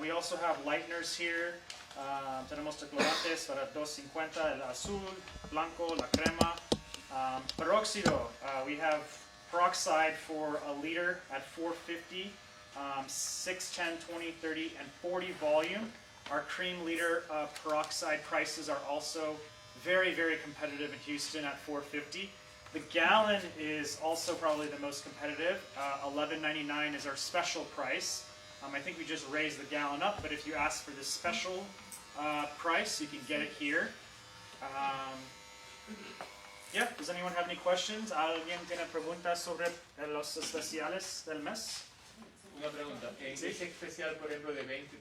We also have lighteners here. Tenemos decolorantes para $2.50, el azul, blanco, la crema. Peróxido, we have peroxide for a liter at $4.50, 6, 10, 20, 30, and 40 volume. Our cream liter peroxide prices are also very, very competitive in Houston at $4.50. The gallon is also probably the most competitive. $11.99 is our special price. I think we just raised the gallon up, but if you ask for this special price, you can get it here. Yeah, does anyone have any questions? ¿Alguien tiene preguntas sobre los especiales del mes? Una pregunta. En Sí. ese especial, por ejemplo, de 20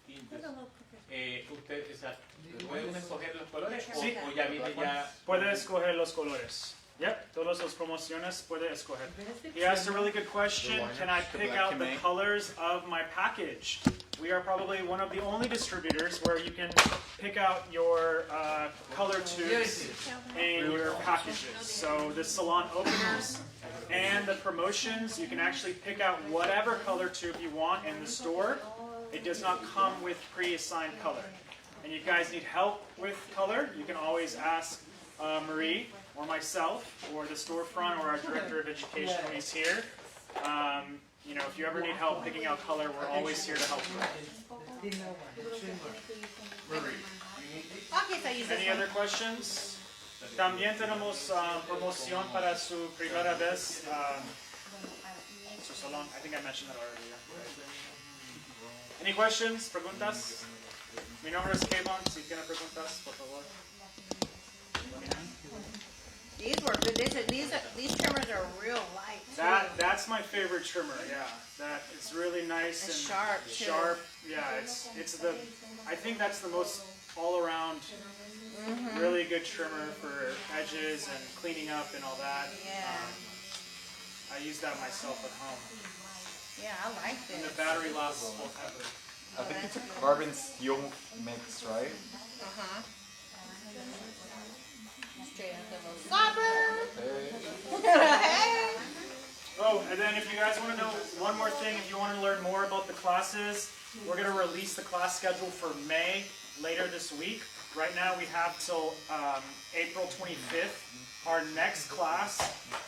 tintes, ¿usted puede uno escoger los colores Sí. o ya viene ya? Puede escoger los colores. Yep, todas las promociones puede escoger. He asked a really good question. Can I pick out the colors of my package? We are probably one of the only distributors where you can pick out your color tubes in your packages. So the salon openers and the promotions, you can actually pick out whatever color tube you want in the store. It does not come with pre-assigned color. And you guys need help with color, you can always ask Marie or myself or the storefront or our director of education when he's here. You know, if you ever need help picking out color, we're always here to help you. Okay, so use this Any one. other questions? También tenemos promoción para su primera vez. Su salón. I think I mentioned that already. Yeah. Any questions? Preguntas? Mi nombre es Kevon. Si tiene preguntas, por favor. These were good. These trimmers are real light too. That's my favorite trimmer. Yeah, that it's really nice And and sharp, too. Sharp. Yeah, it's the. I think that's the most all around really good trimmer for edges and cleaning up and all that. Yeah. I use that myself at home. Yeah, I like And this. the battery lasts forever. I think it's a carbon steel mix, right? Uh-huh. Straight out the most. Hey. Oh, and then if you guys want to know one more thing, if you want to learn more about the classes, we're going to release the class schedule for May later this week. Right now we have till April 25th. Our next class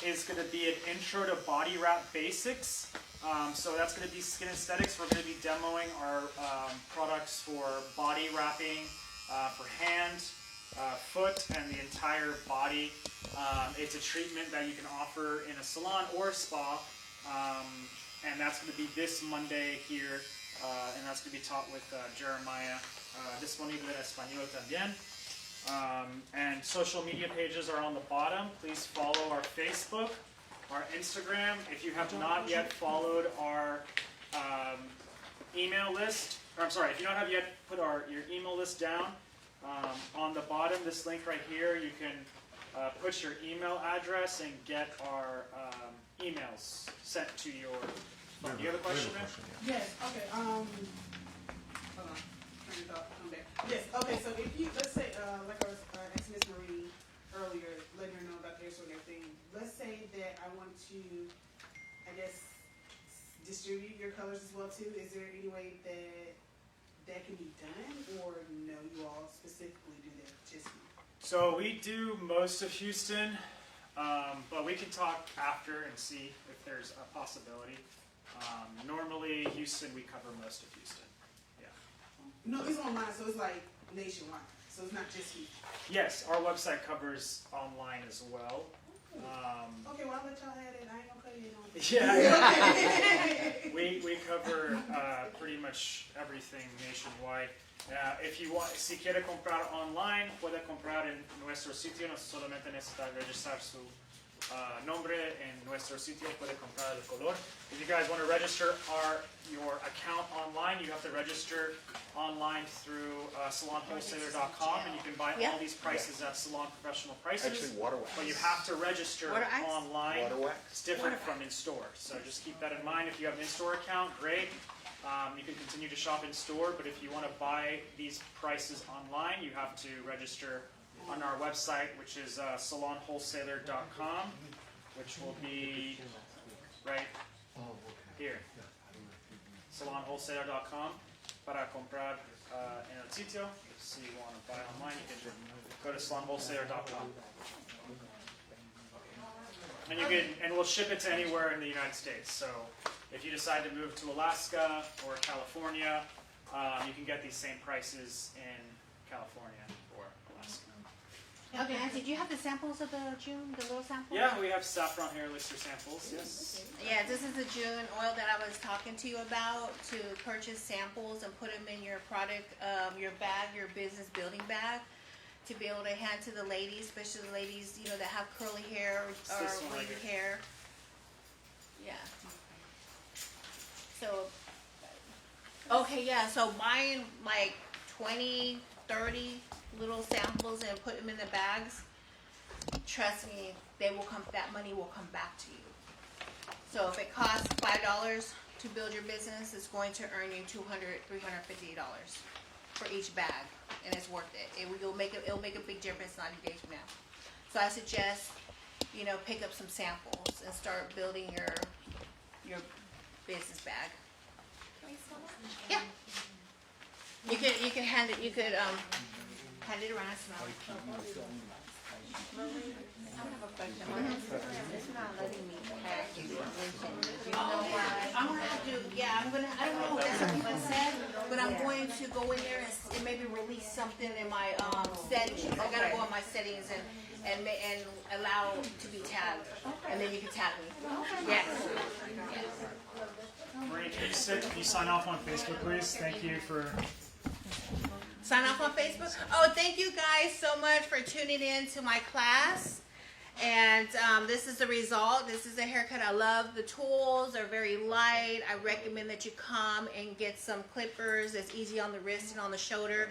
is going to be an intro to body wrap basics. So that's going to be skin aesthetics. We're going to be demoing our products for body wrapping, for hand, foot, and the entire body. It's a treatment that you can offer in a salon or a spa, and that's going to be this Monday here and that's going to be taught with Jeremiah. Disponible en español también. And social media pages are on the bottom. Please follow our Facebook, our Instagram. If you have not yet followed our email list, or I'm sorry, if you don't have yet put your email list down, on the bottom, this link right here, you can put your email address and get our emails sent to your phone. Do you have a question, man? Yes, okay, hold on, train of thought, come back. Yes, okay, so if you, let's say, like I was asking Miss Marie earlier, letting her know about the hair store and everything, let's say that I want to, I guess, distribute your colors as well too. Is there any way that can be done, or no, you all specifically do that just you? So we do most of Houston, but we can talk after and see if there's a possibility. Normally, Houston, we cover most of Houston. Yeah. No, it's online, so it's like nationwide. So it's not just Houston. Yes, our website covers online as well. Okay, well, I'll let y'all have it. I ain't gonna cut you in on it. Yeah, we cover pretty much everything nationwide. If you want, si quiere comprar online, puede comprar en nuestro sitio. No solamente necesita registrar su nombre en nuestro sitio. Puede comprar el color. If you guys want to register your account online, you have to register online through salonwholesaler.com, and you can buy all these prices at Salon Professional Prices. Actually, water wax. But you have to register Water ice? online. Water wax. It's different from in-store. So just keep that in mind. If you have an in-store account, great. You can continue to shop in-store, but if you want to buy these prices online, you have to register on our website, which is salonwholesaler.com, which will be right here. Salonwholesaler.com para comprar en el sitio. So you want to buy online, you can go to salonwholesaler.com. And we'll ship it to anywhere in the United States. So if you decide to move to Alaska or California, you can get these same prices in California or Alaska. Okay, Nancy, do you have the samples of the June, the little samples? Yeah, we have saffron hair elixir samples, yes. Yeah, this is the June oil that I was talking to you about, to purchase samples and put them in your product, your bag, your business building bag, to be able to hand to the ladies, especially the ladies, you know, that have curly hair or This one right wavy here. hair. Yeah. So, okay, yeah, so buying like 20, 30 little samples and put them in the bags, trust me, they will come, that money will come back to you. So if it costs $5 to build your business, it's going to earn you $200, $350 for each bag, and it's worth it. It'll make a big difference 90 days from now. So I suggest, you know, pick up some samples and start building your business bag. Yeah. You can hand it. You could hand it around. Smell it. I have a question. It's not letting me pack it. You know why? I'm gonna have to. Yeah, I don't know if that's what I said, but I'm going to go in there and maybe release something in my settings. I gotta go on my settings and allow to be tagged, and then you can tag me. Yes. Marie, can you sign off on Facebook, please? Thank you for... Sign off on Facebook. Oh, thank you guys so much for tuning in to my class. And this is the result. This is a haircut I love. The tools are very light. I recommend that you come and get some clippers. It's easy on the wrist and on the shoulder.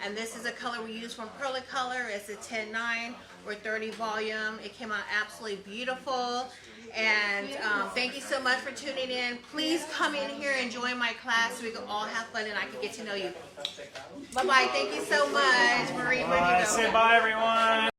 And this is a color we use from Pearly Color. It's a 10-9 or 30 volume. It came out absolutely beautiful. And thank you so much for tuning in. Please come in here and join my class so we can all have fun and I can get to know you. Bye-bye. Thank you so much. Marie, where'd you go? Say bye, everyone.